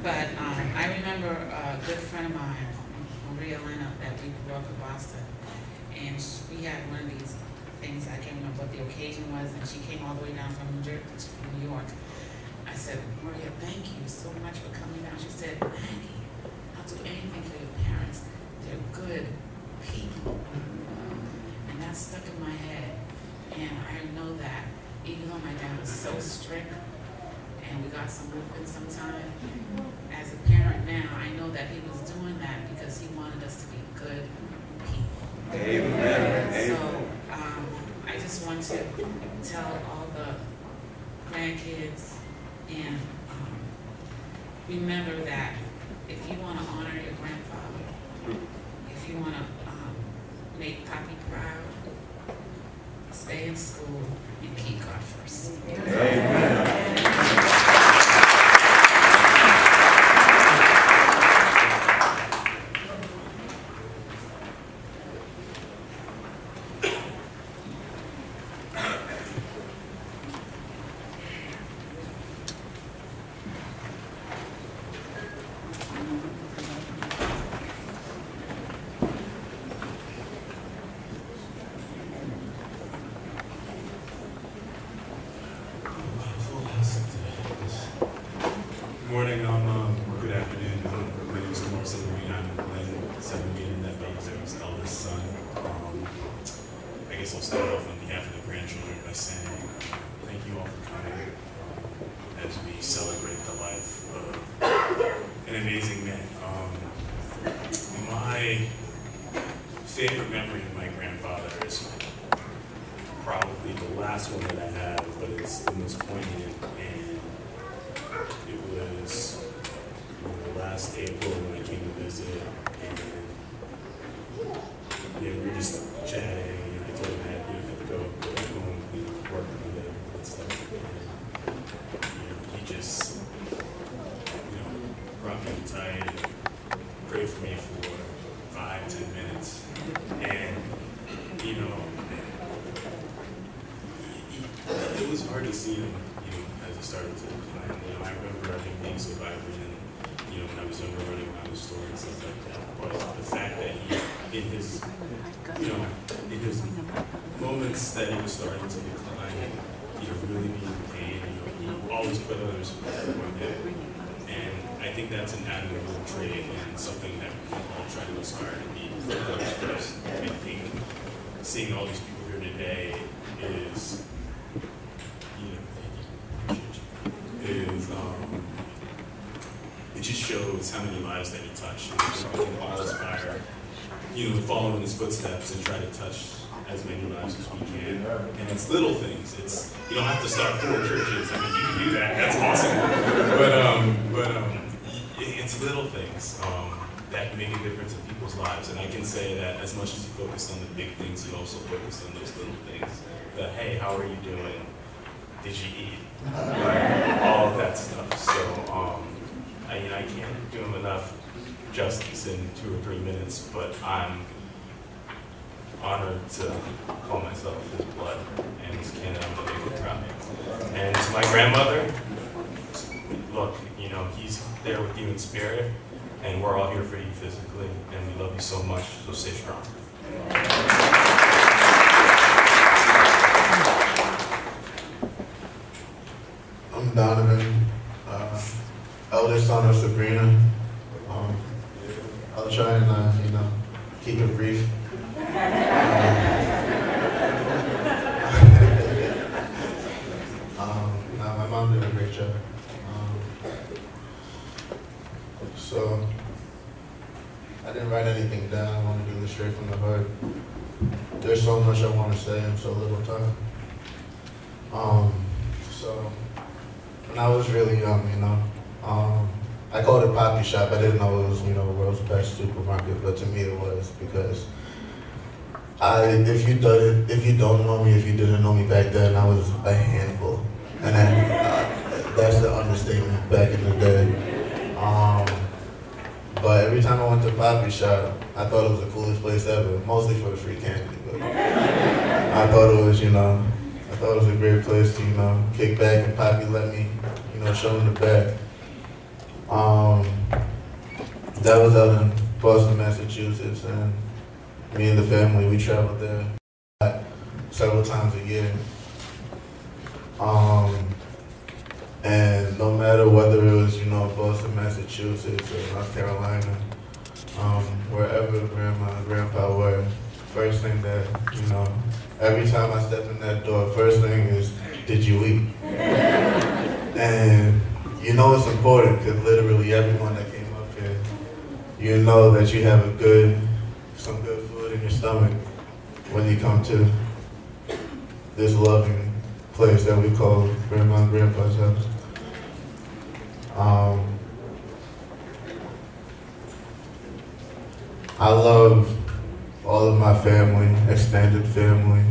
But I remember a good friend of mine, Maria Lena, that we grew up in Boston, and we had one of these things, I can't remember what the occasion was, and she came all the way down from New York. I said, Maria, thank you so much for coming down. She said, Maggie, I'll do anything for your parents. They're good people. And that stuck in my head. And I know that even though my dad was so strict and we got some whooping sometime, as a parent now, I know that he was doing that because he wanted us to be good people. Amen. So I just want to tell all the grandkids and remember that if you want to honor your grandfather, if you want to make Papi proud, stay in school and keep God first. Amen. favorite memory of my grandfather is probably the last one that I had but it's the most poignant. And it was last April when I came to visit, and we were just chatting. I told him I had to go back home, work Monday and stuff. And he just brought me tight, prayed for me for 5-10 minutes, and it was hard to see him, as it started to decline. I remember him being so vibrant, and when I was younger, running around the store and stuff like that. But the fact that he, in his moments that he was starting to decline, really being in pain, he always put others before him. And I think that's an admirable trait and something that we all try to aspire to be others first. I think seeing all these people here today is it just shows how many lives that he touched. So we can all aspire, to follow in his footsteps and try to touch as many lives as we can. And it's little things. It's you don't have to start 4 churches. I mean, you can do that. That's awesome. But it's little things that make a difference in people's lives. And I can say that as much as you focused on the big things, you also focused on those little things. That hey, how are you doing? Did you eat? All of that stuff. So I can't do him enough justice in 2 or 3 minutes, but I'm honored to call myself his blood, and his kin, I'm going to make him proud. And to my grandmother, look, he's there with you in spirit, and we're all here for you physically, and we love you so much, so stay strong. I'm Donovan, eldest son of Sabrina. I'll try and keep it brief. My mom did a great job. So I didn't write anything down. I want to do this straight from the heart. There's so much I want to say in so little time. So when I was really young, I called it Poppy Shop. I didn't know it was, the world's best supermarket, but to me it was, because if you don't know me, if you didn't know me back then, I was a handful. And that's the understatement back in the day. But every time I went to Poppy Shop, I thought it was the coolest place ever, mostly for the free candy. But I thought it was, I thought it was a great place to, kick back, and Poppy let me, show him the back. That was out in Boston, Massachusetts, and me and the family, we traveled there several times a year. And no matter whether it was, Boston, Massachusetts, or North Carolina, wherever Grandma and Grandpa were, first thing that, every time I step in that door, first thing is, did you eat? And it's important, because literally everyone that came up here, that you have some good food in your stomach when you come to this loving place that we call Grandma and Grandpa's house. I love all of my family, extended family,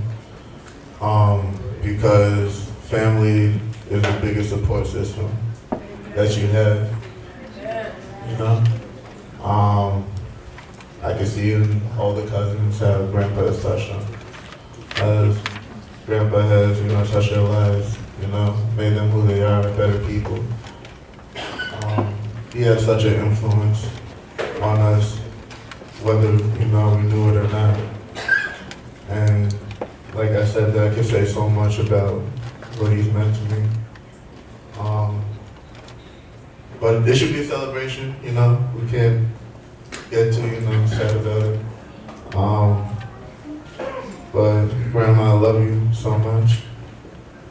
because family is the biggest support system that you have. I can see all the cousins have Grandpa has touched them. As Grandpa has, touched their lives, made them who they are, better people. He had such an influence on us, whether, we knew it or not. And like I said, I could say so much about what he's meant to me. But it should be a celebration, we can't get too, sad about it. But Grandma, I love you so much.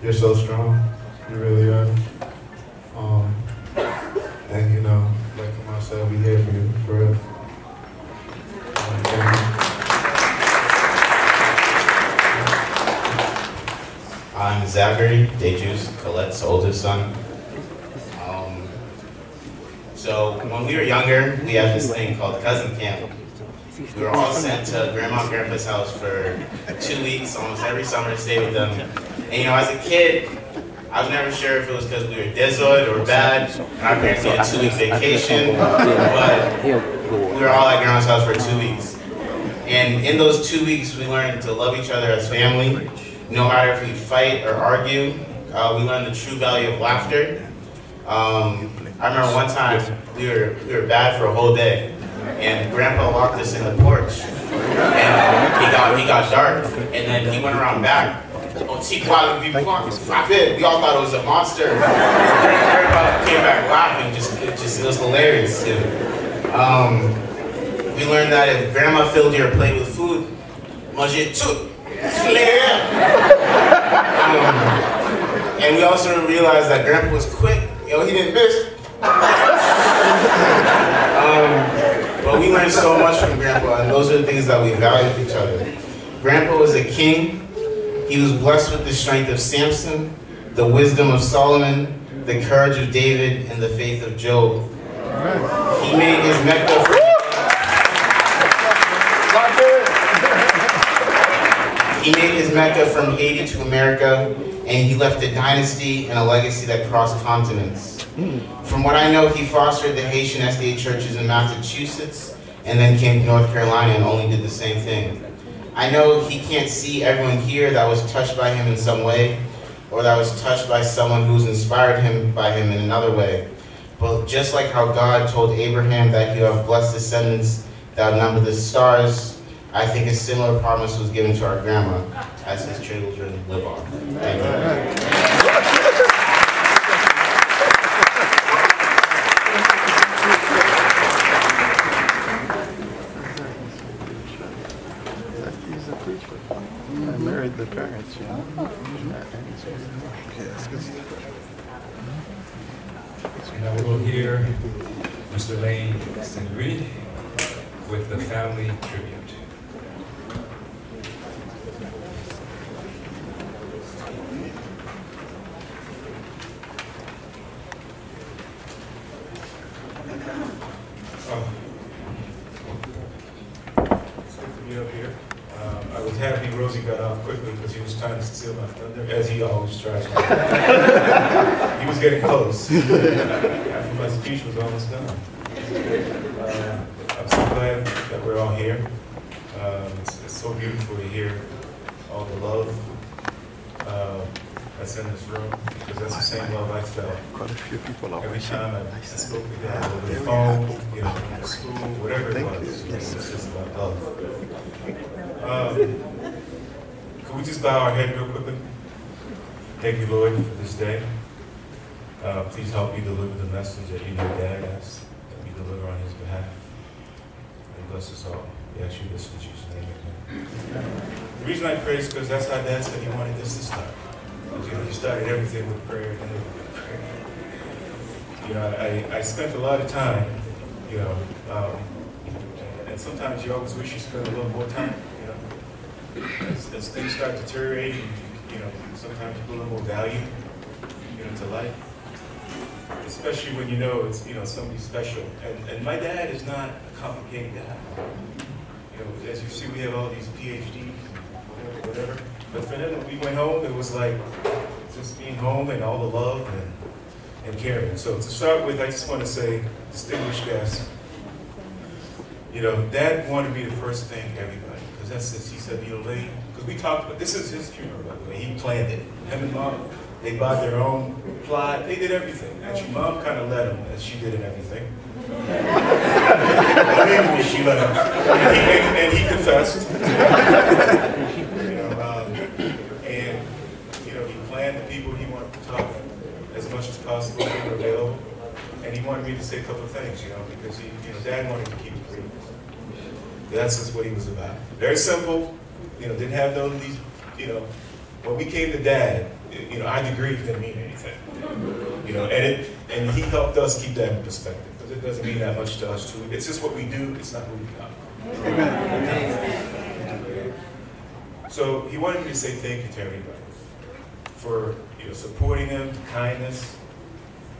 You're so strong, you really are. And like Kamar said, we're here for you, for real. I'm Zach. Zachary, Deju's, Colette's oldest son. So when we were younger, we had this thing called cousin camp. We were all sent to Grandma and Grandpa's house for 2 weeks, almost every summer, to stay with them. And as a kid, I was never sure if it was because we were desolate or bad, and our parents had a 2-week vacation, but we were all at Grandma's house for 2 weeks. And in those 2 weeks, we learned to love each other as family. No matter if we fight or argue, we learned the true value of laughter. I remember one time, we were bad for a whole day, and Grandpa locked us in the porch, and he got dark, and then he went around back. We all thought it was a monster. Grandpa came back laughing, it was hilarious. We learned that if Grandma filled your plate with food, manger tout. And we also realized that Grandpa was quick. He didn't miss. But we learned so much from Grandpa, and those are the things that we value with each other. Grandpa was a king. He was blessed with the strength of Samson, the wisdom of Solomon, the courage of David, and the faith of Job. He made his Mecca from Haiti to America, and he left a dynasty and a legacy that crossed continents. From what I know, he fostered the Haitian SDA churches in Massachusetts, and then came to North Carolina and only did the same thing. I know he can't see everyone here that was touched by him in some way, or that was touched by someone who's inspired him by him in another way. But just like how God told Abraham that he would have blessed descendants that outnumber the stars, I think a similar promise was given to our grandma as his children live on. Thank you. The parents, Now we will hear Mr. Pierre Saint Louis with the family tribute. Got off quickly because he was trying to steal my thunder, as he always tries to. He was getting close. After my speech was almost done. I'm so glad that we're all here. It's so beautiful to hear all the love that's in this room, because that's the same love I felt every time I spoke with Dad over the phone, in the school, whatever it was. It was just about love. Can we just bow our head real quickly? Thank you, Lord, for this day. Please help me deliver the message that you know Dad asked that we deliver on his behalf. And bless us all. We ask you this in Jesus' name, amen. The reason I pray is because that's how Dad said he wanted this to start. Because, he started everything with prayer and ended with prayer. I spent a lot of time, and sometimes you always wish you spent a little more time. As things start deteriorating, sometimes you put a little more value, to life. Especially when it's, somebody special. And my dad is not a complicated guy. As you see, we have all these PhDs, whatever. But for them, when we went home, it was like just being home and all the love and caring. So to start with, I just want to say, distinguished guests, Dad wanted me to first thank everybody. That's it. He said, because we talked about, this is his funeral, by the way. He planned it. Him and Mom, they bought their own plot. They did everything. Actually, Mom kind of led him, as she did in everything. Maybe she let him. And he confessed. He planned the people he wanted to talk as much as possible when they were available. And he wanted me to say a couple of things, because Dad wanted to keep it brief. That's just what he was about. Very simple, didn't have these, when we came to Dad, our degrees didn't mean anything. And he helped us keep that in perspective, because it doesn't mean that much to us too. It's just what we do, it's not who we are. So he wanted me to say thank you to everybody. for supporting him, the kindness,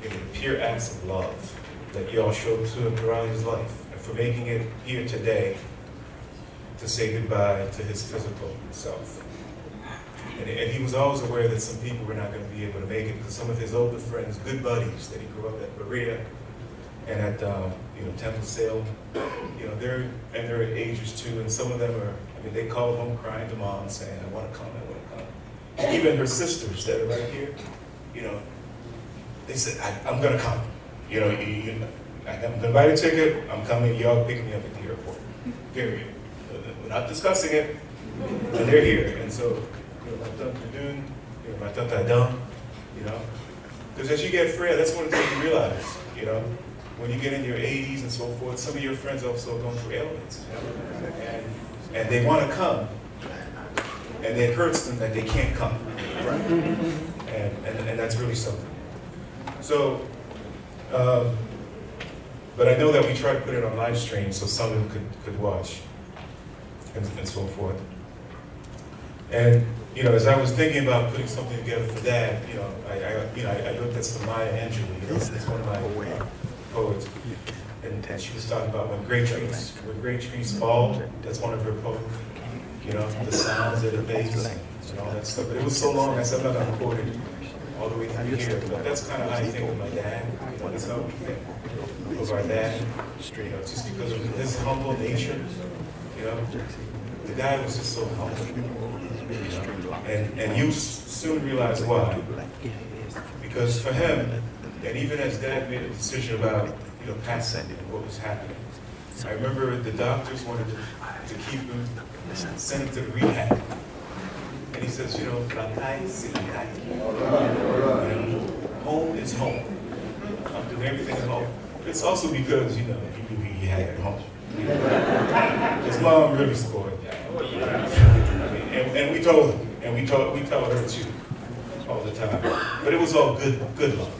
the pure acts of love that y'all showed to him throughout his life, and for making it here today to say goodbye to his physical self. And he was always aware that some people were not going to be able to make it because some of his older friends, good buddies that he grew up at Berea and at Temple Salem, they're ages too, and some of them are. They called home crying to mom saying, "I want to come, I want to come." Even her sisters that are right here, they said, "I'm going to come. I'm going to buy a ticket. I'm coming. Y'all pick me up at the airport." Period. We're not discussing it, but they're here, and so. Because as you get frail, that's one of the things you realize, when you get in your 80s and so forth, some of your friends also going through ailments, and they want to come, and it hurts them that they can't come, and that's really something. So, but I know that we try to put it on live stream so some of them could watch, and so forth. And as I was thinking about putting something together for that, I looked at some Maya Angelou. That's one of my poets, and she was talking about when great trees fall. That's one of her poems. The sounds at the base and all that stuff. But it was so long, I said I'm not going to quote it all the way through here. But that's kind of how you think of my dad. That's how we think of our dad. Just because of his humble nature. The guy was just so humble. And you soon realize why. Because for him, and even as Dad made a decision about passing and what was happening, I remember the doctors wanted to keep him, send him to the rehab. And he says, home is home. I'm doing everything at home. It's also because, he knew he had it at home. His mom really supported that. And we told him, and we told her too, all the time. But it was all good love,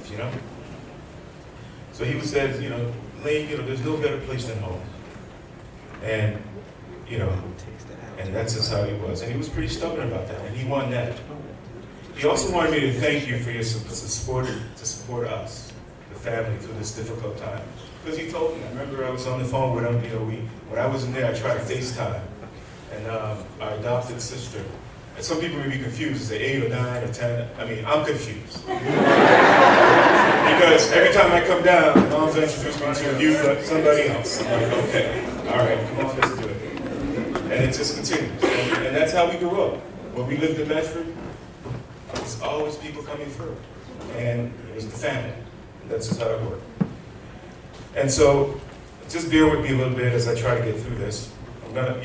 So he said, Lane, there's no better place than home. And, and that's just how he was. And he was pretty stubborn about that, and he won that. He also wanted me to thank you for your support to support us, the family, through this difficult time. Because he told me, I remember I was on the phone with him, when I was in there, I tried to FaceTime. And our adopted sister, and some people may be confused, is it 8 or 9 or 10? I'm confused. Because every time I come down, mom's introduced me to you, but somebody else. I'm like, okay, all right, come on, let's do it. And it just continues. And that's how we grew up. When we lived in Medford, there was always people coming through. And it was the family. That's just how it worked. And so, just bear with me a little bit as I try to get through this. I'm gonna,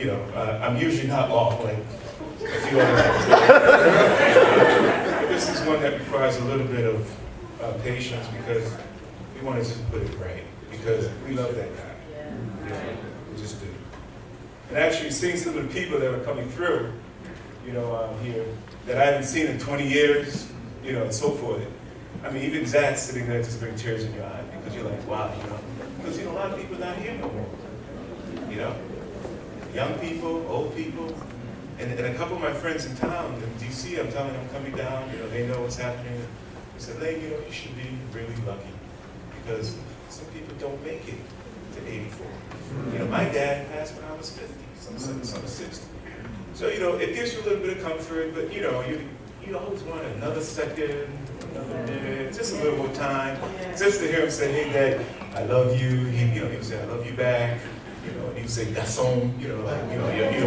I'm usually not long like a few others. But this is one that requires a little bit of patience because we want to just put it right because we love that guy. We just do. And actually, seeing some of the people that were coming through, here that I haven't seen in 20 years, and so forth. Even Zach sitting there just bring tears in your eye because you're like, wow, because a lot of people not here no more. Young people, old people, and a couple of my friends in town, in DC, I'm telling them I'm coming down, they know what's happening. They said, Lane, you should be really lucky because some people don't make it to 84. My dad passed when I was 50, some 60. So, it gives you a little bit of comfort, but you always want another second, another minute, just a little more time, just to hear him say, hey, Dad, I love you. He would say, I love you back. And he would say, garçon,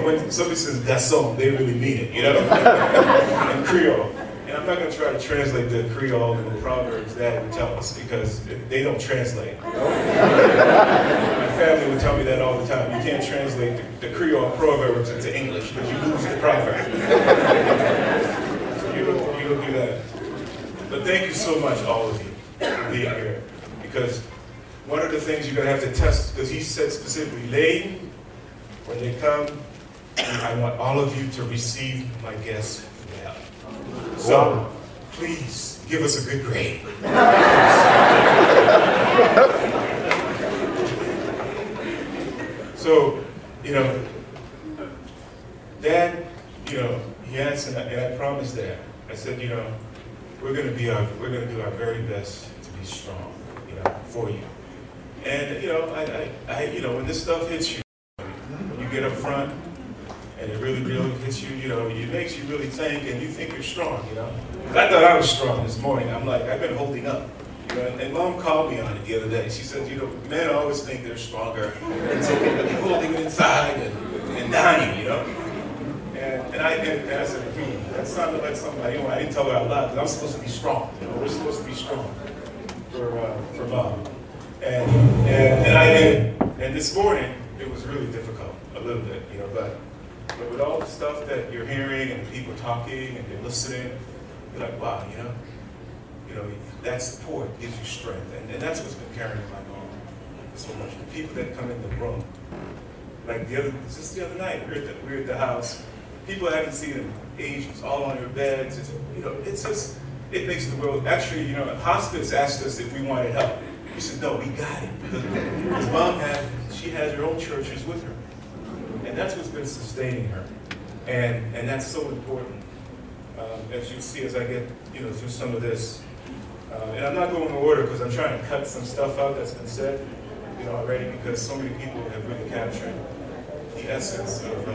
when somebody says garçon, they really mean it, in Creole. And I'm not going to try to translate the Creole and the Proverbs that would tell us because they don't translate. My family would tell me that all the time. You can't translate the Creole Proverbs into English because you lose the proverb. So you don't do that. But thank you so much, all of you, for being here. Because one of the things you're going to have to test, because he said specifically, Lane, when they come, I want all of you to receive my guests well. So, please, give us a good grade. So, Dad, he asked, and I promised that. I said, we're going to do our very best to be strong, for you. And when this stuff hits you, when you get up front, and it really hits you, it makes you really think, and you think you're strong, I thought I was strong this morning. I'm like, I've been holding up. And Mom called me on it the other day. She said, men always think they're stronger, and so they're holding it inside and dying, And I said, that sounded like something I didn't tell her out loud, because I'm supposed to be strong. We're supposed to be strong for Mom. And this morning, it was really difficult, a little bit, but with all the stuff that you're hearing and people talking and you're listening, you're like, wow, that support gives you strength. And that's what's been carrying my mom so much. The people that come in the room. Like just the other night, we were at the house. People I haven't seen in ages, all on their beds. It makes the world, actually, hospice asked us if we wanted help. We said, no, we got it. Because Mom she has her own churches with her. And that's what's been sustaining her. And that's so important. As you see, as I get through some of this, and I'm not going in order because I'm trying to cut some stuff out that's been said, already, because so many people have really captured the essence of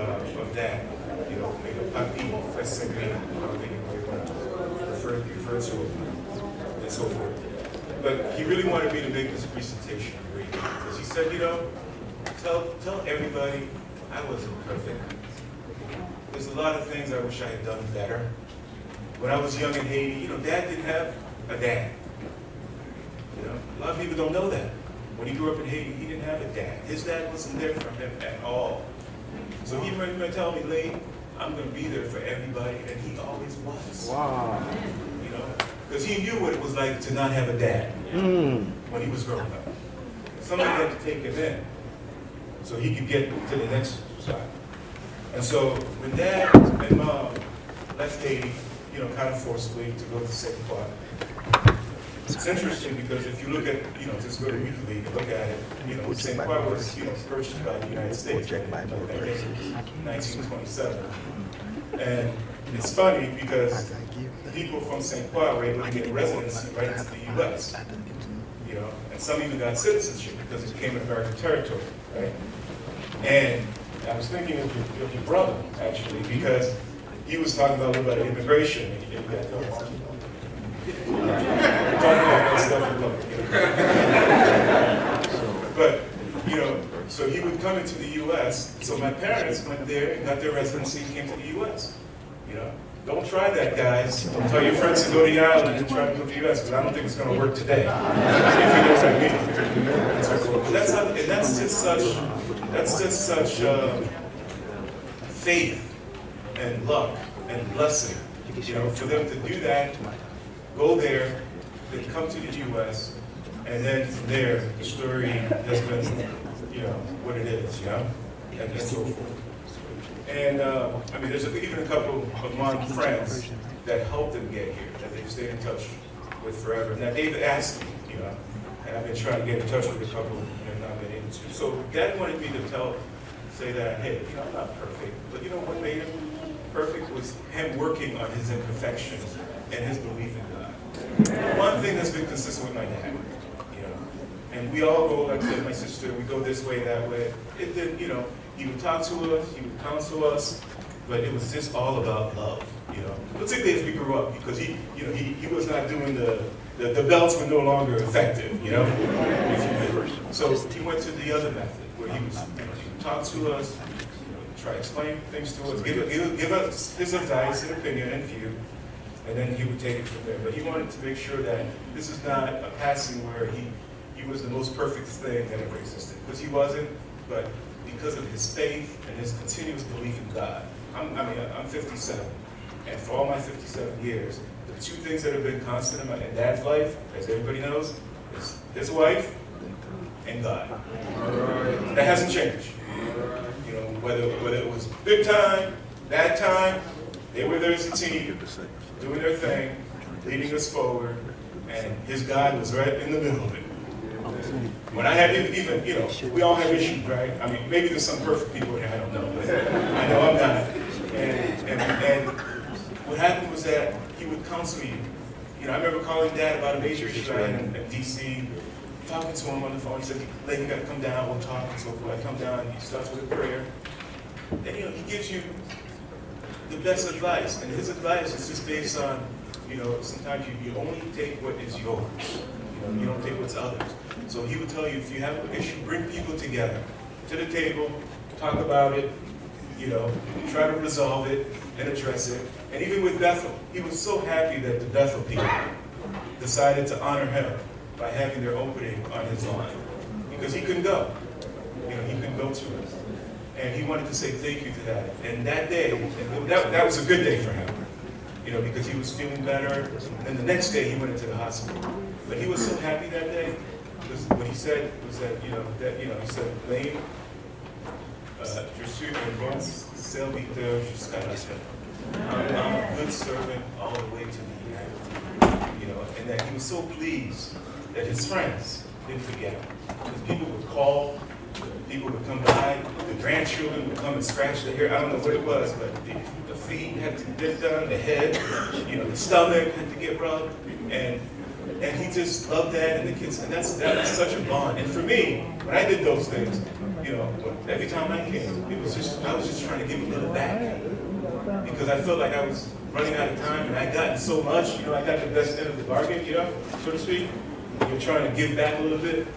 that. Papi, Pierre Saint Louis, refer to it, and so forth. But he really wanted me to make this presentation great, because he said, tell everybody I wasn't perfect. There's a lot of things I wish I had done better. When I was young in Haiti, Dad didn't have a dad. A lot of people don't know that. When he grew up in Haiti, he didn't have a dad. His dad wasn't there for him at all. So he was going to tell me, Lee, I'm going to be there for everybody, and he always was. Wow. Because he knew what it was like to not have a dad when he was growing up. Somebody had to take him in so he could get to the next side. And so when Dad and Mom left Haiti, kind of forcibly to go to St. Croix, it's interesting because if you look at, just go to WikiLeaks and look at it, St. Croix was, purchased by the United States in 1927. And it's funny because people from St. Croix were able to get residency right into the U.S., and some even got citizenship because it became American territory, right? And I was thinking of your brother, actually, because he was talking about a little bit of immigration. And you got to talking about that stuff. But, so he would come into the U.S. So my parents went there and got their residency and came to the U.S. Don't try that, guys. Don't tell your friends to go to the island and try to go to the U.S. because I don't think it's going to work today. If you know what I mean. But that's just such faith and luck and blessing. For them to do that, go there, then come to the U.S., and then from there, the story has been, what it is, and so forth. And there's even a couple of my friends that helped them get here, that they've stayed in touch with forever. Now, they've asked me, and I've been trying to get in touch with a couple and not been able to. So Dad wanted me to say that, hey, I'm not perfect, but what made him perfect was him working on his imperfections and his belief in God. One thing that's been consistent with my dad, and we all go, like I said, my sister, we go this way, that way. It did, he would talk to us, he would counsel us, but it was just all about love, particularly as we grew up, because he was not doing the belts were no longer effective, if you will. So he went to the other method, where he would talk to us, try to explain things to us, give us his advice and opinion and view, and then he would take it from there. But he wanted to make sure that this is not a passing where he was the most perfect thing that ever existed, because he wasn't, but because of his faith and his continuous belief in God. I'm 57, and for all my 57 years, the two things that have been constant in my Dad's life, as everybody knows, is his wife and God. That hasn't changed. Whether it was good time, bad time, they were there as a team, doing their thing, leading us forward, and his God was right in the middle of it. When I had even, we all have issues, right? Maybe there's some perfect people here, I don't know, but I know I'm not. And what happened was that he would counsel you. You know, I remember calling Dad about a major issue I had in D.C., talking to him on the phone. He said, Clayton, you got to come down, we'll talk and so forth. I come down, he starts with a prayer. And, you know, he gives you the best advice. And his advice is just based on, you know, sometimes you only take what is yours. You know, you don't take what's others. So he would tell you, if you have an issue, bring people together to the table, talk about it, you know, try to resolve it and address it. And even with Bethel, he was so happy that the Bethel people decided to honor him by having their opening on his lawn. Because he couldn't go. You know, he couldn't go to it. And he wanted to say thank you to that. And that day, and that was a good day for him. You know, because he was feeling better. And the next day he went into the hospital. But he was so happy that day, because what he said was that, he said, Lane, je suis un bon serviteur jusqu'à la fin. I'm a good servant all the way to the end. You know, and that he was so pleased that his friends didn't forget him. Because people would call, people would come by, the grandchildren would come and scratch their hair. I don't know what it was, but the feet had to get done, the head, you know, the stomach had to get rubbed. And he just loved that, and the kids, and that was such a bond. And for me, when I did those things, you know, every time I came, I was just trying to give a little back. Because I felt like I was running out of time, and I'd gotten so much, you know, I got the best end of the bargain, you know, so to speak. You're trying to give back a little bit,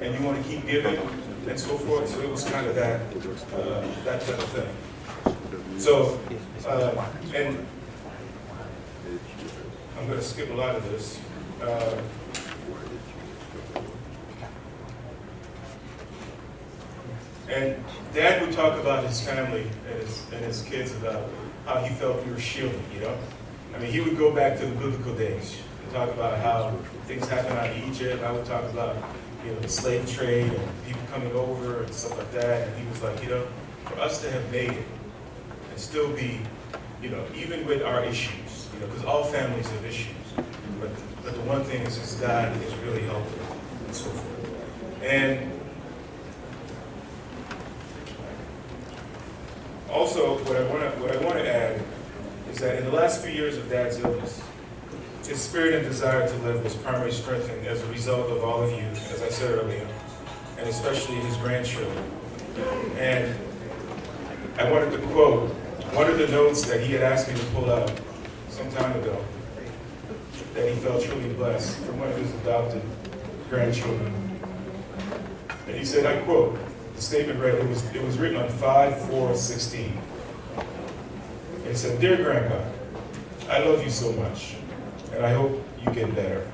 and you want to keep giving, and so forth. So it was kind of that type of thing. So, and I'm going to skip a lot of this. And Dad would talk about his family and his kids, about how he felt we were shielded, you know? I mean, he would go back to the biblical days and talk about how things happened out of Egypt. I would talk about, you know, the slave trade and people coming over and stuff like that. And he was like, you know, for us to have made it and still be, you know, even with our issues, you know, because all families have issues. But the one thing is just God is really helpful and so forth. And also, what I want to add is that in the last few years of Dad's illness, his spirit and desire to live was primarily strengthened as a result of all of you, as I said earlier, and especially his grandchildren. And I wanted to quote one of the notes that he had asked me to pull out some time ago, that he felt truly blessed from one of his adopted grandchildren. And he said, I quote, the statement read, it was written on 5/4/16. And it said, Dear Grandpa, I love you so much, and I hope you get better.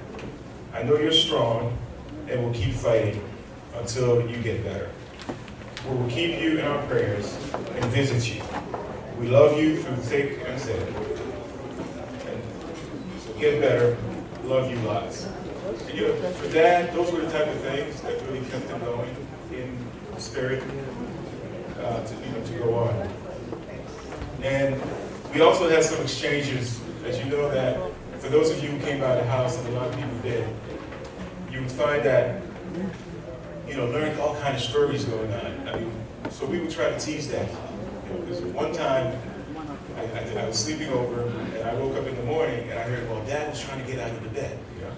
I know you're strong, and we'll keep fighting until you get better. We will keep you in our prayers and visit you. We love you through thick and thin. And so get better, love you lots. And, you know, for Dad, those were the type of things that really kept him going in spirit to go on. And we also had some exchanges, as you know, that for those of you who came by the house, and a lot of people did, you would find that, you know, learned all kinds of stories going on. I mean, so we would try to tease that. Because one time, I was sleeping over, and I woke up in the morning, and I heard, well, Dad was trying to get out of the bed, you know?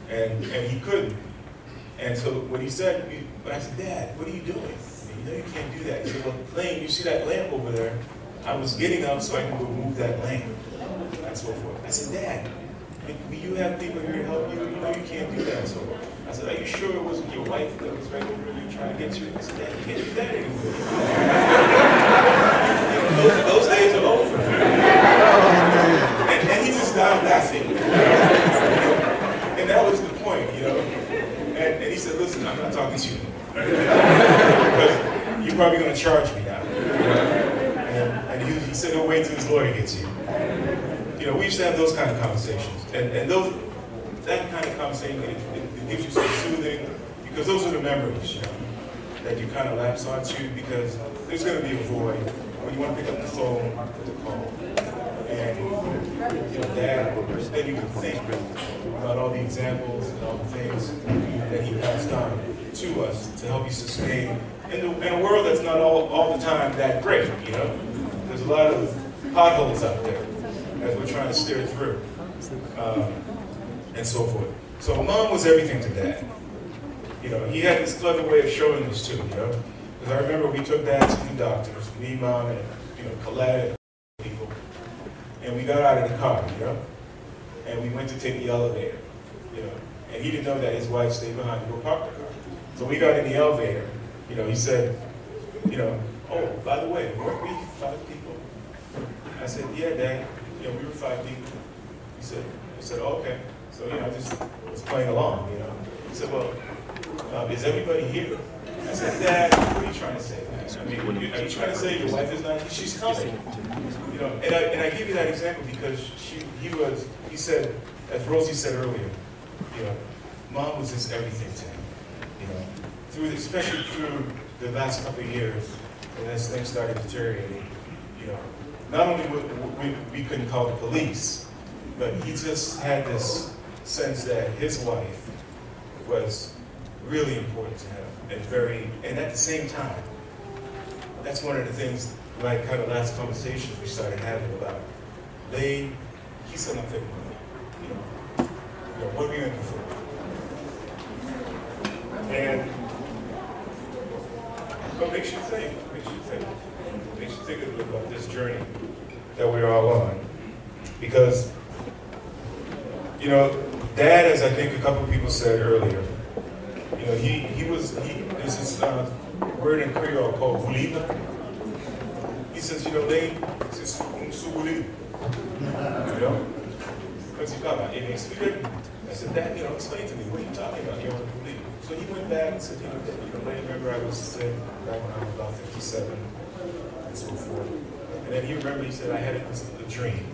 And he couldn't. And so when he said, when I said, Dad, what are you doing? You know you can't do that. He said, well, Lane, you see that lamp over there? I was getting up so I could go move that lamp, and so forth. I said, Dad, will you have people here to help you? You know you can't do that, and so forth. I said, are you sure it wasn't your wife that was right over you trying to get you? I said, Dad, you can't do that anymore. Those days are over. And he just started laughing. And that was the point, you know. And he said, listen, I'm not talking to you. Because you're probably going to charge me now. And he said, he'll wait till his lawyer gets here. You know, we used to have those kind of conversations. And that kind of conversation, it gives you some soothing, because those are the memories, you know, that you kind of lapse onto, because there's going to be a void when you want to pick up the phone to call. And, you know, Dad, then you can think about all the examples and all the things that he passed on to us to help you sustain in a world that's not all the time that great, you know? There's a lot of potholes out there as we're trying to steer through. and so forth. So Mom was everything to Dad. You know, he had this clever way of showing this too, you know. Because I remember we took Dad to the doctors, me, Mom, and, you know, Colette and people. And we got out of the car, you know. And we went to take the elevator, you know. And he didn't know that his wife stayed behind to go park the car. So we got in the elevator, you know, he said, you know, oh, by the way, weren't we 5 people? I said, yeah, Dad, you know, we were 5 people. He said, oh, okay. So, you know, I just was playing along, you know. He said, well, is everybody here? I said, Dad, what are you trying to say, man? I mean, are you trying to say your wife is not here? She's coming. You know, and I give you that example because he said, as Rosie said earlier, you know, Mom was just everything to him, you know, especially through the last couple of years, and as things started deteriorating, you know, not only we couldn't call the police, but he just had this sense that his wife was really important to him, and at the same time, that's one of the things, like kind of last conversations we started having about, he said nothing about me, you know, what are we going to do for him? And what makes you think a little about this journey that we're all on. Because, you know, Dad, as I think a couple of people said earlier, you know, there's this word in Creole called vulida. He says, you know, it's you know? I said, Dad, you know, explain to me, what are you talking about? You know, so he went back and said, you know, I remember I was sick back when I was about 57 and so forth. And then he remembered, he said, I had a dream.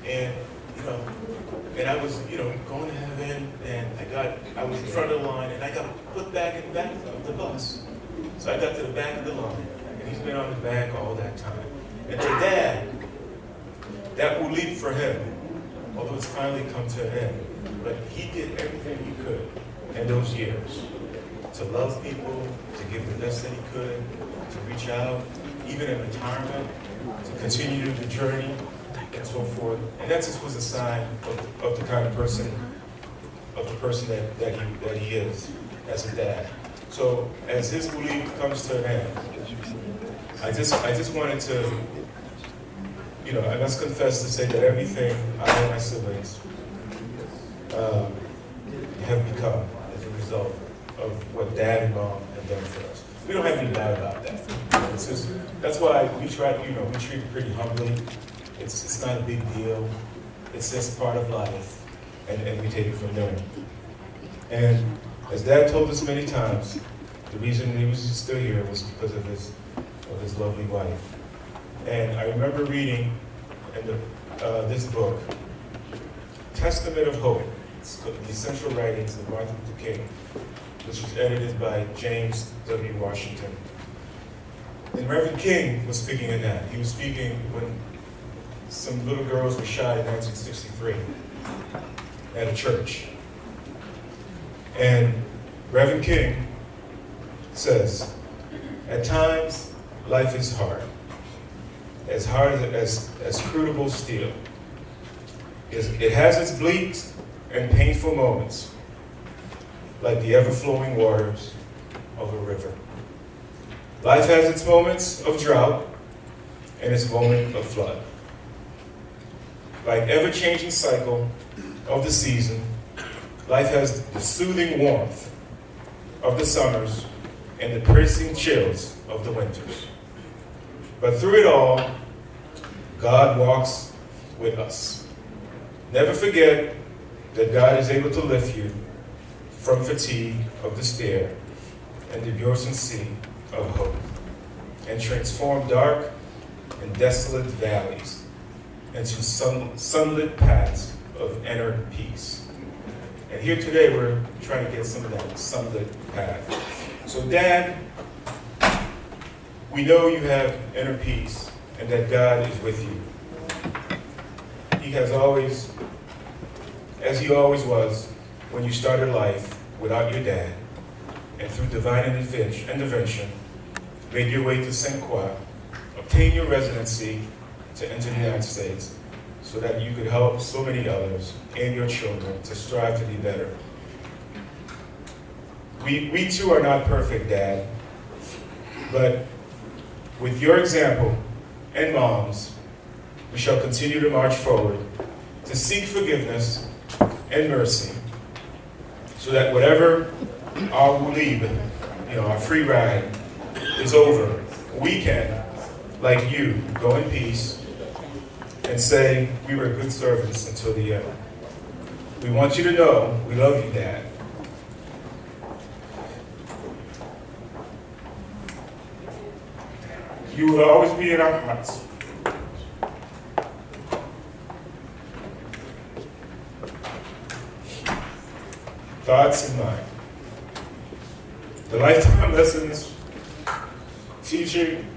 And, you know, and I was, you know, going to heaven, and I was in front of the line, and I got put back in the back of the bus. So I got to the back of the line, and he's been on his back all that time. And to Dad, that will leap for him, although it's finally come to an end. But he did everything he could in those years to love people, to give the best that he could, to reach out, even in retirement, to continue the journey, and so forth. And that just was a sign of the kind of person, that he is as a dad. So as his belief comes to an end, I just wanted to, you know, I must confess to say that everything I and my siblings have become as a result of what Dad and Mom have done for us. We don't have any doubt about that. It's just, that's why we try, you know, we treat it pretty humbly. It's not a big deal. It's just part of life, and we take it from there. And as Dad told us many times, the reason he was still here was because of his lovely wife. And I remember reading in this book, Testament of Hope. It's the Essential Writings of Martin Luther King, which was edited by James W. Washington. And Reverend King was speaking in that. He was speaking when some little girls were shot in 1963 at a church. And Reverend King says, at times, life is hard as crucible steel. It has its bleak and painful moments, like the ever-flowing waters of a river. Life has its moments of drought and its moment of flood. Like ever-changing cycle of the season, life has the soothing warmth of the summers and the piercing chills of the winters. But through it all, God walks with us. Never forget that God is able to lift you from fatigue of despair and the bursting sea of hope, and transform dark and desolate valleys into sunlit paths of inner peace. And here today we're trying to get some of that sunlit path. So Dad, we know you have inner peace and that God is with you. He has always, as he always was when you started life without your dad, and through divine intervention, made your way to St. Croix, obtained your residency to enter the United States, so that you could help so many others and your children to strive to be better. We too are not perfect, Dad, but with your example and Mom's, we shall continue to march forward to seek forgiveness and mercy so that whatever our leave, our free ride is over, we can, like you, go in peace and say we were good servants until the end. We want you to know we love you, Dad. You will always be in our hearts. Thoughts in mind. The lifetime lessons, teaching,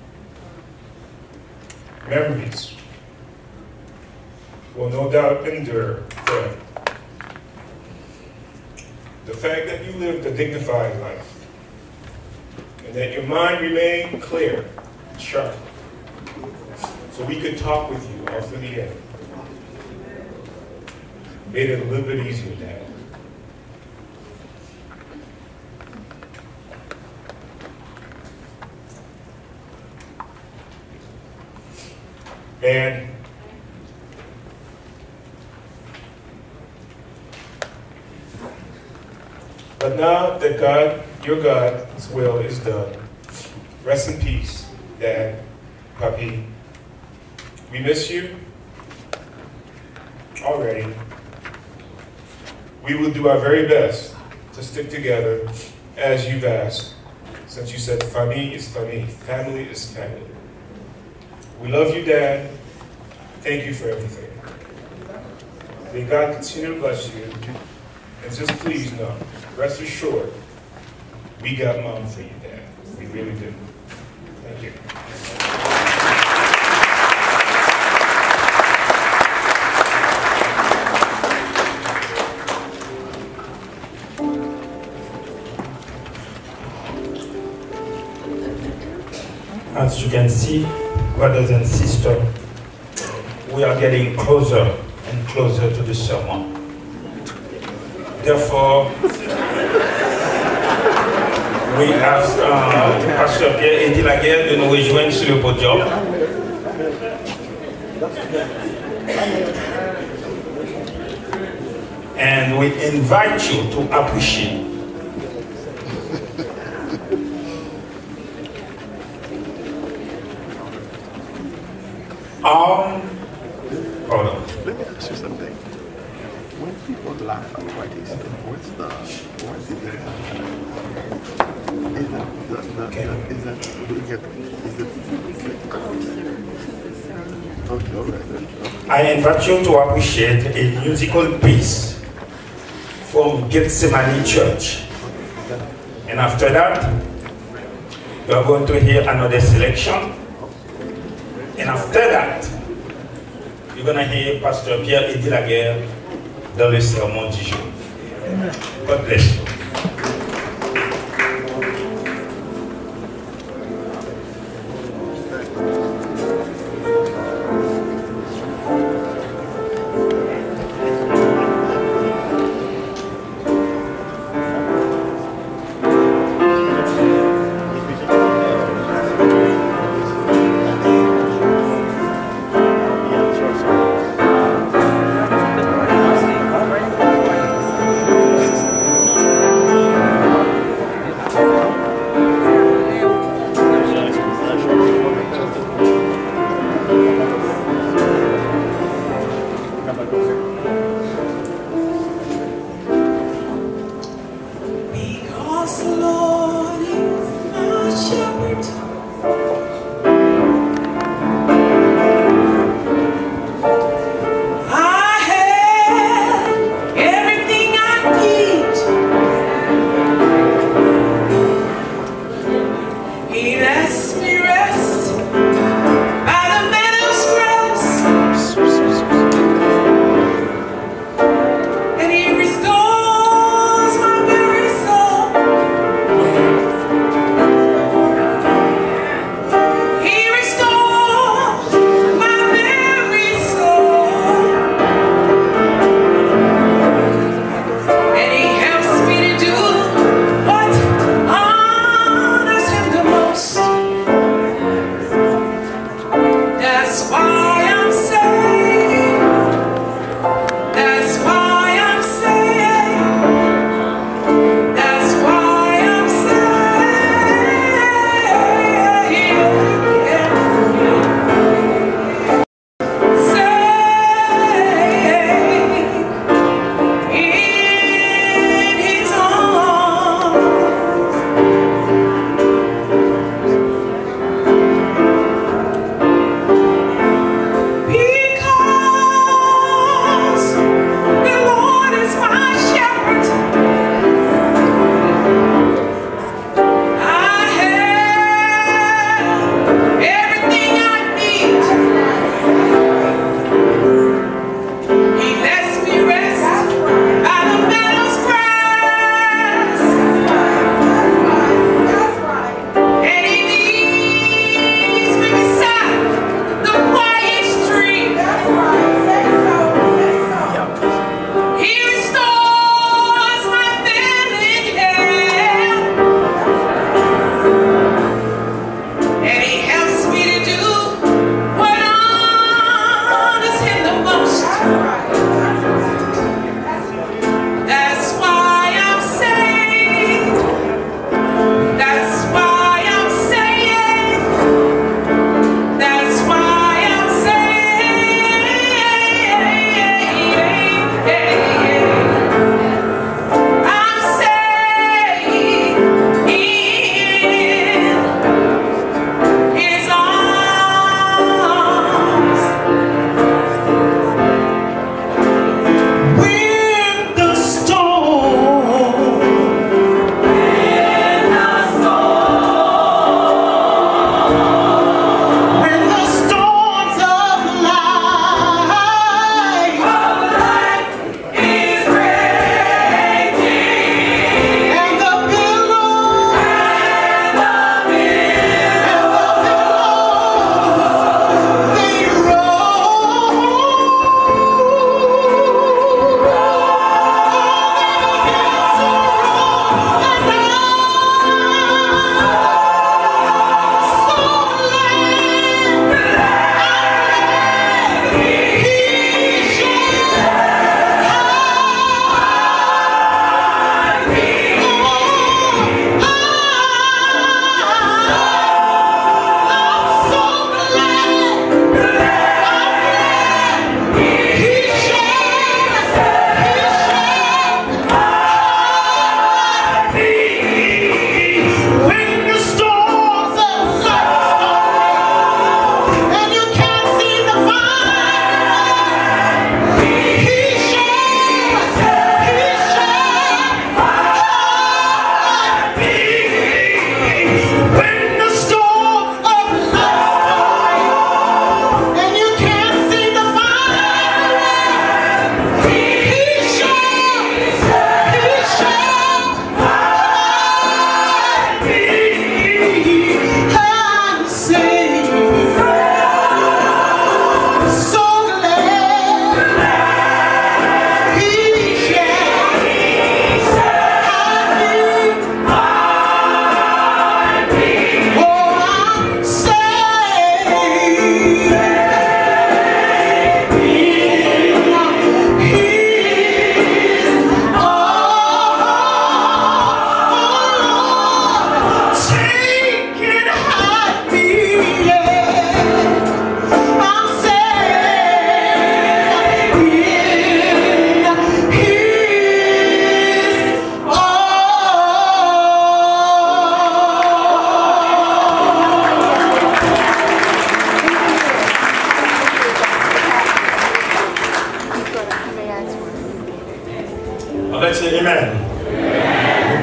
memories will no doubt endure forever. The fact that you lived a dignified life and that your mind remained clear, sharp, so we could talk with you all through the end, made it a little bit easier, Dad. And but now that your God's will is done, rest in peace, Dad, Papi. We miss you already. We will do our very best to stick together as you've asked, since you said famille is famille, family is family. We love you, Dad. Thank you for everything. May God continue to bless you. And just please know, rest assured, we got Mom for you, Dad. We really do. Thank you. As you can see, brothers and sisters, we are getting closer and closer to the sermon. Therefore, we ask Pasteur Pierre et Dillard de nous rejoindre sur le podium. And we invite you to appreciate hold on. Let me ask you something. When people laugh at what he said, what's the okay, all right. I invite you to appreciate a musical piece from Gethsemane Church. And after that, you are going to hear another selection. And after that, you're going to hear Pasteur Pierre et Dillard dans le sermon du jour. God bless you.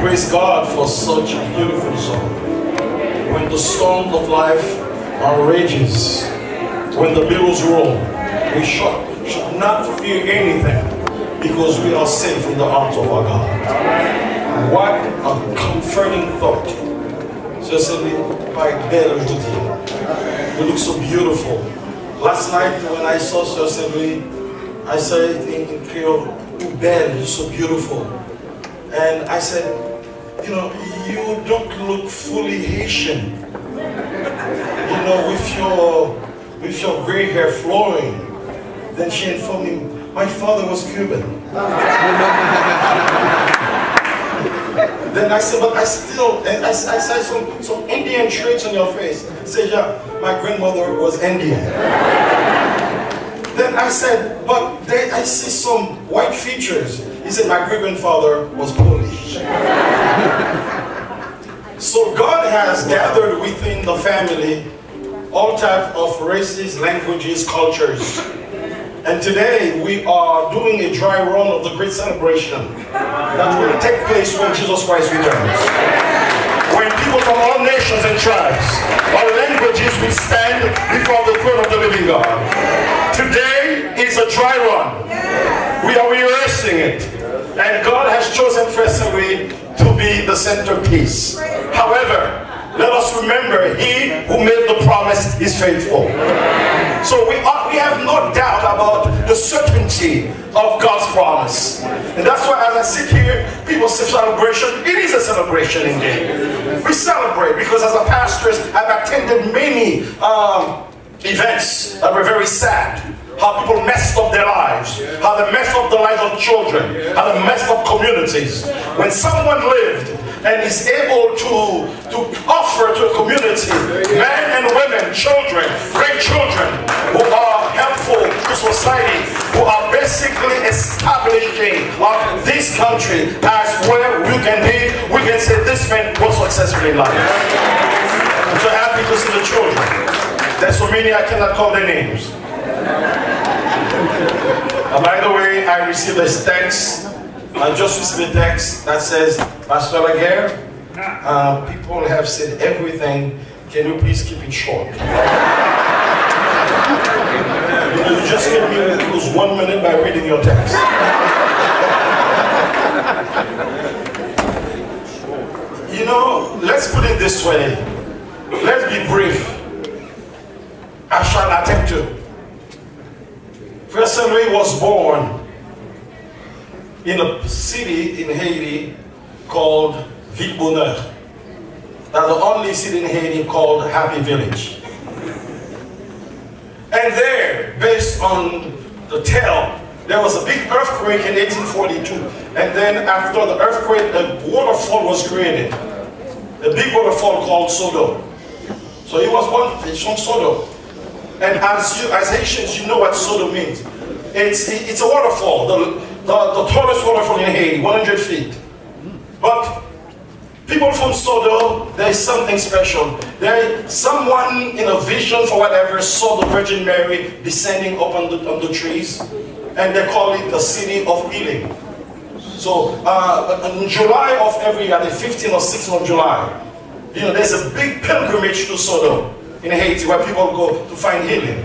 praise God for such a beautiful song. When the storm of life rages, when the billows roll, we should not fear anything, because we are safe in the arms of our God. What a comforting thought. Cecily, my belle aujourd'hui. You look so beautiful. Last night when I saw Cecily, I said in Creole, "Oh, belle, you're so beautiful." And I said, you know, you don't look fully Haitian. You know, with your gray hair flowing. Then she informed me, my father was Cuban. Then I said, but I still, and I said some Indian traits on your face. I said, yeah, my grandmother was Indian. Then I said, but I see some white features. He said, my great-grandfather was Polish. So God has gathered within the family all types of races, languages, cultures. And today we are doing a dry run of the great celebration that will take place when Jesus Christ returns. When people from all nations and tribes, all languages will stand before the throne of the living God. Today is a dry run. We are rehearsing it. And God has chosen First Saint Louis to be the centerpiece. However, let us remember, he who made the promise is faithful. So we have no doubt about the certainty of God's promise. And that's why as I sit here, people say celebration. It is a celebration indeed. We celebrate because as a pastor, I've attended many events that were very sad. How people messed up their lives, how they messed up the lives of children, how they messed up communities. When someone lived and is able to offer to a community, men and women, children, grandchildren, who are helpful to society, who are basically establishing this country as where we can be, we can say this man was successful in life. I'm so happy to see the children. There's so many I cannot call their names. By the way, I received a text. I just received a text that says, Pastor Laguerre, people have said everything. Can you please keep it short? You just gave me lose 1 minute by reading your text. You know, let's put it this way. Let's be brief. I shall attempt to. Pierre Saint Louis was born in a city in Haiti called Ville-Bonheur. That's the only city in Haiti called Happy Village. And there, based on the tale, there was a big earthquake in 1842. And then after the earthquake, a waterfall was created. A big waterfall called Sodo. So he was born from Sodo. And as Haitians, you know what Sodo means. It's a waterfall, the tallest waterfall in Haiti, 100 feet. But people from Sodo, there's something special. Someone in a vision for whatever saw the Virgin Mary descending up on the trees, and they call it the city of healing. So in July of every year, the 15th or 16th of July, you know, there's a big pilgrimage to Sodo in Haiti where people go to find healing.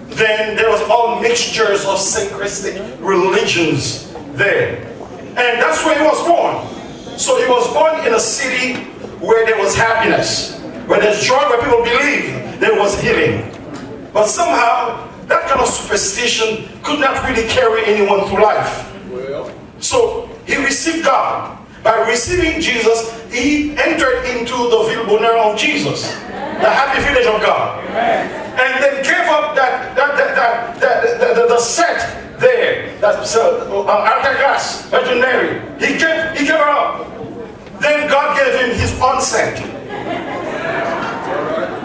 Then there was all mixtures of syncretic religions there. And that's where he was born. So he was born in a city where there was happiness, where there's joy, where people believed there was healing. But somehow, that kind of superstition could not really carry anyone through life. So he received God. By receiving Jesus, he entered into the Ville-Bonheur of Jesus, the happy village of God, and then gave up the set there, Artagas, Virgin Mary. He gave her up. Then God gave him his own set.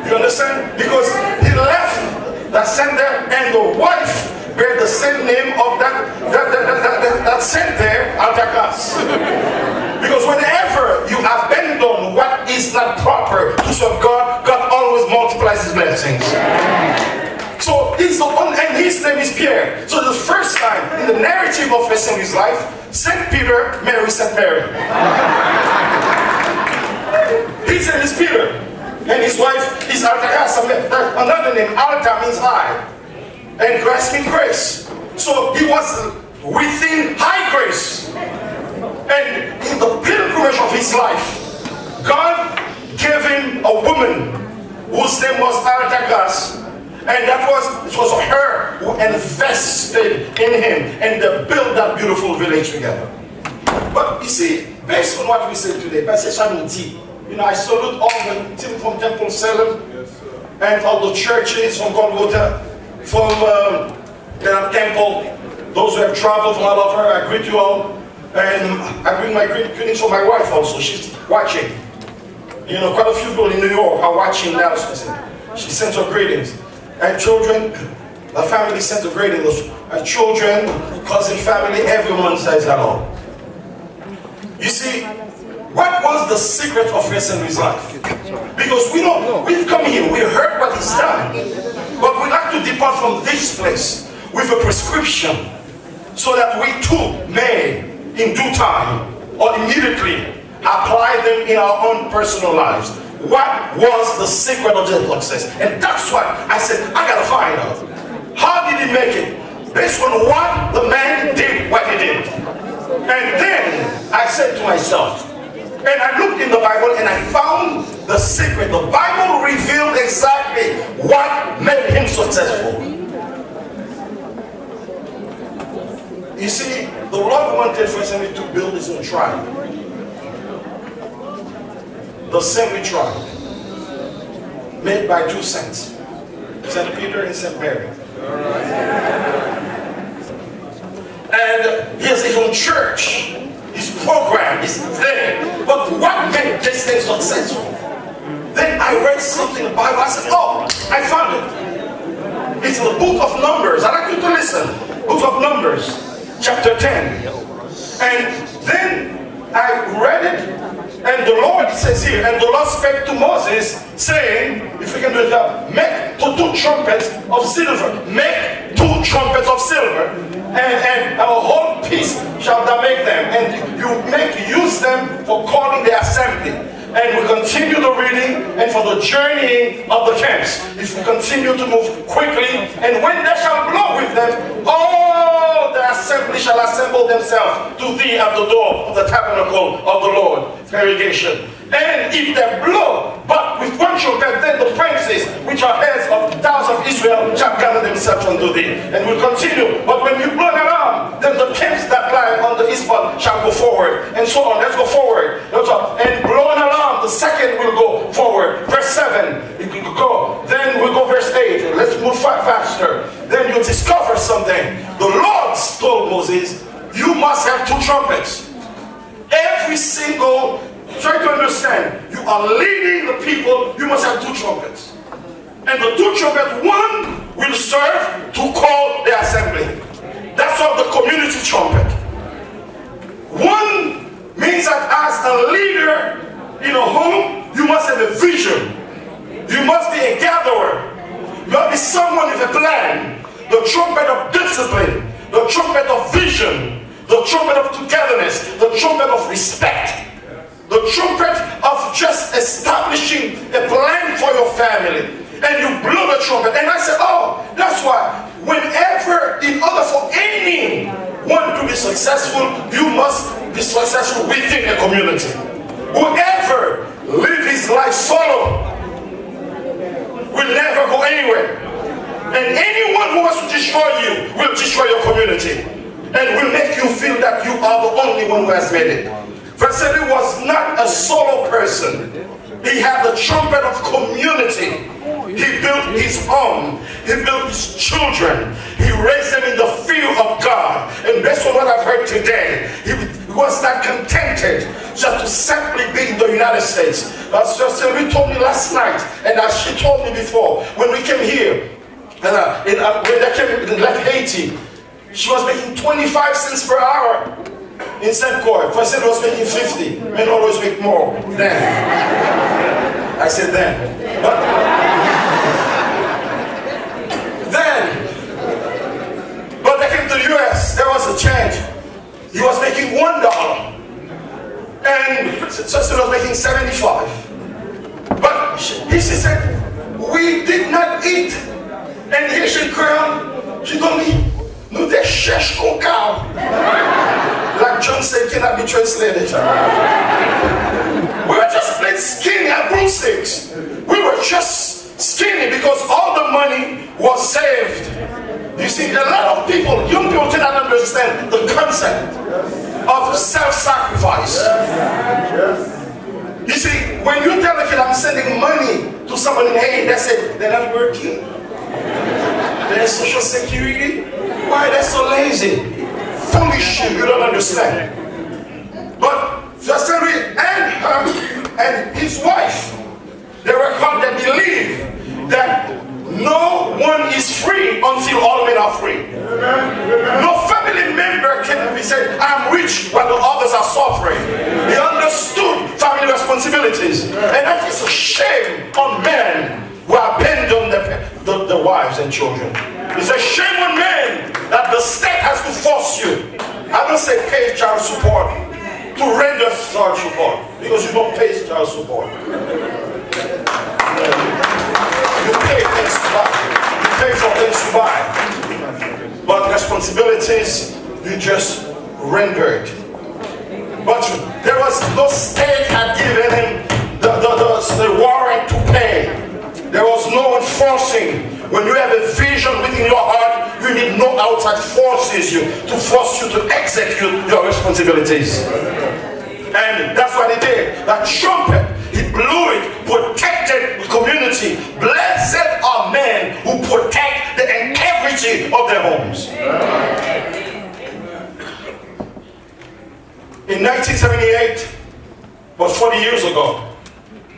You understand? Because he left that set there, and the wife bear the same name of that set there, Artagas. Because whenever you abandon what is not proper to serve God, God always multiplies his blessings. So he's the one, and his name is Pierre. So the first time in the narrative of First Saint Louis' life, Saint Peter marries Saint Mary. German name Alta means high, and grace means grace. So he was within high grace. And in the pilgrimage of his life, God gave him a woman whose name was Alta, and it was her who invested in him, and they built that beautiful village together. But you see, based on what we say today, I salute all the people from Temple Salem and all the churches from Golgotha, from the temple, those who have traveled from all over. I greet you all, and I bring my greetings for my wife also. She's watching. You know, quite a few people in New York are watching now. She sends her greetings. And children, the family sends her greetings. Children, cousin family, everyone says hello. You see, what was the secret of Pierre Saint Louis' life? Because we've come here, we heard what he's done, but we'd like to depart from this place with a prescription so that we too may, in due time or immediately, apply them in our own personal lives. What was the secret of their success? And that's what I said, I gotta find out. How did he make it? Based on what the man did, what he did. And then I said to myself, and I looked in the Bible and I found the secret. The Bible revealed exactly what made him successful. You see, the Lord wanted for Saint Louis to build his own tribe. The Saint Louis tribe, made by two saints, St. Peter and St. Mary. And he has his own church. His program is there. But what made this thing successful? Then I read something in the Bible. I said, oh, I found it. It's the book of Numbers. I'd like you to listen. Book of Numbers, chapter 10. And then I read it, and the Lord says here, and the Lord spake to Moses, saying, if we can do it now, make two trumpets of silver. Make 2 trumpets of silver. And a whole piece shall thou make them, and you use them for calling the assembly. And we continue the reading, and for the journeying of the camps. If we continue to move quickly, and when they shall blow with them, all the assembly shall assemble themselves to thee at the door of the tabernacle of the Lord. Congregation. And if they blow, but with one trumpet, then the princes, which are heads of the towns of Israel, shall gather themselves unto thee. And will continue. But when you blow an alarm, then the camps that lie on the eastward shall go forward. And so on. Let's go forward. And blow an alarm, the second will go forward. Verse 7, it will go. Then we'll go verse 8. Let's move faster. Then you discover something. The Lord told Moses, you must have 2 trumpets. Every single, try to understand, you are leading the people, you must have 2 trumpets. And the 2 trumpets, one will serve to call the assembly. That's what the community trumpet. One means that as a leader in a home, you must have a vision. You must be a gatherer. You must be someone with a plan. The trumpet of discipline, the trumpet of vision, the trumpet of togetherness, the trumpet of respect, the trumpet of just establishing a plan for your family. And you blow the trumpet. And I said, oh, that's why whenever, in order for anyone to be successful, you must be successful within a community. Whoever lives his life solo will never go anywhere. And anyone who wants to destroy you will destroy your community. And will make you feel that you are the only one who has made it. Vasily was not a solo person. He had the trumpet of community. He built his home. He built his children. He raised them in the fear of God. And based on what I've heard today, he was not contented just to simply be in the United States. Sister Sylvie told me last night, and as she told me before, when we came here, when they left Haiti, she was making 25 cents per hour in St. Croix. First was making 50. Men always make more then. I said then. But they came to the US, there was a change. He was making $1. And Sister was making 75. But she said, we we did not eat. And Haitian Creole, she told me, nous te cherche coca. Like John said, cannot be translated. We were just plain skinny at broomsticks. We were just skinny because all the money was saved. You see, a lot of people, young people cannot understand the concept of self-sacrifice. You see, when you tell a kid I'm sending money to someone in Haiti, they say they're not working. They're social security. Why they're so lazy? Foolish, you don't understand. But Pierre Saint Louis and his wife, they were called to believe that no one is free until all men are free. No family member can be said, I'm rich while the others are suffering. He understood family responsibilities. And that is a shame on men who abandon the wives and children. It's a shame on men that the state has to force you. I don't say pay child support, to render child support, because you don't pay child support. You pay things to buy. You pay for things to buy. But responsibilities, you just rendered. But there was no state had given him the warrant to pay. There was no enforcing. When you have a vision within your heart, you need no outside forces you to force you to execute your responsibilities. And that's what he did. That trumpet, he blew it, protected the community. Blessed are men who protect the integrity of their homes. In 1978, about 40 years ago,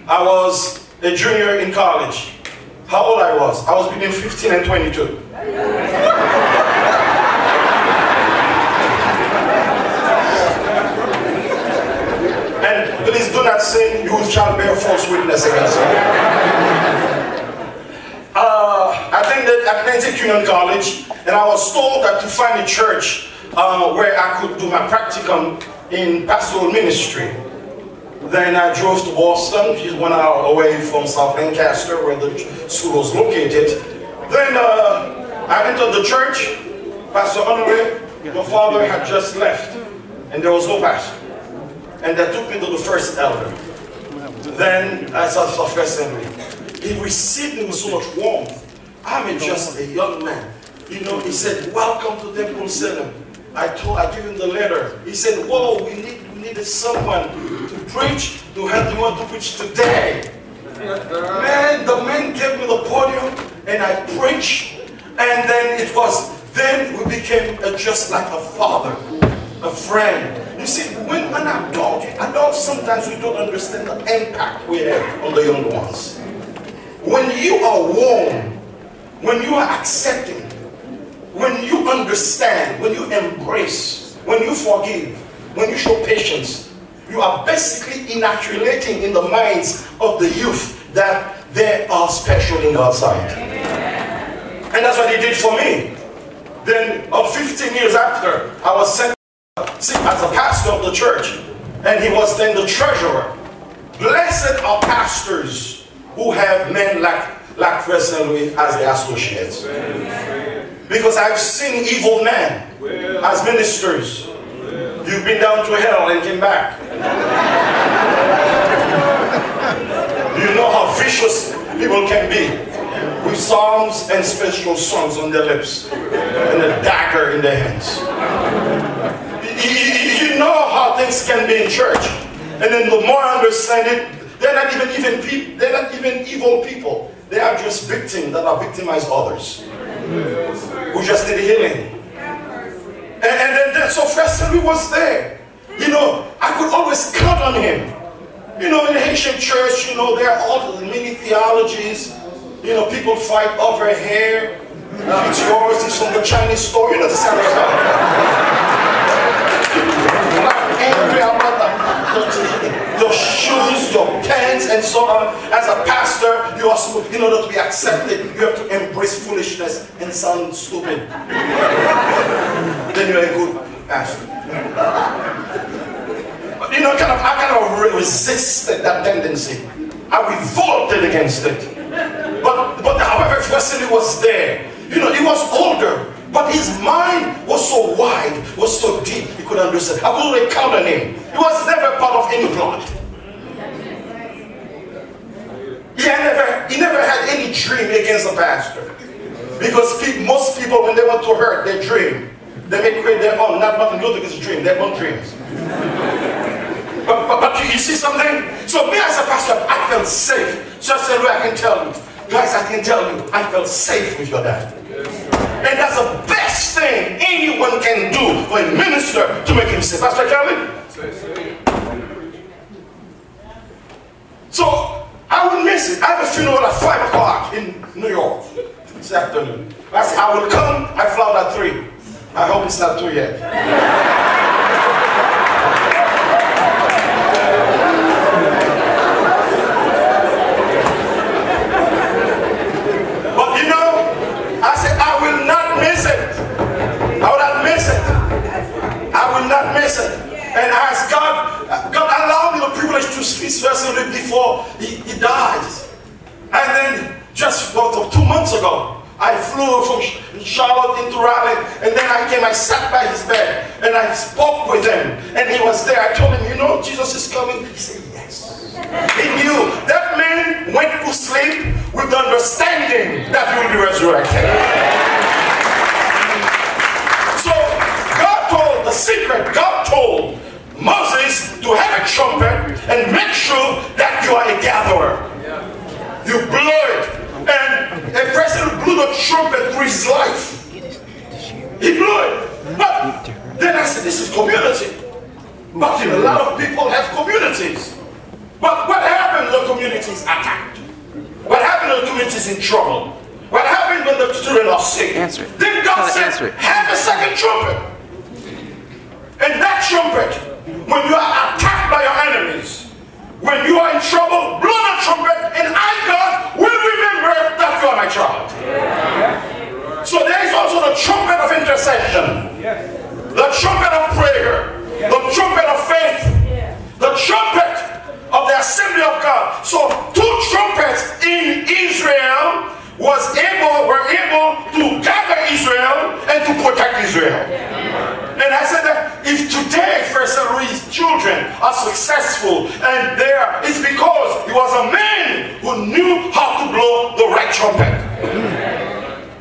I was a junior in college. How old I was? I was between 15 and 22. And please do not say you shall bear false witness against me. I attended Atlantic Union College, and I was told that to find a church where I could do my practicum in pastoral ministry. Then I drove to Boston, just 1 hour away from South Lancaster, where the school was located. Then I entered the church. Pastor Honoré, your father had just left, and there was no pastor. And they took me to the first elder. Then I saw Pierre Saint Louis. He received me with so much warmth. I'm just a young man. You know, he said, welcome to Temple Center. I gave him the letter. He said, whoa, we needed someone to preach, to help you want to preach today. Man, the man gave me the podium, and I preached. And then we became just like a father, a friend. You see, when an adults sometimes we don't understand the impact we have on the young ones. When you are warm, when you are accepting, when you understand, when you embrace, when you forgive, when you show patience, you are basically inoculating in the minds of the youth that they are special in God's sight. And that's what he did for me. Then, 15 years after, I was sent as a pastor of the church, and he was then the treasurer. Blessed are pastors who have men like Pierre Saint Louis as their associates. Because I've seen evil men as ministers. You've been down to hell and came back. You know how vicious people can be, with psalms and special songs on their lips and a dagger in their hands. You know how things can be in church. And then the more I understand it, they're not even evil people. They are just victims that are victimized others who just need healing. And then so Pierre Saint Louis was there. You know, I could always count on him. You know, in the Haitian church, you know, there are all the many theologies. You know, people fight over hair. If it's yours, it's from the Chinese store. You know, the sound of angry about your shoes, your pants, and so on. As a pastor, you are supposed, in order to be accepted, you have to embrace foolishness and sound stupid. Then you're a good pastor. You know, I kind of resisted that tendency. I revolted against it. But however, Wesley was there. You know, he was older, but his mind was so wide, was so deep, he could understand. I will recount a name. He was never part of any plot. He never had any dream against the pastor. Because most people, when they want to hurt, they dream. They may create their own, not Martin Luther King's dream, their own dreams. But you see something? So me as a pastor, I felt safe. Just the way I can tell you. Guys, I can tell you, I felt safe with your dad. And that's the best thing anyone can do for a minister to make him safe. Pastor Kelly? So, I would miss it. I have a funeral at 5 o'clock in New York this afternoon. I said, I will come. I fly out at 3. I hope it's not 2 yet. But you know, I said, I will not miss it. I will not miss it. I will not miss it. And as God allowed me the privilege to speak personally before he dies. And then just about 2 months ago, I flew from Charlotte into Raleigh, and then I sat by his bed, and I spoke with him, and he was there. I told him, you know, Jesus is coming. He said, yes. He knew. That man went to sleep with the understanding that he will be resurrected. So, God told the secret. God told Moses to have a trumpet and make sure that you are a gatherer. You blow it. And a person blew the trumpet through his life. He blew it. But then I said, this is community. But you know, a lot of people have communities. But what happened when the community is attacked? What happened when the community is in trouble? What happened when the children are sick? Then God said, have a second trumpet. And that trumpet, when you are attacked by your enemies, when you are in trouble, blow the trumpet, and I, God, will remember that you are my child. So there is also the trumpet of intercession, the trumpet of prayer, the trumpet of faith, the trumpet of the assembly of God. So 2 trumpets in Israel were able to gather Israel and to protect Israel. And I said that if today Pierre Saint Louis' children are successful and there, it's because he was a man who knew how to blow the right trumpet.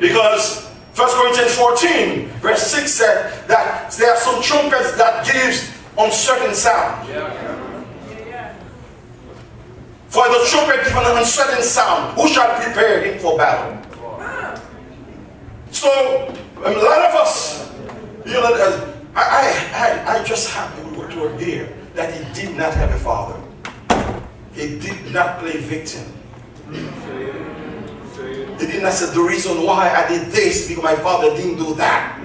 Because 1 Corinthians 14 verse 6 said that there are some trumpets that gives uncertain sound. For the trumpet gives an uncertain sound, who shall prepare him for battle? So a lot of us, you know, I just happy to hear that he did not have a father. He did not play victim. He did not say the reason why I did this because my father didn't do that.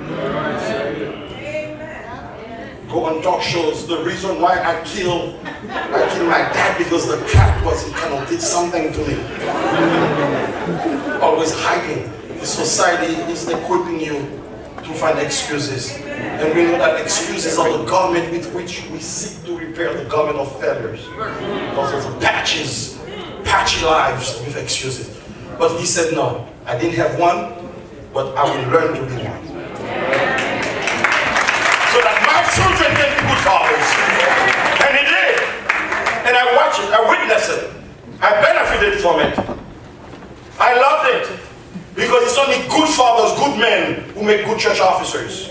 Go on talk shows. The reason why I killed my dad because the cat did something to me. Always hiding. The society is equipping you to find excuses. And we know that excuses are the garment with which we seek to repair the garment of failures. Those are the patchy lives with excuses. But he said, no, I didn't have one, but I will learn to be one. So that my children can be good fathers. And he did. And I watched it, I witnessed it. I benefited from it. I loved it. Because it's only good fathers, good men who make good church officers.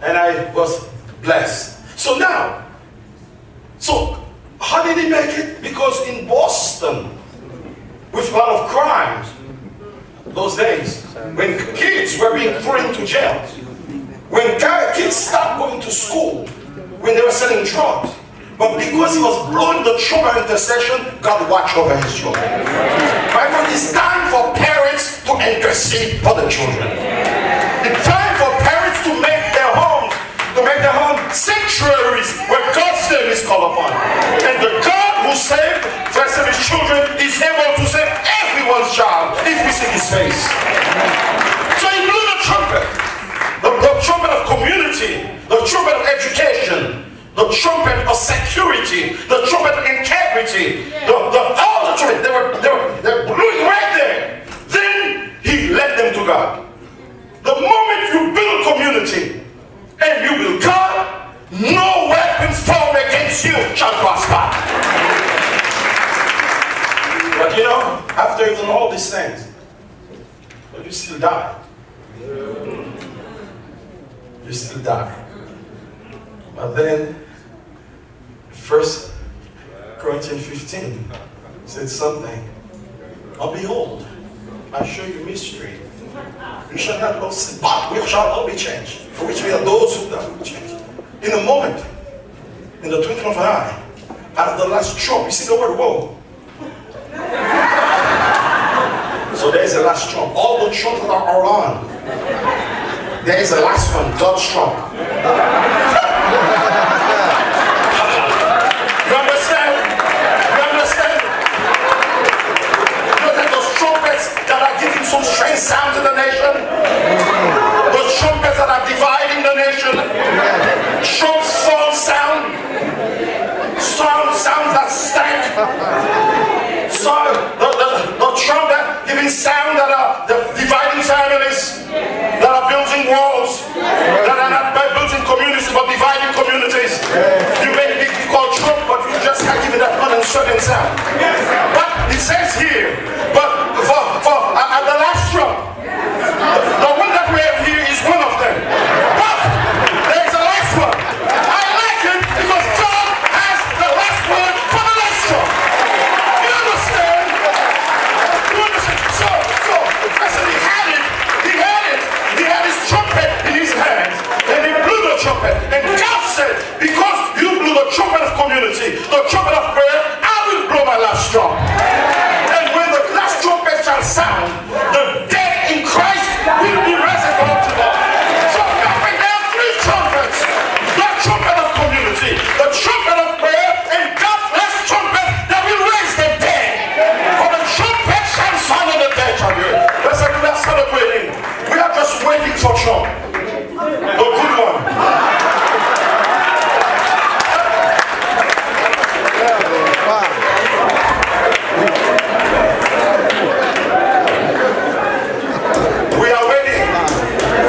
And I was blessed. So now, how did he make it? Because in Boston, with a lot of crimes, those days, when kids were being thrown into jail, when kids stopped going to school, when they were selling drugs, but because he was blowing the trumpet of intercession, God watched over his children. My friend, it's time for parents to intercede for the children. It's time for parents to make their homes sanctuaries where God's name is called upon. And the God who saved his children is able to save everyone's child if we see his face. So he blew the trumpet. The trumpet of community, the trumpet of education, the trumpet of security, the trumpet of integrity, community. All the trumpets, they were blowing right there. Then he led them to God. The moment you build community and you build God, no weapons formed against you shall prosper. But you know, after you've done all these things, but you still die. You still die. But then, 1 Corinthians 15 said something. Oh, behold, I show you mystery. You shall not all sin, but we shall all be changed. For which we are those who will be changed. In a moment, in the twinkling of an eye, at the last trump, you see the word woe. So there is a last trump. All the trumps that are on, there is a last one, God's trump. You understand? You understand? You know that those trumpets that are giving some strange sound to the nation, those trumpets that are dividing the nation, trump sound, sounds that stank. The trumpet giving sound that are dividing families, that are building walls, that are not building communities but dividing communities. You may be called Trump, but you just can't give it that uncertain sound. But it says here, but at the last Trump, the one that we have here is one of them. But there is a last one. I like it because God has the last word for the last Trump. You understand? You understand? So the person he had his trumpet in his hands, and he blew the trumpet. And God said, because you blew the trumpet of community, the trumpet of prayer, I will blow my last trump. And when the last trumpet shall sound, the dead in Christ will be resurrected to God. So there are three trumpets: the trumpet of community, the trumpet of prayer, and God's last trumpet that will raise the dead. For the trumpet shall sound and the dead shall be raised. That's what we are celebrating. We are just waiting for Trump, the good one. We are waiting.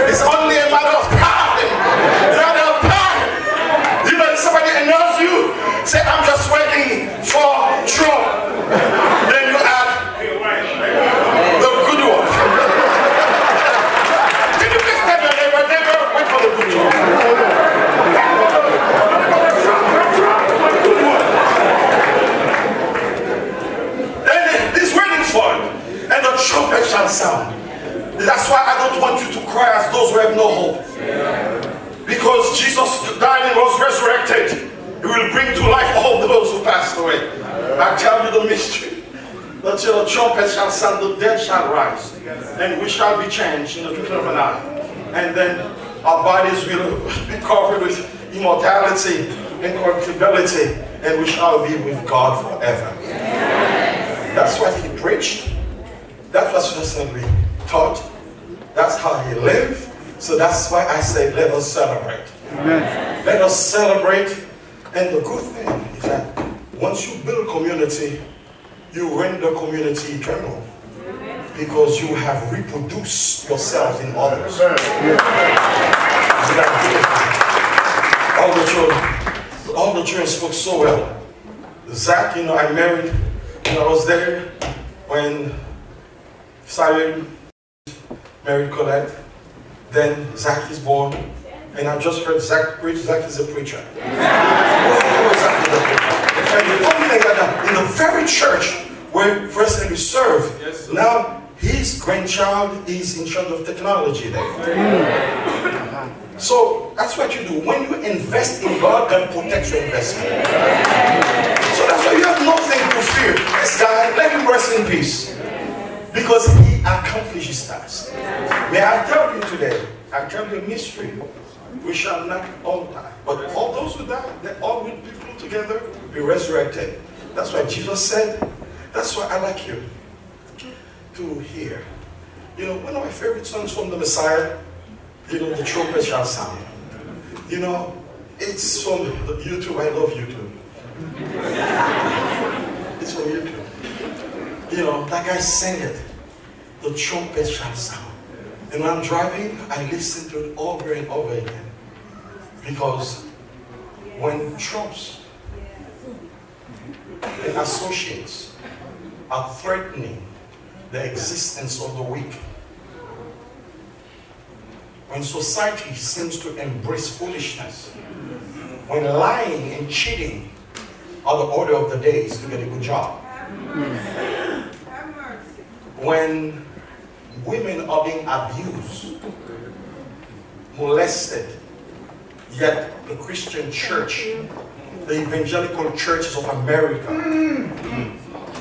It's only a matter of time. You know, somebody announce you, say, I'm just waiting for Trump. Then you add the good one. Can you please tell your neighbor, wait for the good one? And he's waiting for it. And the trumpet shall sound. That's why I don't want you to cry as those who have no hope. Because Jesus died and was resurrected. He will bring to life all those who passed away. I tell you the mystery. Until the trumpet shall sound, the dead shall rise. And we shall be changed in the twinkling of an eye. And then our bodies will be covered with immortality, incorruptibility, and we shall be with God forever. That's what he preached. That's what Sanderford taught. That's how he lived. So that's why I say, let us celebrate. Amen. Let us celebrate. And the good thing is that once you build community, you render community eternal. Because you have reproduced yourself in others. All the children spoke so well. Zach, you know, I married when I was there, when Simon married Colette. Then Zach is born, and I just heard Zach preach. Zach is a preacher. And the funny thing is that in the very church where First Saint Louis served, now his grandchild is in charge of technology there. So that's what you do. When you invest in God, God protects your investment. So that's why you have nothing to fear. This guy, let him rest in peace. Because he accomplished his task. May I tell you today, I tell you a mystery. We shall not all die. But all those who die, they all will be put together, be resurrected. That's why Jesus said, that's why I like you to hear. You know, one of my favorite songs from the Messiah, you know, the trumpet shall sound. You know, it's from YouTube. I love YouTube. It's from YouTube. You know, that guy sang it. The trumpet shall sound. And when I'm driving, I listen to it over and over again. Because when trumps and associates are threatening the existence of the weak, when society seems to embrace foolishness, when lying and cheating are the order of the day to get a good job, when women are being abused, molested, yet the Christian church, the evangelical churches of America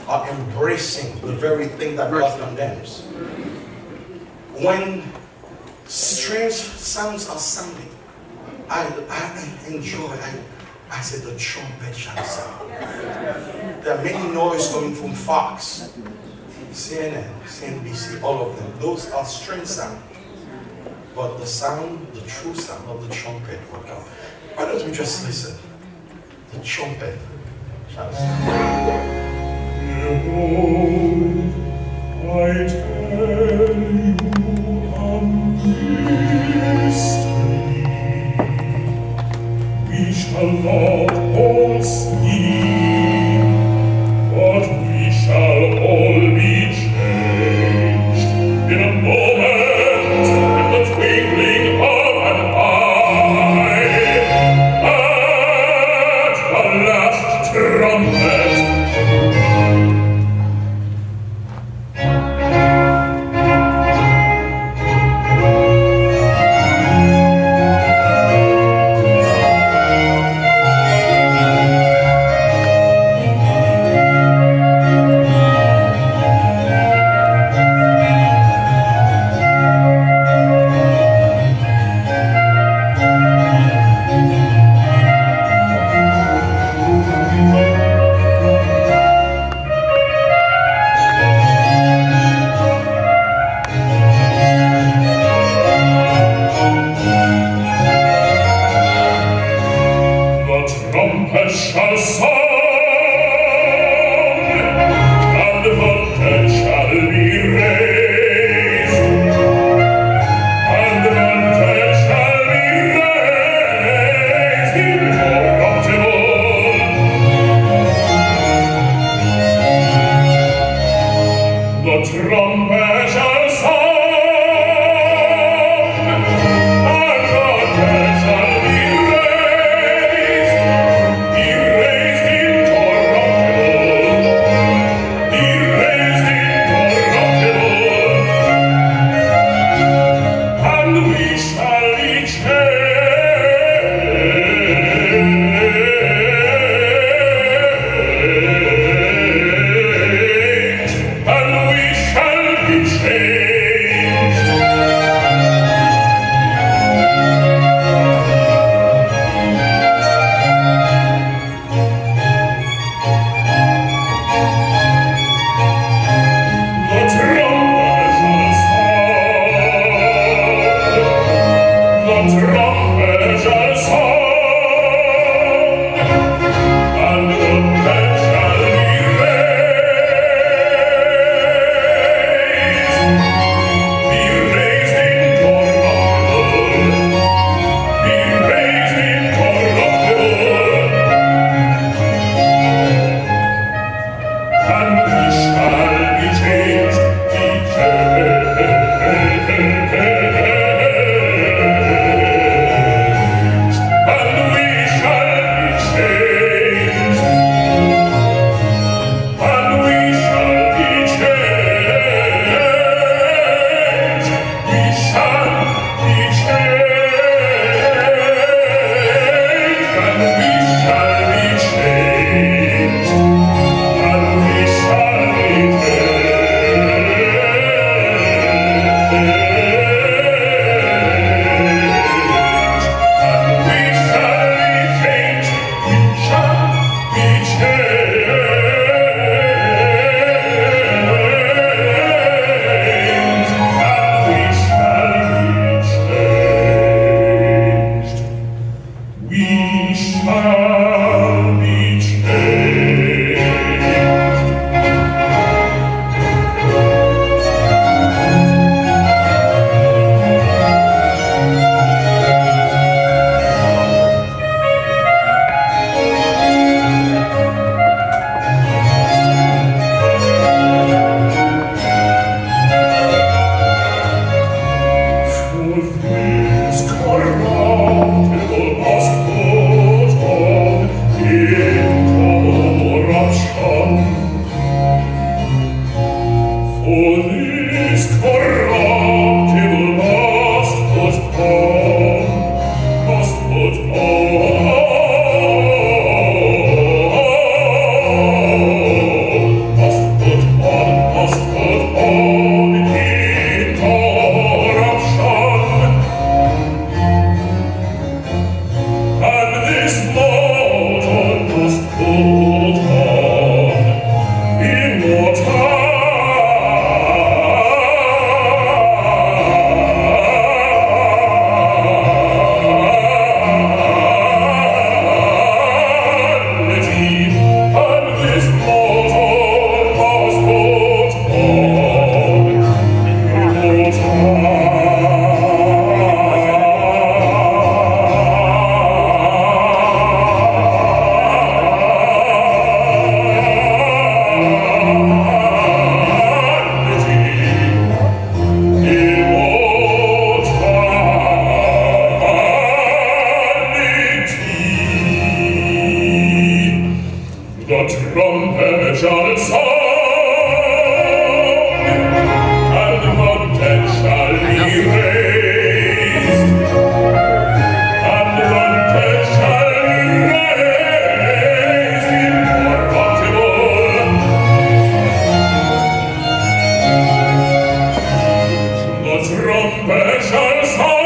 are embracing the very thing that God condemns. When strange sounds are sounding, I enjoy. I said the trumpet shall sound. There are many noises coming from Fox, CNN, CNBC, all of them. Those are strange sounds. But the sound, the true sound of the trumpet will come. Why don't we just listen? The trumpet shall sound. Behold, I tell you a mystery. We shall not all sleep, but we shall all be changed in a moment, in the twinkling of an eye, at the last trumpet. We shall be changed. shall sound, and the mountain shall be raised, and the mountain shall be raised incorruptible. The trumpet shall sound.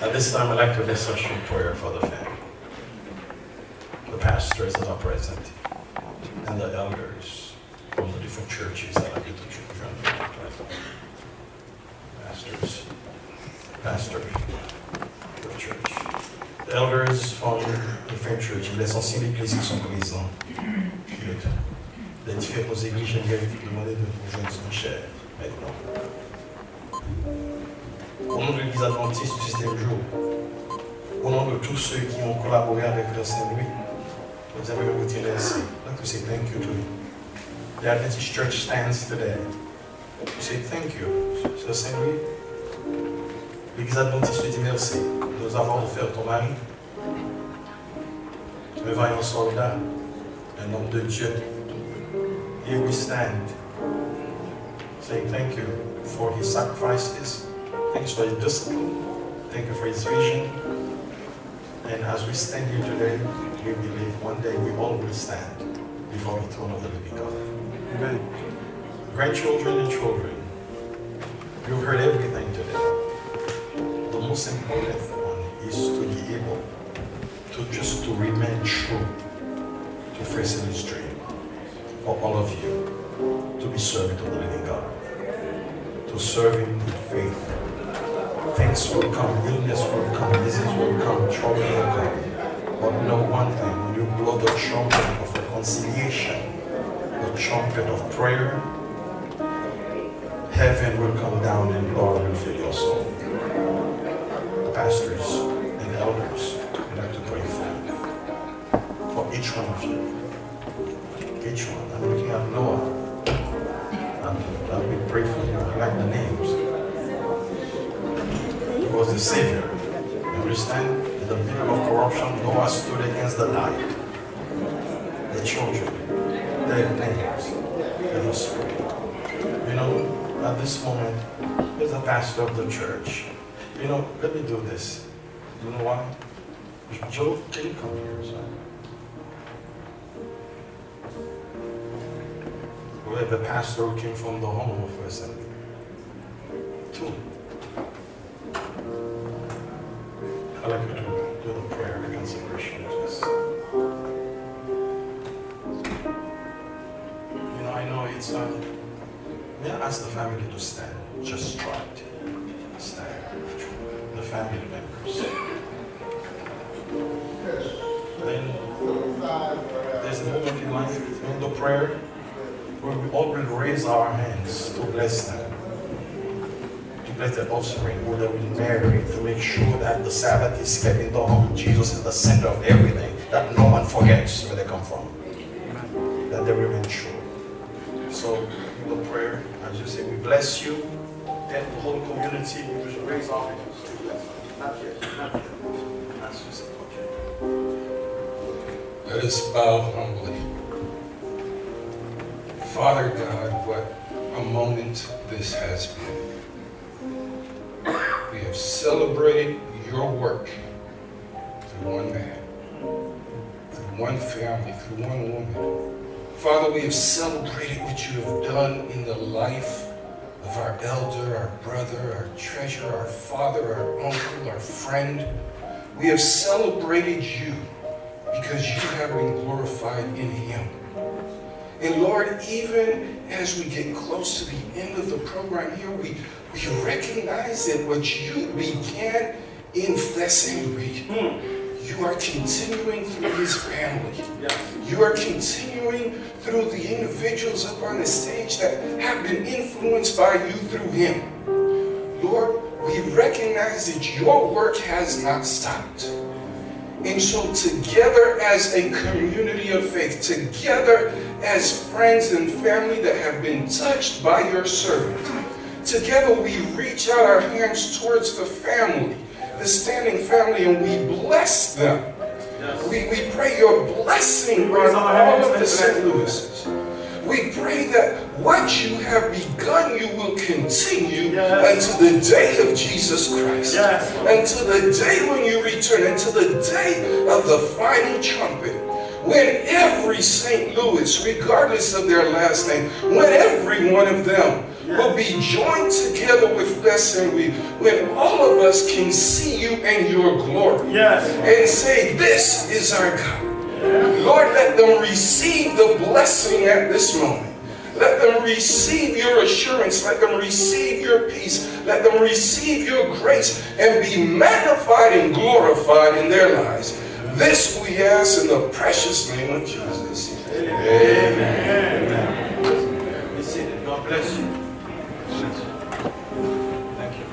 At this time, I'd like to bless us in prayer for the family. The pastors that are present and the elders from the different churches that are into children. Pastors of the church. The elders from different churches, les anciens églises qui sont présents. Les différentes églises, j'aimerais vous demander de vous joindre son cher maintenant. Au nom de l'Église adventiste du système jour, au nom de tous ceux qui ont collaboré avec Pierre Saint Louis, nous avons vous dire merci. I'd like to say thank you to you. The Adventist Church stands today to say thank you, Sir Saint Louis. L'Église adventiste te dit merci de nous avoir offert ton mari, un vaillant soldat, un homme de Dieu. Here we stand, saying thank you for his sacrifices. Thanks for his discipline. Thank you for his vision. And as we stand here today, we believe one day we all will stand before the throne of the living God. Amen. Grandchildren and children, you've heard everything today. The most important one is to be able to remain true to facing his dream. For all of you to be servant of the living God, to serve him with faith. Things will come, illness will come, disease will come, trouble will come. But know one thing, when you blow the trumpet of reconciliation, the trumpet of prayer, heaven will come down and God will fill your soul. The pastors and elders, I'd like to pray for each one of you. Each one. I'm looking at Noah. And we pray for you. I like the names. He was the Savior. You understand? In the middle of corruption, Noah stood against the light. The children, their names. Let us pray. You know, at this moment, as a pastor of the church, you know, let me do this. You know why? Joe, can you come here, son? We have a pastor who came from the home of us and two. I'd like you to do the prayer, the consecration. Just, you know, I know it's may I ask the family to stand? Just try it. Stand. The family members. Then there's a moment in life in the prayer where we all will raise our hands to bless them, to bless their offspring, who they will marry, to make sure that the Sabbath is kept in the home. Jesus is the center of everything, that no one forgets where they come from, that they remain true. So, in the prayer, as you say, we bless you, and the whole community, we will raise our hands to bless them. Not yet, not yet. As you say, okay. Let us bow humbly. Father God, what a moment this has been. We have celebrated your work through one man, through one family, through one woman. Father, we have celebrated what you have done in the life of our elder, our brother, our treasurer, our father, our uncle, our friend. We have celebrated you because you have been glorified in him. And Lord, even as we get close to the end of the program here, we recognize that what you began in Pierre Saint Louis, you are continuing through his family. You are continuing through the individuals up on the stage that have been influenced by you through him. Lord, we recognize that your work has not stopped. And so together as a community of faith, together as friends and family that have been touched by your servant, together we reach out our hands towards the family, the standing family, and we bless them. We pray your blessing on all of the St. Louises. We pray that what you have begun, you will continue until the day of Jesus Christ. Until the day when you return, until the day of the final trumpet. When every St. Louis, regardless of their last name, when every one of them will be joined together with Pierre Saint Louis, when all of us can see you in your glory and say, this is our God. Lord, let them receive the blessing at this moment. Let them receive your assurance. Let them receive your peace. Let them receive your grace and be magnified and glorified in their lives. This we ask in the precious name of Jesus. Amen. Amen. Be seated. God bless you. Thank you.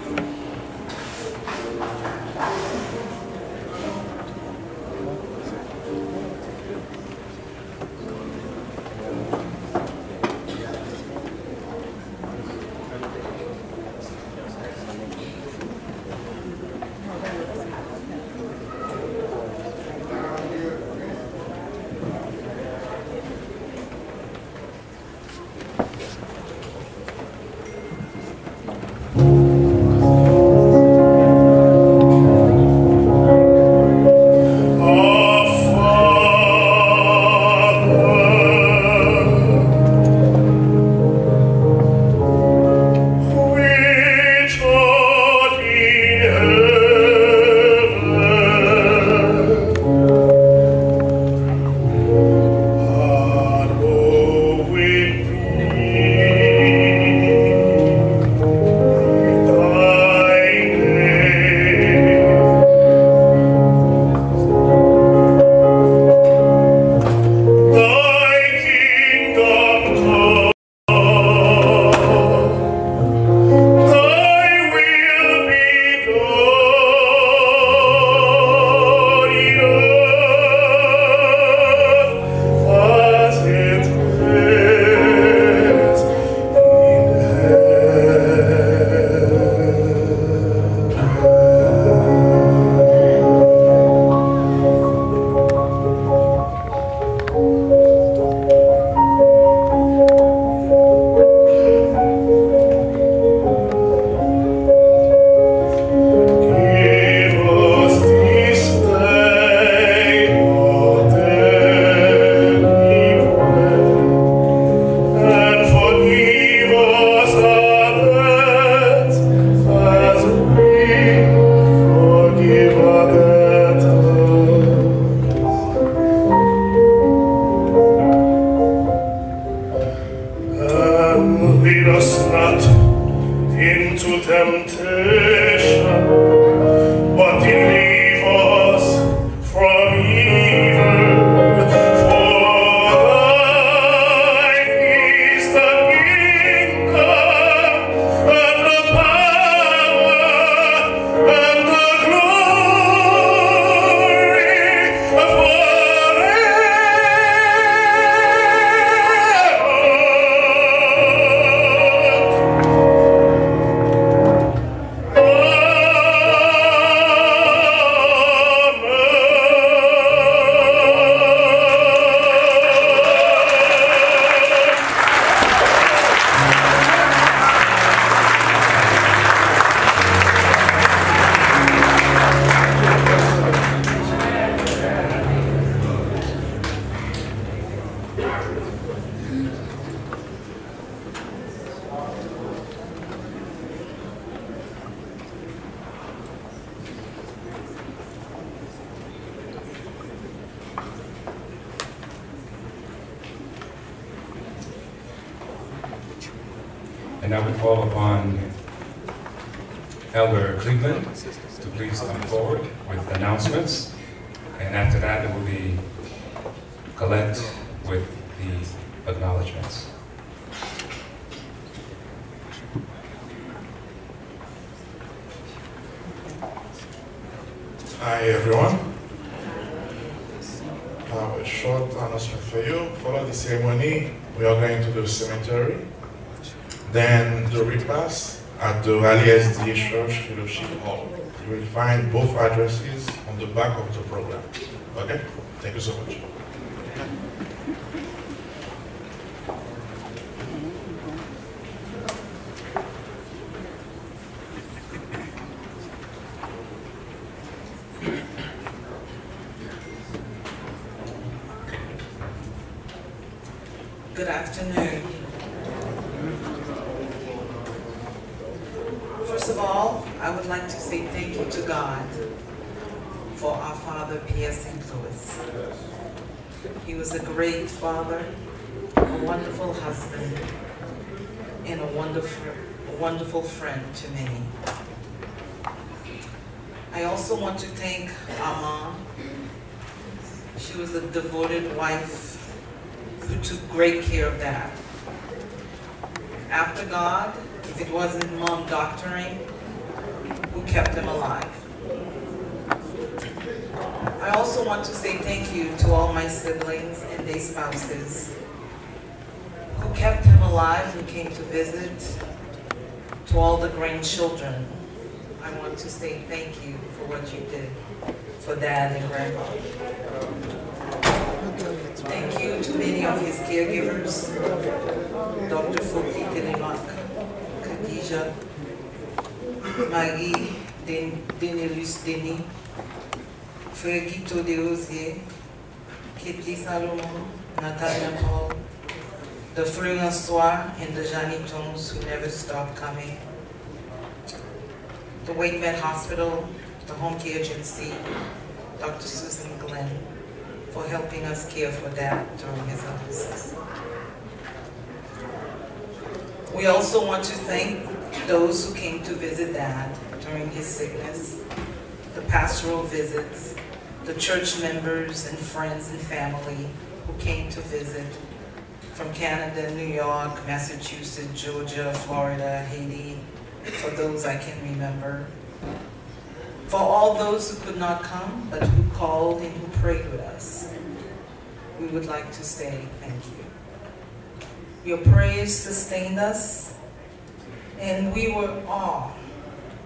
And now we call upon Elder Cleveland to please come forward with announcements. And after that, there will be Colette with the acknowledgments. Hi everyone. I have a short announcement for you. Follow the ceremony, we are going to the cemetery. Then the repast at the Raleigh SDA Church Fellowship Hall. You will find both addresses on the back of the program. Okay? Thank you so much. Good afternoon. First of all, I would like to say thank you to God for our father, Pierre Saint Louis. He was a great father, a wonderful husband, and a wonderful friend to many. I also want to thank our mom. She was a devoted wife who took great care of Dad. After God, if it wasn't Mom doctoring, who kept him alive. I also want to say thank you to all my siblings and their spouses who kept him alive, who came to visit. To all the grandchildren, I want to say thank you for what you did for Dad and Grandma. Thank you to many of his caregivers, Dr. Fouki Telemak, Khadija, Marie Denelus Denis, Frère Guito Desrosiers, Ketli Salomon, Nathaniel Paul, the Fleurançois and the Janitons who never stopped coming, the Wakemed Hospital, the Home Care Agency, Dr. Susan Glenn, for helping us care for Dad during his illnesses. We also want to thank those who came to visit Dad during his sickness, the pastoral visits, the church members and friends and family who came to visit from Canada, New York, Massachusetts, Georgia, Florida, Haiti, for those I can remember. For all those who could not come, but who called and who prayed with us, we would like to say thank you. Your prayers sustained us, and we were awe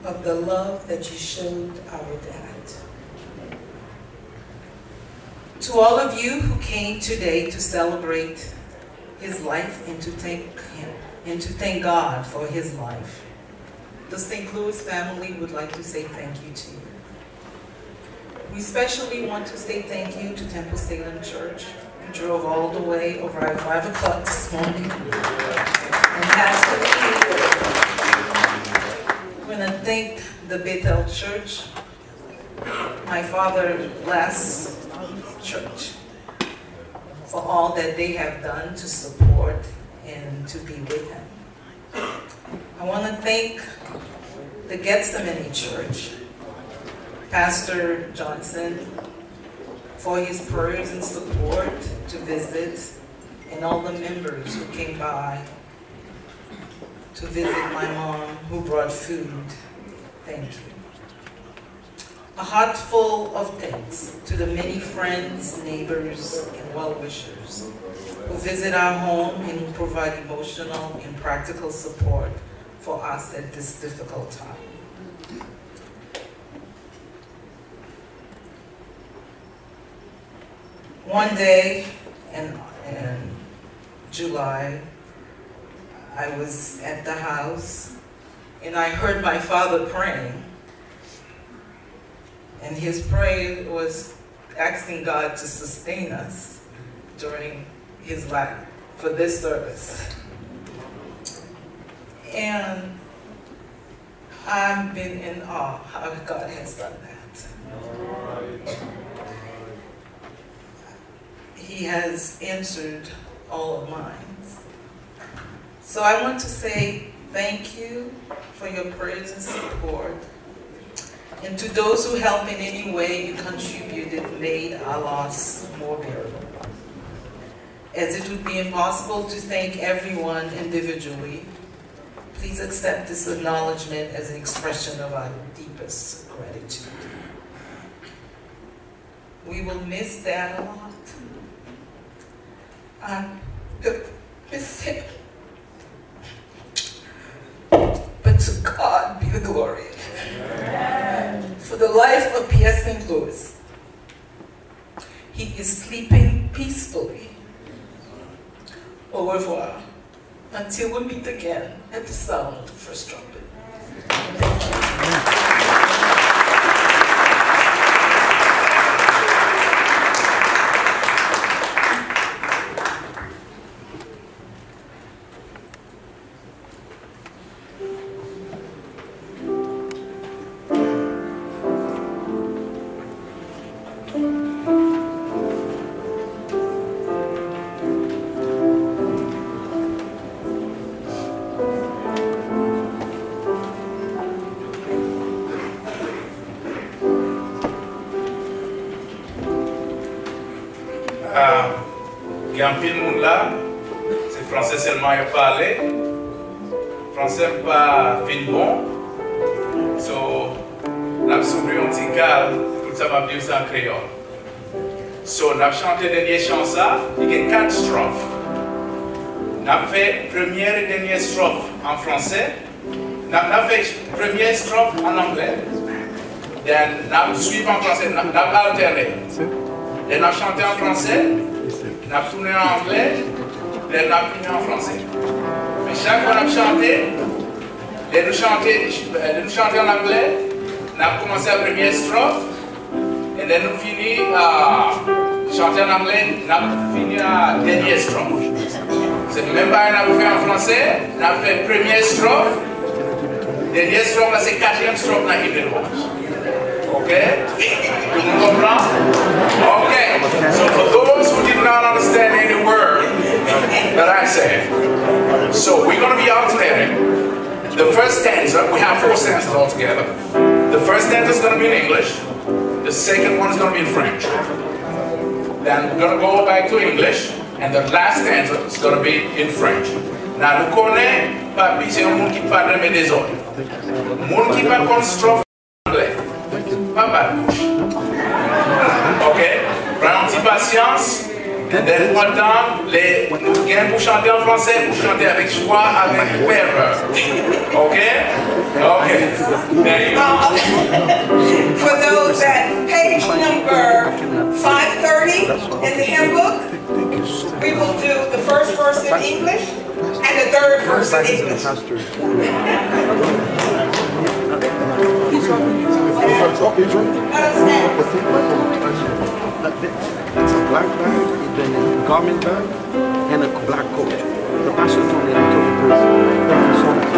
of the love that you showed our Dad. To all of you who came today to celebrate his life and to thank him, and to thank God for his life, the St. Louis family would like to say thank you to you. We especially want to say thank you to Temple Salem Church, who drove all the way over at 5 o'clock this morning. And Pastor Lee, we're going to thank the Bethel Church, my father's last church, for all that they have done to support and to be with him. I want to thank the Gethsemane Church, Pastor Johnson, for his prayers and support to visit, and all the members who came by to visit my mom, who brought food. Thank you. A heart full of thanks to the many friends, neighbors, and well-wishers who visit our home and who provide emotional and practical support for us at this difficult time. One day in July, I was at the house and I heard my father praying. And his prayer was asking God to sustain us during his life for this service. And I've been in awe how God has done that. He has answered all of mine. So I want to say thank you for your prayers and support. And to those who helped in any way you contributed made our loss more bearable. As it would be impossible to thank everyone individually, please accept this acknowledgement as an expression of our deepest gratitude. We will miss Dad a lot. I'm gonna miss him. But to God be the glory. For the life of Pierre Saint Louis. He is sleeping peacefully. Au revoir. Until we meet again at the sound of the first trumpet. Thank you. Il y a un peu de monde là, c'est français seulement il parle. Français pas fin bon. So, n'a souri un petit calme, tout ça m'a dit ça en créole. So, n'a chanté dernière chanson, il y a 4 strophes. N'a fait première et dernière strophe en français. N'a fait première strophe en anglais. Then, n'a suivi en français, n'a alterné. Elle a chanté en français, elle a tourné en anglais, elle a fini en français. Mais chaque fois qu'on a chanté, elle nous chantait en anglais, elle a commencé la première strophe, et elle nous finit à chanter en anglais, elle a fini la dernière strophe. C'est même pas elle a fait en français, elle a fait première strophe, dernière strophe, c'est 4e strophe dans l'hymne rouge. Okay? Tout le monde comprend? Okay. So for those who did not understand any word that I said, so we're going to be alternating. The first stanza, we have 4 stanzas altogether. The first stanza is going to be in English. The second one is going to be in French. Then we're going to go back to English. And the last stanza is going to be in French. Now, nous connaissons, papi, c'est un monde qui parle de des autres. Monde qui parle comme strophe anglais. Pas mal bouche. Ok? Prends un petit patience. Et then, pour entendre, nous gagnons pour chanter en français, pour chanter avec joie, avec ferveur. Ok? Ok. There you go. For those at page number 530 in the hymn book, we will do the first verse in English and the third verse in English. It's a black bag, then a garment bag, and a black coat. The pastor told me I told the person. Thank you so much.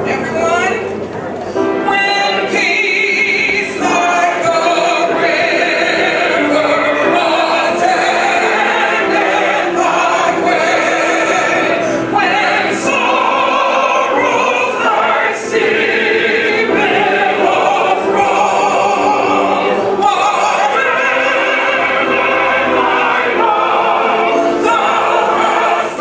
Everyone, when peace like a river runs attended thy way, when sorrows thy sea billows roll, whatever thy love thou hast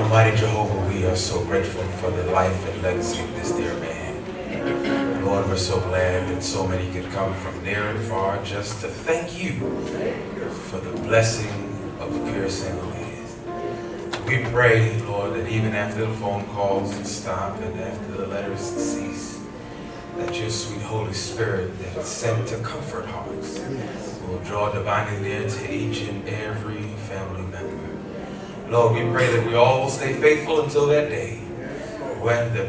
Almighty Jehovah, we are so grateful for the life and legacy of this dear man. Lord, we're so glad that so many could come from near and far just to thank you for the blessing of Pierre Saint Louis. We pray, Lord, that even after the phone calls stop and after the letters cease, that your sweet Holy Spirit that is sent to comfort hearts will draw divinely near to each and every family member. Lord, we pray that we all will stay faithful until that day when the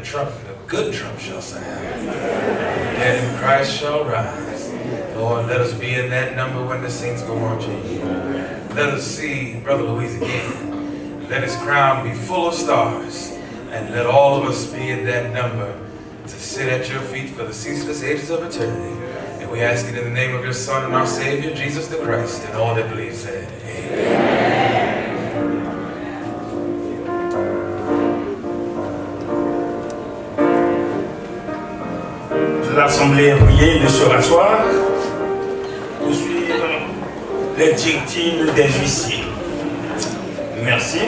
good trump shall sound, and Christ shall rise. Lord, let us be in that number when the saints go marching. Let us see Brother Louis again. Let his crown be full of stars, and let all of us be in that number to sit at your feet for the ceaseless ages of eternity. And we ask it in the name of your Son and our Savior, Jesus the Christ, and all that believe said, amen. L'Assemblée est priée de se rasseoir pour suivre les directives des huissiers. Merci.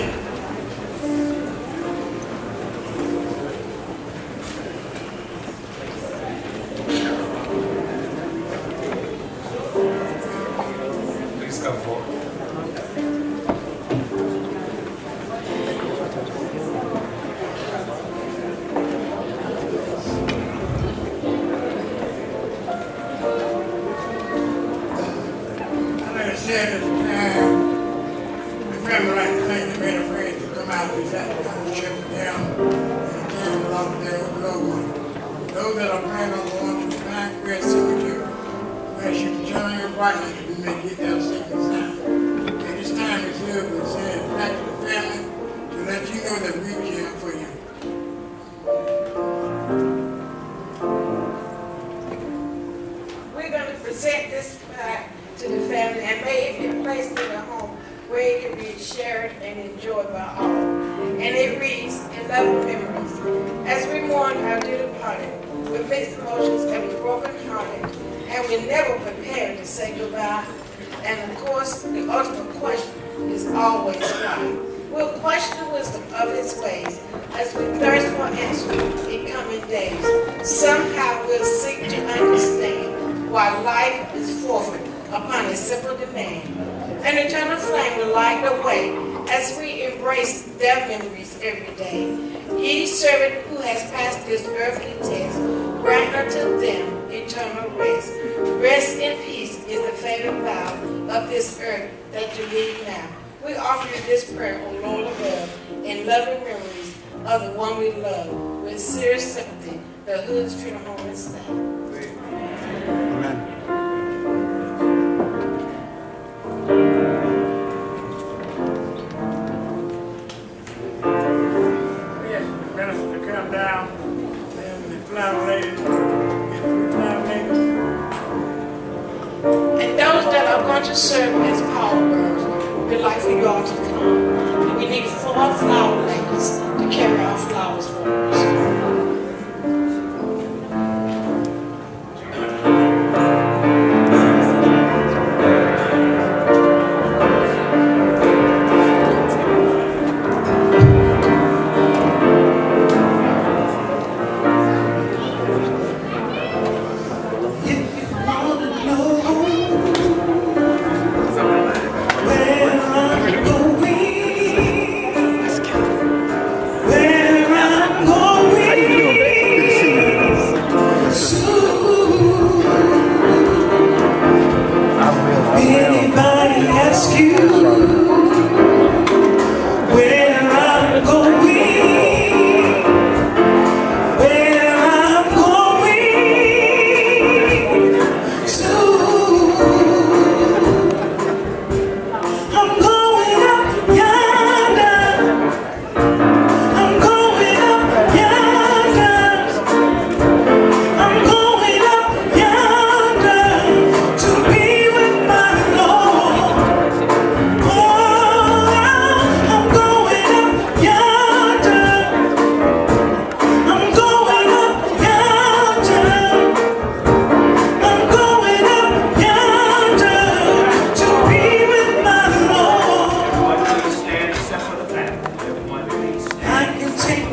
Please come forward. Those that are planning on going to the Pinecrest Cemetery, we ask you to join your partners to make it there safe and sound. At this time, it's here to send back to the family to let you know that we care for you. We're going to present this back to the family and may it be placed in a home where it can be shared and enjoyed by all. And it reads, in loving memories, as we mourn our dear departed, with mixed emotions and we're broken-hearted, and we're never prepared to say goodbye. And of course, the ultimate question is always why. We'll question the wisdom of his ways as we thirst for answers in coming days. Somehow we'll seek to understand why life is forfeit upon a simple demand. An eternal flame will light the way as we embrace their memories every day. Ye servant who has passed this earthly test, grant unto them eternal rest. Rest in peace is the favorite vow of this earth that you leave now. We offer you this prayer, O Lord above, in loving memories of the one we love. With serious sympathy, the Hood's Funeral Home is staff. Amen. Down and the flower lady, and those that are going to serve as pallbearers, we'd like for you all to come. And we need 4 flower ladies to carry our flowers for us. Where I'm going. change.